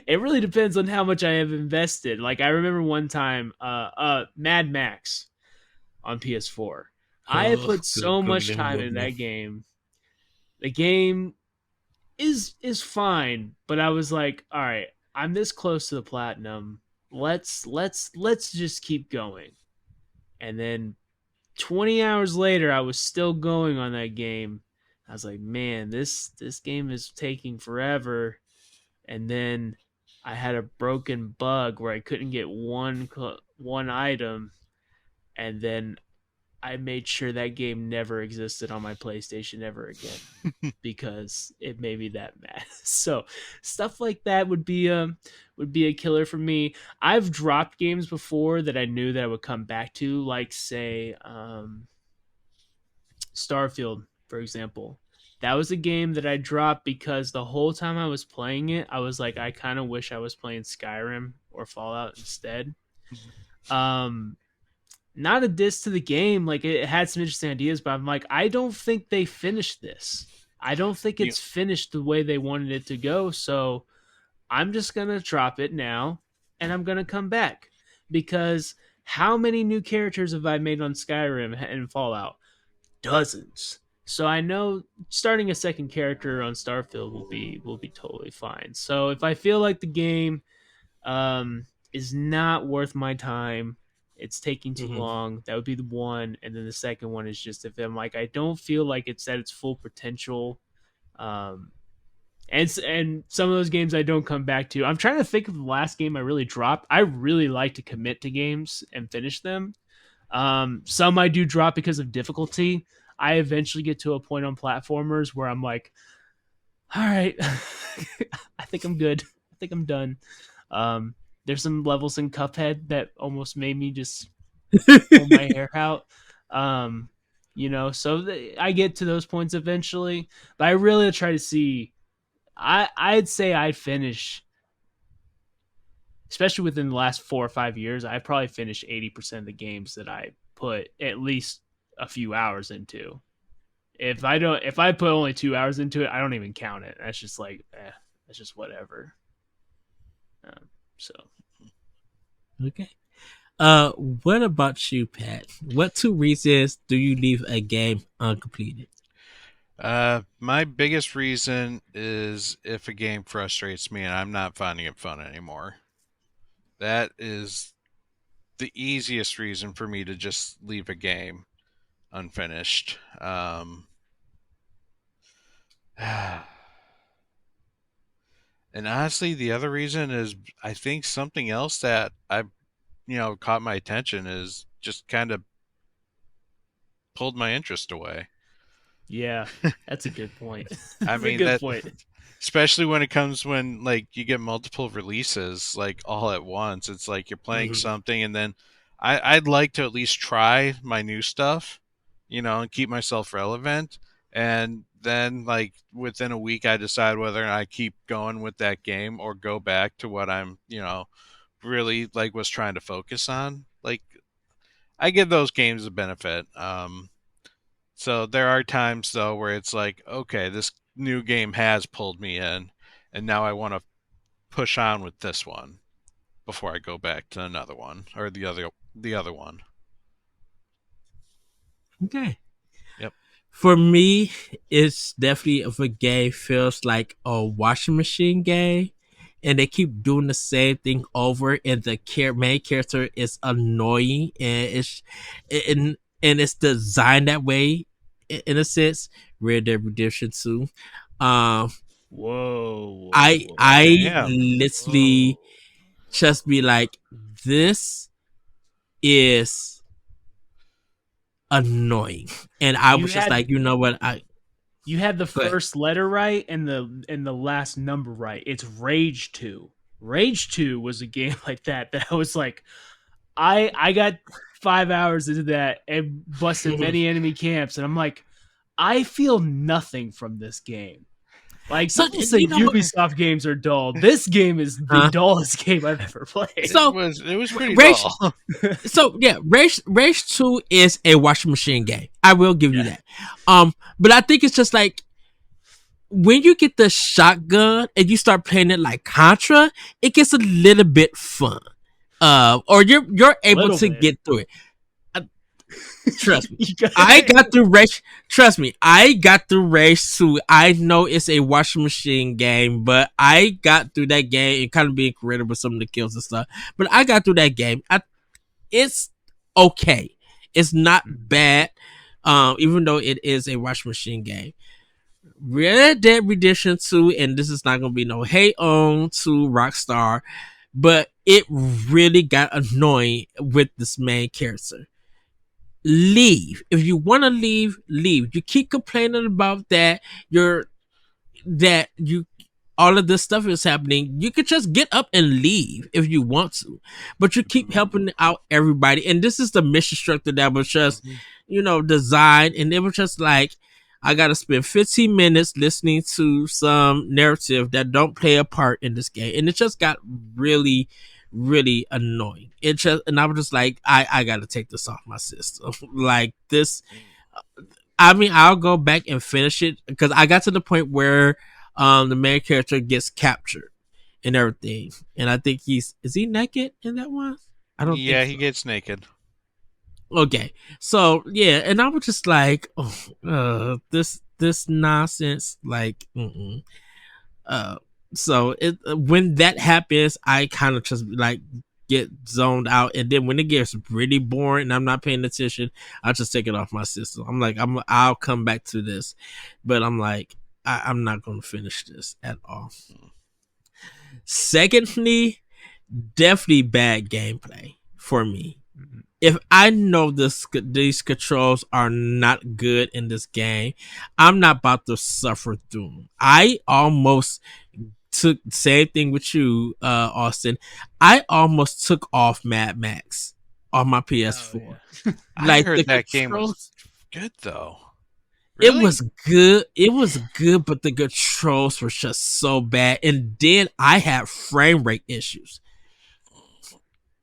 it really depends on how much I have invested. Like, I remember one time, Mad Max on PS4. I had put so much time in that game. The game is fine, but I was like, all right, I'm this close to the platinum. Let's just keep going. And then 20 hours later, I was still going on that game. I was like, man, this game is taking forever. And then I had a broken bug where I couldn't get one item, and then I made sure that game never existed on my PlayStation ever again because it made me that mad. So stuff like that would be a killer for me. I've dropped games before that I knew that I would come back to, like, say, Starfield, for example. That was a game that I dropped because the whole time I was playing it, I was like, I kind of wish I was playing Skyrim or Fallout instead. Not a diss to the game. Like, it had some interesting ideas, but I'm like, I don't think they finished this. I don't think it's finished the way they wanted it to go. So I'm just going to drop it now and I'm going to come back, because how many new characters have I made on Skyrim and Fallout? Dozens. So I know starting a second character on Starfield will be totally fine. So if I feel like the game is not worth my time, it's taking too long, that would be the one. And then the second one is just if I'm like, I don't feel like it's at its full potential. And some of those games I don't come back to. I'm trying to think of the last game I really dropped. I really like to commit to games and finish them. Some I do drop because of difficulty. I eventually get to a point on platformers where I'm like, all right, I think I'm good. I think I'm done. There's some levels in Cuphead that almost made me just pull my hair out. So I get to those points eventually, but I really try to see. I'd say I'd finish, especially within the last 4 or 5 years, I probably finished 80% of the games that I put at least a few hours into. If I put only 2 hours into it, I don't even count it. That's just like, that's just whatever. Okay. What about you, Pat? What 2 reasons do you leave a game uncompleted? My biggest reason is if a game frustrates me and I'm not finding it fun anymore. That is the easiest reason for me to just leave a game unfinished. And honestly, the other reason is I think something else that caught my attention is just kind of pulled my interest away. Yeah, that's a good point. I mean, good point. Especially when like you get multiple releases like all at once. It's like you're playing something and then, I'd like to at least try my new stuff, and keep myself relevant. And then, like, within a week, I decide whether I keep going with that game or go back to what I'm, really like was trying to focus on. Like, I give those games a benefit. So there are times though where it's like, okay, this new game has pulled me in, and now I want to push on with this one before I go back to another one or the other one. Okay. Yep. For me, it's definitely if a game feels like a washing machine game and they keep doing the same thing over and the main character is annoying and, and it's designed that way in a sense. Red Dead Redemption 2. Um Whoa. I Damn. literally just be like, this is annoying. And I was just like, you know what? You had the Go ahead. first letter right and the last number right. It's Rage 2. Rage 2 was a game like that I was like, I got 5 hours into that and busted many enemy camps, and I'm like, I feel nothing from this game. Like, So, people say you know- Ubisoft games are dull. This game is the Huh? dullest game I've ever played. So- it was pretty Rage- dull. So yeah, Rage 2 is a washing machine game. I will give you that. But I think it's just like when you get the shotgun and you start playing it like Contra, it gets a little bit fun. Or you're able Little to bit. get through it. Trust me. You got- I got through Rage. Trust me, I got through Rage 2. I know it's a washing machine game, but I got through that game and kind of being creative with some of the kills and stuff. But I got through that game. It's okay. It's not bad, even though it is a washing machine game. Red Dead Redemption 2, and this is not going to be no hate on to Rockstar, but it really got annoying with this main character. Leave. If you want to leave, leave. You keep complaining about that all of this stuff is happening. You could just get up and leave if you want to, but you keep helping out everybody. And this is the mission structure that was just, designed, and it was just like, I gotta spend 15 minutes listening to some narrative that don't play a part in this game, and it just got really, really annoying. And I was just like, I gotta take this off my system. Like this, I mean, I'll go back and finish it because I got to the point where the main character gets captured and everything, and I think is he naked in that one? I don't. Yeah, think he so. gets naked. Okay, so yeah, and I was just like, this nonsense, like, so when that happens, I kind of just like get zoned out, and then when it gets really boring and I'm not paying attention, I just take it off my system. I'm like, I'll come back to this, but I'm like, I'm not going to finish this at all. Secondly, definitely bad gameplay for me. If I know these controls are not good in this game, I'm not about to suffer through them. I almost took same thing with you, Austin. I almost took off Mad Max on my PS4. Oh, yeah. I heard that game was good though. Really? It was good. It was good, but the controls were just so bad. And then I had frame rate issues.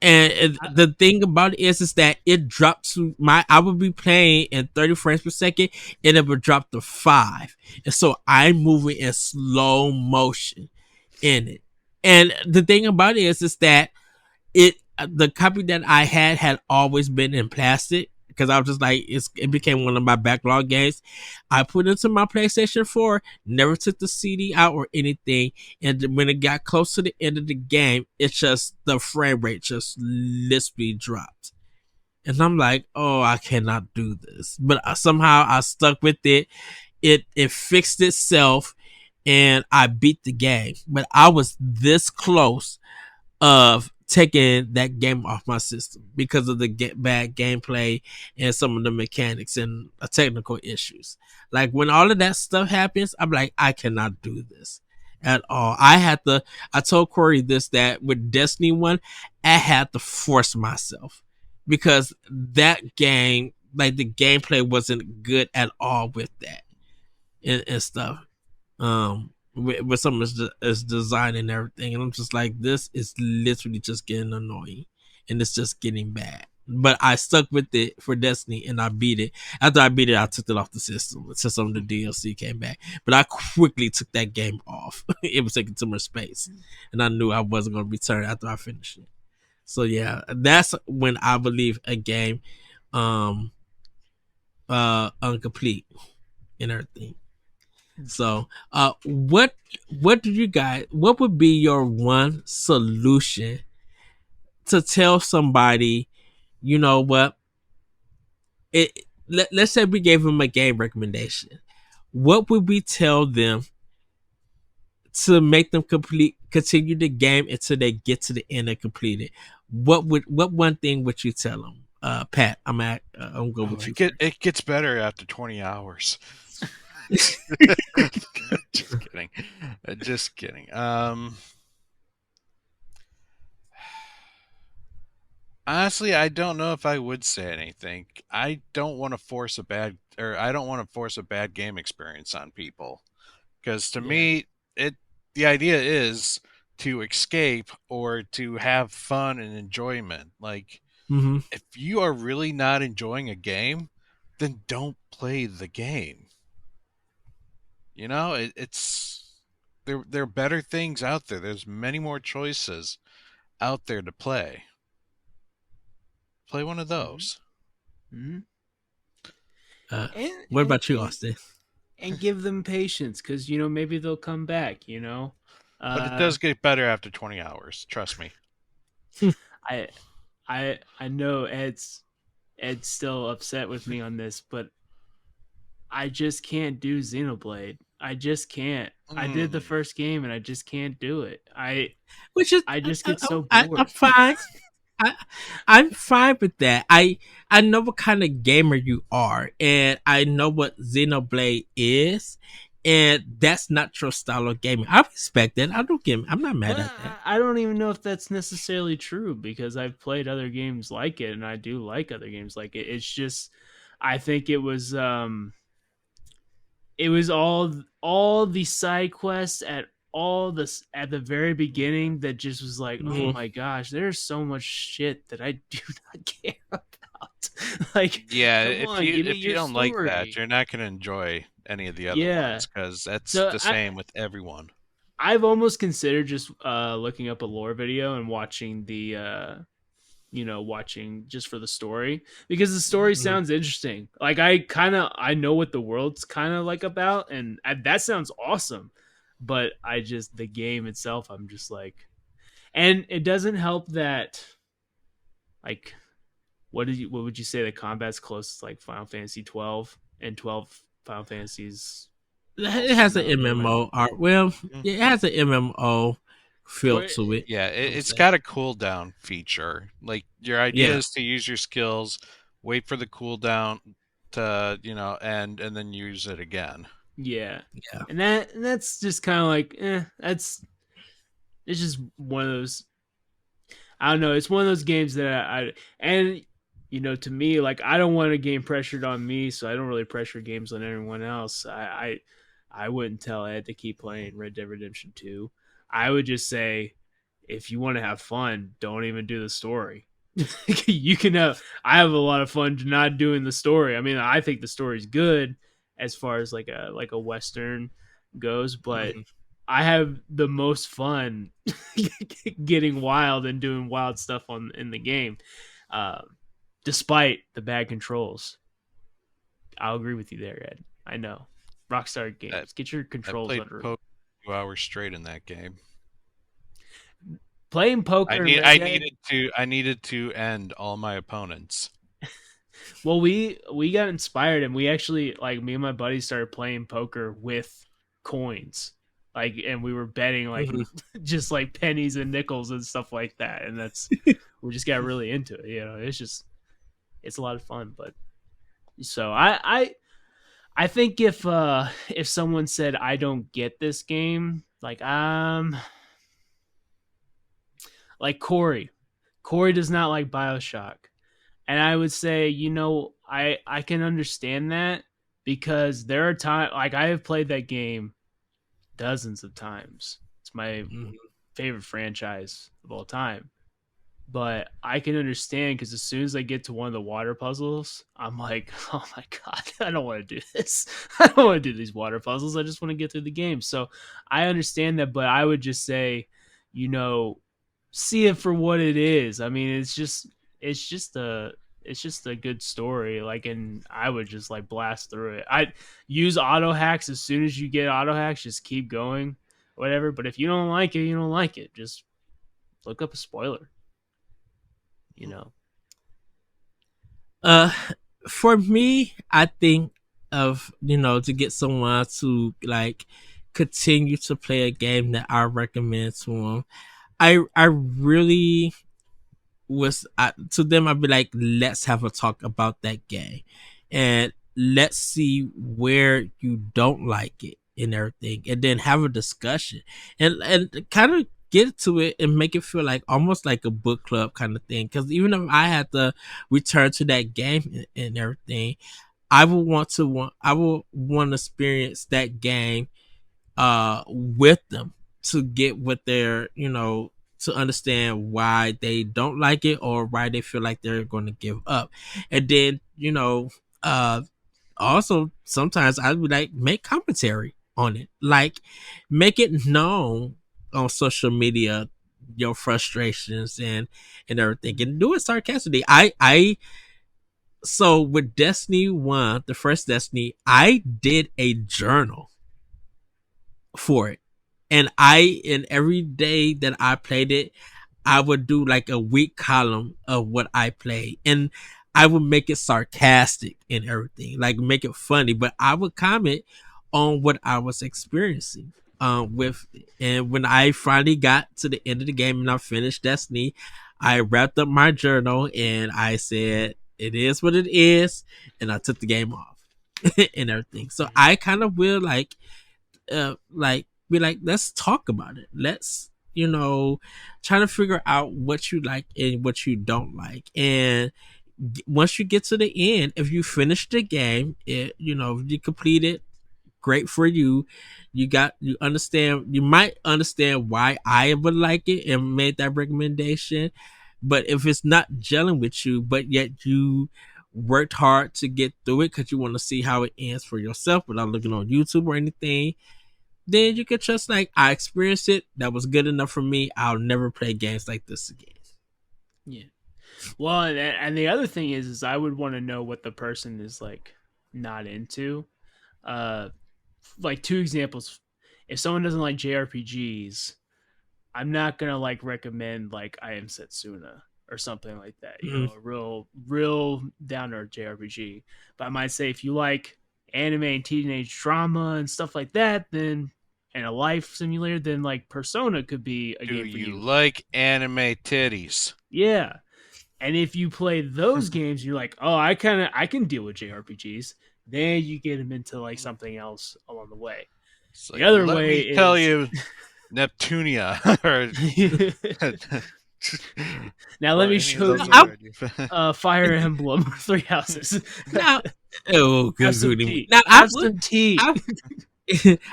And the thing about it is that it dropped to I would be playing in 30 frames per second and it would drop to 5. And so I'm moving in slow motion in it. And the thing about it is that the copy that I had always been in plastic because I was just like, it became one of my backlog games. I put it into my PlayStation 4, never took the CD out or anything. And when it got close to the end of the game, it's just the frame rate just literally dropped. And I'm like, oh, I cannot do this. But somehow I stuck with it. It fixed itself and I beat the game. But I was this close of taking that game off my system because of the bad gameplay and some of the mechanics and technical issues. Like when all of that stuff happens, I'm like, I cannot do this at all. I told Corey that with Destiny 1, I had to force myself because that game, like the gameplay wasn't good at all with that and stuff. With some of its design and everything, and I'm just like, this is literally just getting annoying, and it's just getting bad. But I stuck with it for Destiny, and I beat it. After I beat it, I took it off the system until some of the DLC came back. But I quickly took that game off. It was taking too much space, and I knew I wasn't going to return after I finished it. So yeah, that's when I believe a game um incomplete and everything. So what do you guys, what would be your one solution to tell somebody, you know what, let's say we gave them a game recommendation, what would we tell them to make them continue the game until they get to the end and complete it? What one thing would you tell them? Pat, I'm going with you. It gets better after 20 hours. Just kidding. Just kidding. Honestly, I don't know if I would say anything. I don't want to force a bad game experience on people, because to me, the idea is to escape or to have fun and enjoyment. Like, Mm-hmm. if you are really not enjoying a game, then don't play the game. You know, it's there are better things out there. There's many more choices out there to play. Play one of those. Mm-hmm. What about you, Austin? And give them patience, because maybe they'll come back. But it does get better after 20 hours. Trust me. I know Ed's still upset with me on this, but I just can't do Xenoblade. I just can't. I did the first game and I just can't do it. I just get so bored. I'm fine. I'm fine with that. I know what kind of gamer you are, and I know what Xenoblade is, and that's not your style of gaming. I respect that. I'm not mad at that. I don't even know if that's necessarily true, because I've played other games like it, and I do like other games like it. It's just, I think it was all the side quests at the very beginning that just was like, oh my gosh, there's so much shit that I do not care about. Like, yeah, if you don't like that, you're not going to enjoy any of the other ones, because that's the same with everyone. I've almost considered just looking up a lore video and watching the watching just for the story, because the story sounds interesting. Like, I know what the world's kind of like about, and that sounds awesome. But the game itself, I'm just like, and it doesn't help that, like, what would you say the combat's closest, like Final Fantasy 12 and 12 Final Fantasies? It has an MMO art. Well, it has an MMO feel to it. Yeah, it's got a cooldown feature. Like, your idea is to use your skills, wait for the cooldown to end, and then use it again. Yeah. And that's just kind of like, it's just one of those, I don't know, it's one of those games that to me, like, I don't want a game pressured on me, so I don't really pressure games on everyone else. I wouldn't tell Ed to keep playing Red Dead Redemption 2. I would just say, if you want to have fun, don't even do the story. You can I have a lot of fun not doing the story. I mean, I think the story's good as far as like a Western goes, but I have the most fun getting wild and doing wild stuff in the game, despite the bad controls. I'll agree with you there, Ed. I know. Rockstar Games, get your controls under. I played 2 hours straight in that game. Playing poker. I needed to end all my opponents. Well, we got inspired, and we actually, like, me and my buddies started playing poker with coins, like, and we were betting like just like pennies and nickels and stuff like that, and that's we just got really into it. It's a lot of fun. But so I think if someone said, I don't get this game, like Corey does not like BioShock. And I would say, I can understand that because there are times like I have played that game dozens of times. It's my Mhm. favorite franchise of all time. But I can understand because as soon as I get to one of the water puzzles, I'm like, oh my God, I don't want to do this. I don't want to do these water puzzles. I just want to get through the game. So I understand that, but I would just say, you know, see it for what it is. I mean, it's just a it's just a good story. Like, and I would just like blast through it. I use auto hacks as soon as you get auto hacks, just keep going, whatever. But if you don't like it, you don't like it. Just look up a spoiler, you know. Uh, for me, I think of to get someone to like continue to play a game that I recommend to them. I really to them. I'd be like, let's have a talk about that game, and let's see where you don't like it and everything, and then have a discussion and kind of get to it and make it feel like almost like a book club kind of thing. Because even if I had to return to that game and everything, I would want to experience that game with them to get what they're to understand why they don't like it or why they feel like they're going to give up. And then uh also sometimes I would like make commentary on it, like make it known on social media your frustrations and everything, and do it sarcastically. I So with Destiny 1, the first Destiny, I did a journal for it. And every day that I played it, I would do like a week column of what I played. And I would make it sarcastic and everything, like make it funny, but I would comment on what I was experiencing with it. And when I finally got to the end of the game and I finished Destiny, I wrapped up my journal and I said, it is what it is, and I took the game off and everything. So I kind of will like be like, let's talk about it. Let's try to figure out what you like and what you don't like. And once you get to the end, if you finish the game, if you complete it, great for you. You might understand why I would like it and made that recommendation. But if it's not gelling with you, but yet you worked hard to get through it because you want to see how it ends for yourself without looking on YouTube or anything, then you can just like, I experienced it. That was good enough for me. I'll never play games like this again. Yeah. Well, and the other thing is I would want to know what the person is like not into. Like two examples. If someone doesn't like JRPGs, I'm not gonna like recommend like I Am Setsuna or something like that. A real downer JRPG. But I might say if you like anime and teenage drama and stuff like that, then and a life simulator, then like Persona could be a Do game for you you. like anime titties? Yeah. And if you play those games, you're like, oh, I can deal with JRPGs. Then you get them into like something else along the way. It's The like, other let way me tell is you, Neptunia. now or let me any of show those you other- Fire Emblem Three Houses. Now, oh, Have good some goody. tea. Now Have some tea.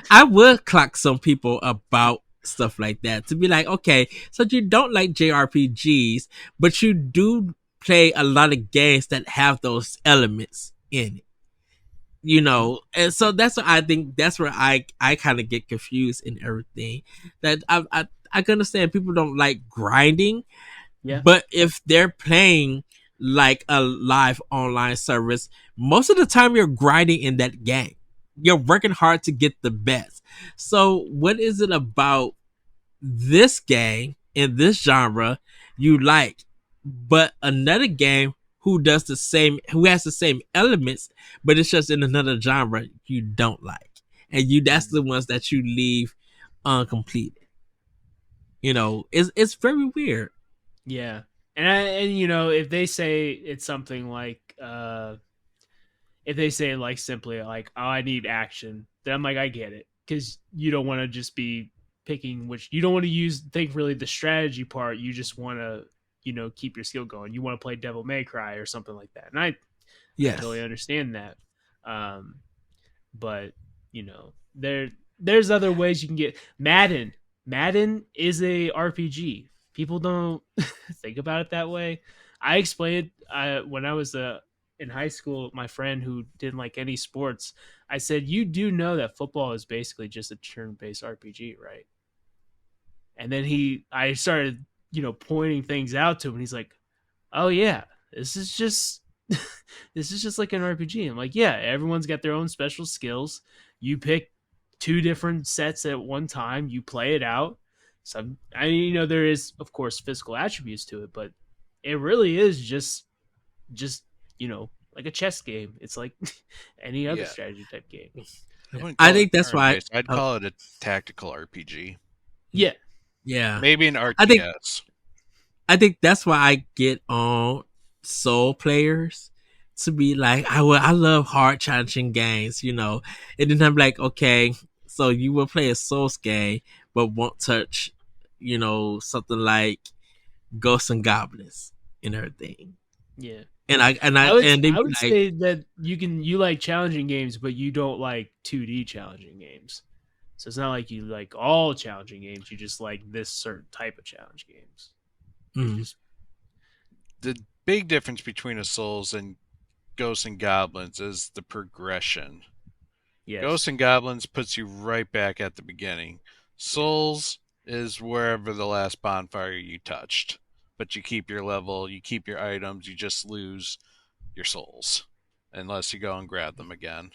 I would clock some people about stuff like that to be like, okay, so you don't like JRPGs, but you do play a lot of games that have those elements in it. And so that's what I think. That's where I kind of get confused in everything. That I can understand people don't like grinding, Yeah. but if they're playing like a live online service, most of the time you're grinding in that game. You're working hard to get the best. So what is it about this game in this genre you like, but another game who has the same elements, but it's just in another genre you don't like, and that's the ones that you leave uncompleted. It's very weird. Yeah. And if they say it's something like if they say like simply like, oh, I need action, then I'm like, I get it, because you don't want to just be picking which you don't want to think really the strategy part. You just want to keep your skill going. You want to play Devil May Cry or something like that, and I Yes. totally understand that. But there's other ways you can get Madden. Madden is a RPG. People don't think about it that way. I explained when I was in high school. My friend who didn't like any sports, I said, "You do know that football is basically just a turn-based RPG, right?" And then I started, pointing things out to him, and he's like, "Oh yeah, this is just this is just like an RPG." I'm like, "Yeah, everyone's got their own special skills. You pick two different sets at one time, you play it out. Some, there is of course physical attributes to it, but it really is just like a chess game. It's like any other Yeah. strategy type game." I wouldn't I call think it that's why. turn-based. I'd call it a tactical RPG. Yeah, Yeah. Maybe an I think RTS. I think that's why I get on Soul players to be like, I love hard challenging games, and then I'm like, okay, so you will play a Souls game, but won't touch, something like Ghosts and Goblins and everything, yeah. and they I be would like, say that you like challenging games, but you don't like 2D challenging games. So it's not like you like all challenging games. You just like this certain type of challenge games. mm, The big difference between a Souls and Ghosts and Goblins is the progression. Yes. Ghosts and Goblins puts you right back at the beginning. Souls is wherever the last bonfire you touched. But you keep your level, you keep your items, you just lose your souls. Unless you go and grab them again.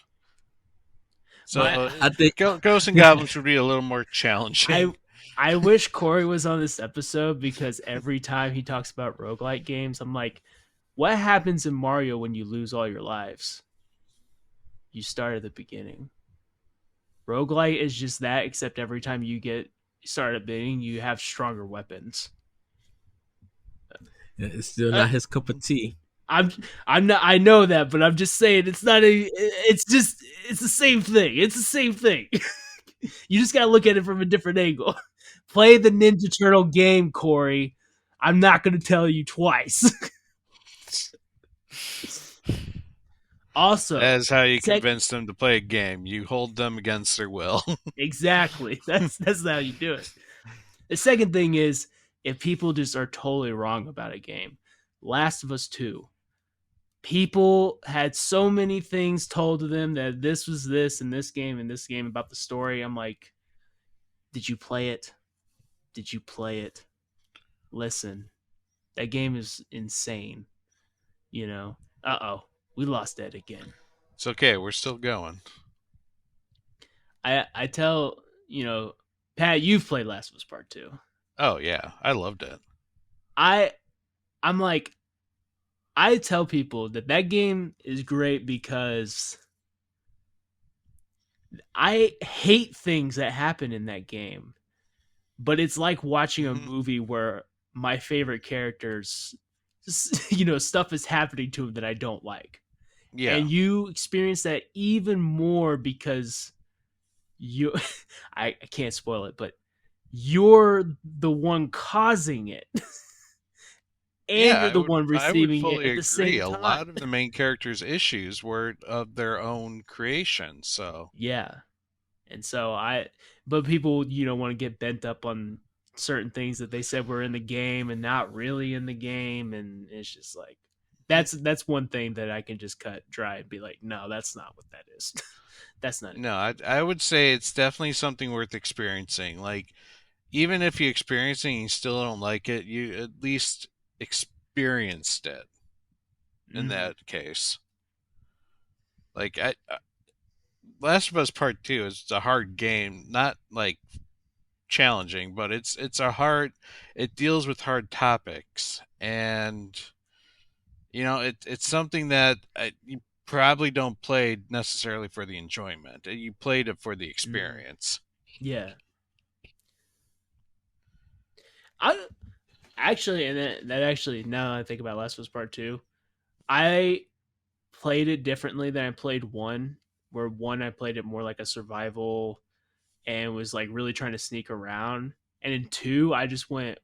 So I think Ghosts and Goblins would be a little more challenging. I wish Corey was on this episode, because every time he talks about roguelike games, I'm like, what happens in Mario when you lose all your lives? You start at the beginning. Roguelite is just that, except every time you start at the beginning, you have stronger weapons. it's still not his cup of tea. I'm not. I know that, but I'm just saying it's not a. It's the same thing. It's the same thing. You just gotta look at it from a different angle. Play the Ninja Turtle game, Corey. I'm not gonna tell you twice. Also, That is how you convince them to play a game. You hold them against their will. Exactly. That's how you do it. The second thing is, if people just are totally wrong about a game. Last of Us 2. People had so many things told to them that this was this and this game and this game about the story. I'm like, did you play it? Did you play it? Listen, that game is insane. We lost Ed again. It's okay. We're still going. I tell, Pat, you've played Last of Us Part 2. Oh, yeah. I loved it. I'm like, I tell people that game is great because I hate things that happen in that game. But it's like watching a movie where my favorite characters, stuff is happening to them that I don't like. Yeah. And you experience that even more because I can't spoil it, but you're the one causing it. And you're the one receiving it at the same time. A lot of the main characters' issues were of their own creation, so. Yeah. And so but people, want to get bent up on certain things that they said were in the game and not really in the game. And it's just like, that's one thing that I can just cut dry and be like, no, that's not what that is. That's not it. No, I would say it's definitely something worth experiencing. Like, even if you experience it and you still don't like it, you at least experienced it in that case. Like, Last of Us Part 2 is a hard game, not like challenging, but it deals with hard topics, and it's something that you probably don't play necessarily for the enjoyment. You played it for the experience. Yeah. I actually, and that actually, now that I think about Last of Us Part 2, I played it differently than I played 1, where 1 I played it more like a survival and was like really trying to sneak around. And in 2, I just went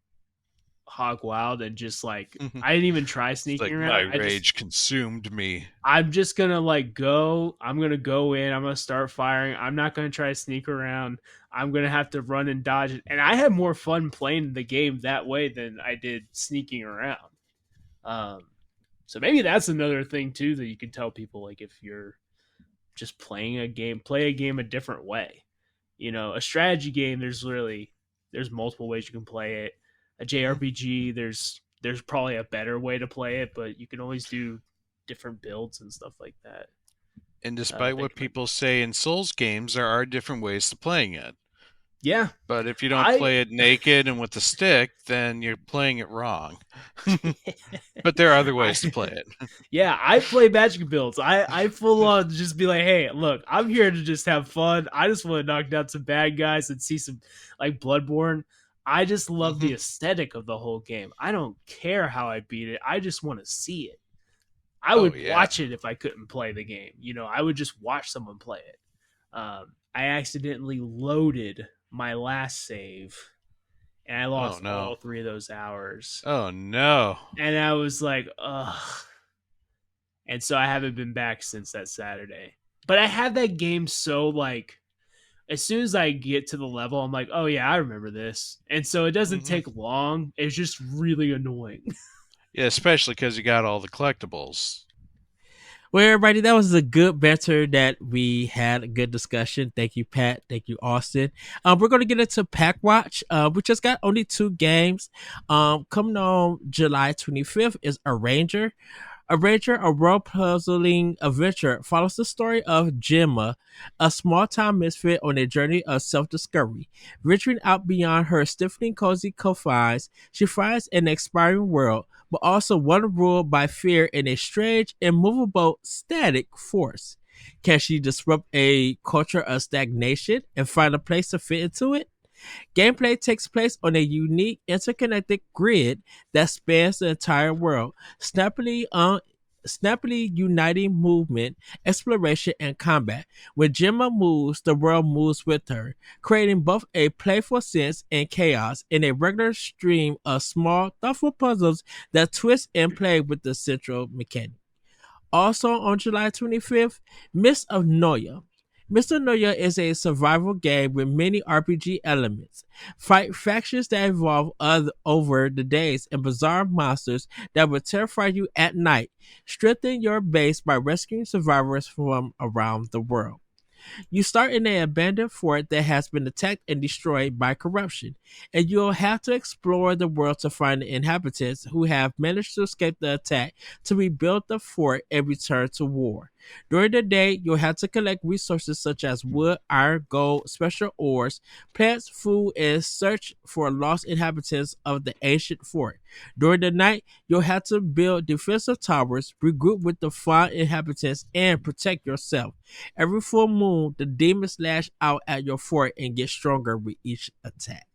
hog wild and just like I didn't even try It's sneaking like around. my rage consumed me. I'm just gonna like go. I'm gonna go in. I'm gonna start firing. I'm not gonna try to sneak around. I'm gonna have to run and dodge it. And I had more fun playing the game that way than I did sneaking around. So maybe that's another thing too that you can tell people, like if you're just playing a game, play a game a different way. You know, a strategy game, there's multiple ways you can play it. A JRPG, there's probably a better way to play it, but you can always do different builds and stuff like that. And despite what people say in Souls games, there are different ways to playing it. Yeah. But if you don't play it naked and with the stick, then you're playing it wrong. But there are other ways to play it. Yeah, I play magic builds. I full on just be like, hey, look, I'm here to just have fun. I just want to knock down some bad guys and see some like Bloodborne. I just love the aesthetic of the whole game. I don't care how I beat it. I just want to see it. I would watch it if I couldn't play the game. You know, I would just watch someone play it. I accidentally loaded my last save, and I lost all 3 of those hours. Oh, no. And I was like, ugh. And so I haven't been back since that Saturday. But I had that game so, like, as soon as I get to the level, I'm like, oh, yeah, I remember this. And so it doesn't take long. It's just really annoying. Yeah, especially because you got all the collectibles. Well, everybody, that was a good banter that we had, a good discussion. Thank you, Pat. Thank you, Austin. We're going to get into PAK Watch. We just got only 2 games. Coming on July 25th is Arranger. Arranger, a world-puzzling adventure, follows the story of Gemma, a small-town misfit on a journey of self-discovery. Venturing out beyond her stiffening cozy confines, she finds an expiring world, but also one ruled by fear and a strange, immovable, static force. Can she disrupt a culture of stagnation and find a place to fit into it? Gameplay takes place on a unique, interconnected grid that spans the entire world, snappily uniting movement, exploration, and combat. When Gemma moves, the world moves with her, creating both a playful sense and chaos in a regular stream of small, thoughtful puzzles that twist and play with the central mechanic. Also on July 25th, Mist of Noya. Mr. Noya is a survival game with many RPG elements. Fight factions that evolve over the days and bizarre monsters that will terrify you at night. Strengthen your base by rescuing survivors from around the world. You start in an abandoned fort that has been attacked and destroyed by corruption, and you'll have to explore the world to find the inhabitants who have managed to escape the attack to rebuild the fort and return to war. During the day, you'll have to collect resources such as wood, iron, gold, special ores, plants, food, and search for lost inhabitants of the ancient fort. During the night, you'll have to build defensive towers, regroup with the fallen inhabitants, and protect yourself. Every full moon, the demons lash out at your fort and get stronger with each attack.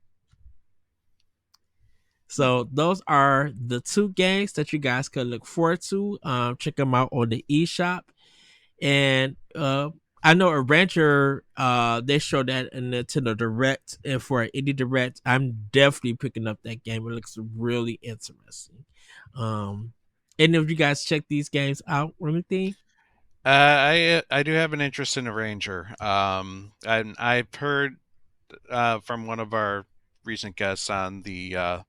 So those are the 2 games that you guys could look forward to. Check them out on the eShop. And I know Arranger, they showed that in Nintendo Direct, and for an Indie Direct, I'm definitely picking up that game. It looks really interesting. Any of you guys check these games out or anything? I do have an interest in Arranger. And I've heard from one of our recent guests on the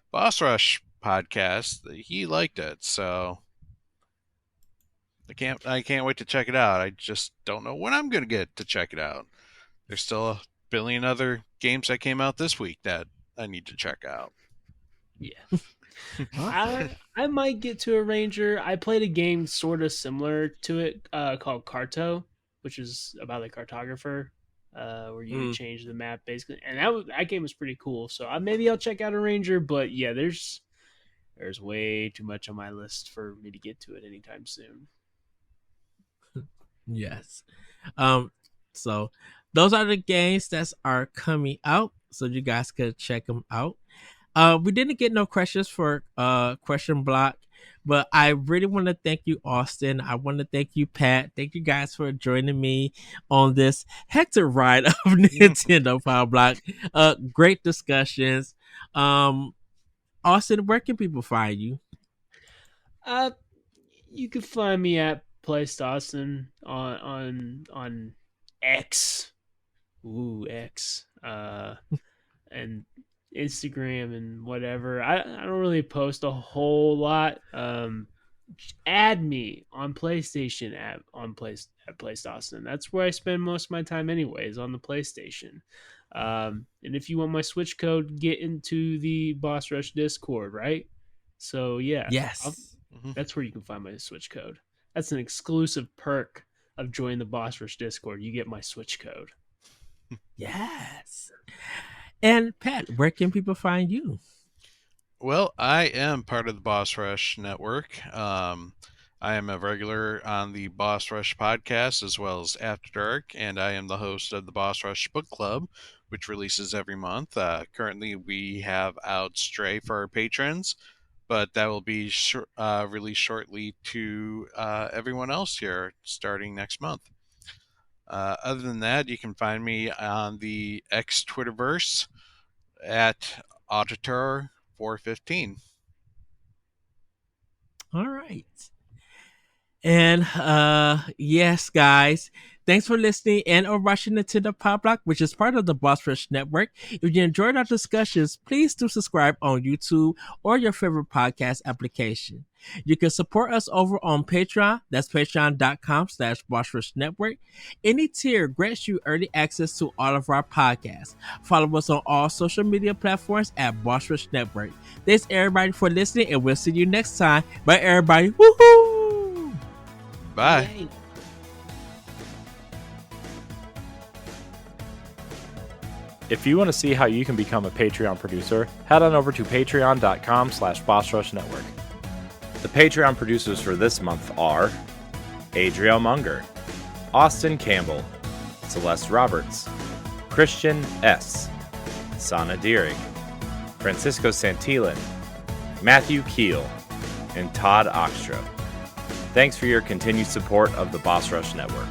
Boss Rush podcast that he liked it, so I can't wait to check it out. I just don't know when I'm going to get to check it out. There's still a billion other games that came out this week that I need to check out. Yeah. I might get to Arranger. I played a game sort of similar to it called Carto, which is about a cartographer where you change the map basically. And that game was pretty cool. So maybe I'll check out Arranger, but yeah, there's way too much on my list for me to get to it anytime soon. Yes. So those are the games that are coming out, so you guys could check them out. We didn't get no questions for question block, but I really want to thank you, Austin. I want to thank you, Pat. Thank you guys for joining me on this hectic ride of Nintendo Pow Block. Great discussions. Austin, where can people find you? You can find me at PlayStation on X. Ooh, X. And Instagram and whatever. I don't really post a whole lot. Add me on PlayStation at PlayStation. That's where I spend most of my time anyways, on the PlayStation. And if you want my Switch code, get into the Boss Rush Discord, right? So yeah, Yes. that's where you can find my Switch code. That's an exclusive perk of joining the Boss Rush Discord. You get my Switch code. Yes. And Pat, where can people find you? Well, I am part of the Boss Rush Network. I am a regular on the Boss Rush podcast as well as After Dark, and I am the host of the Boss Rush Book Club, which releases every month. Currently, we have out Stray for our patrons, but that will be released shortly to everyone else here starting next month. Other than that, you can find me on the X Twitterverse at Auditor415. All right. And yes, guys, thanks for listening and or watching Nintendo Pow Block, which is part of the Boss Rush Network. If you enjoyed our discussions, please do subscribe on YouTube or your favorite podcast application. You can support us over on Patreon. That's patreon.com/Boss Rush Network. Any tier grants you early access to all of our podcasts. Follow us on all social media platforms at Boss Rush Network. Thanks everybody for listening, and we'll see you next time. Bye, everybody. Woohoo! Bye. Yay. If you want to see how you can become a Patreon producer, head on over to patreon.com/Boss Rush Network. The Patreon producers for this month are Adriel Munger, Austin Campbell, Celeste Roberts, Christian S., Sana Deering, Francisco Santillan, Matthew Keel, and Todd Oxtra. Thanks for your continued support of the Boss Rush Network.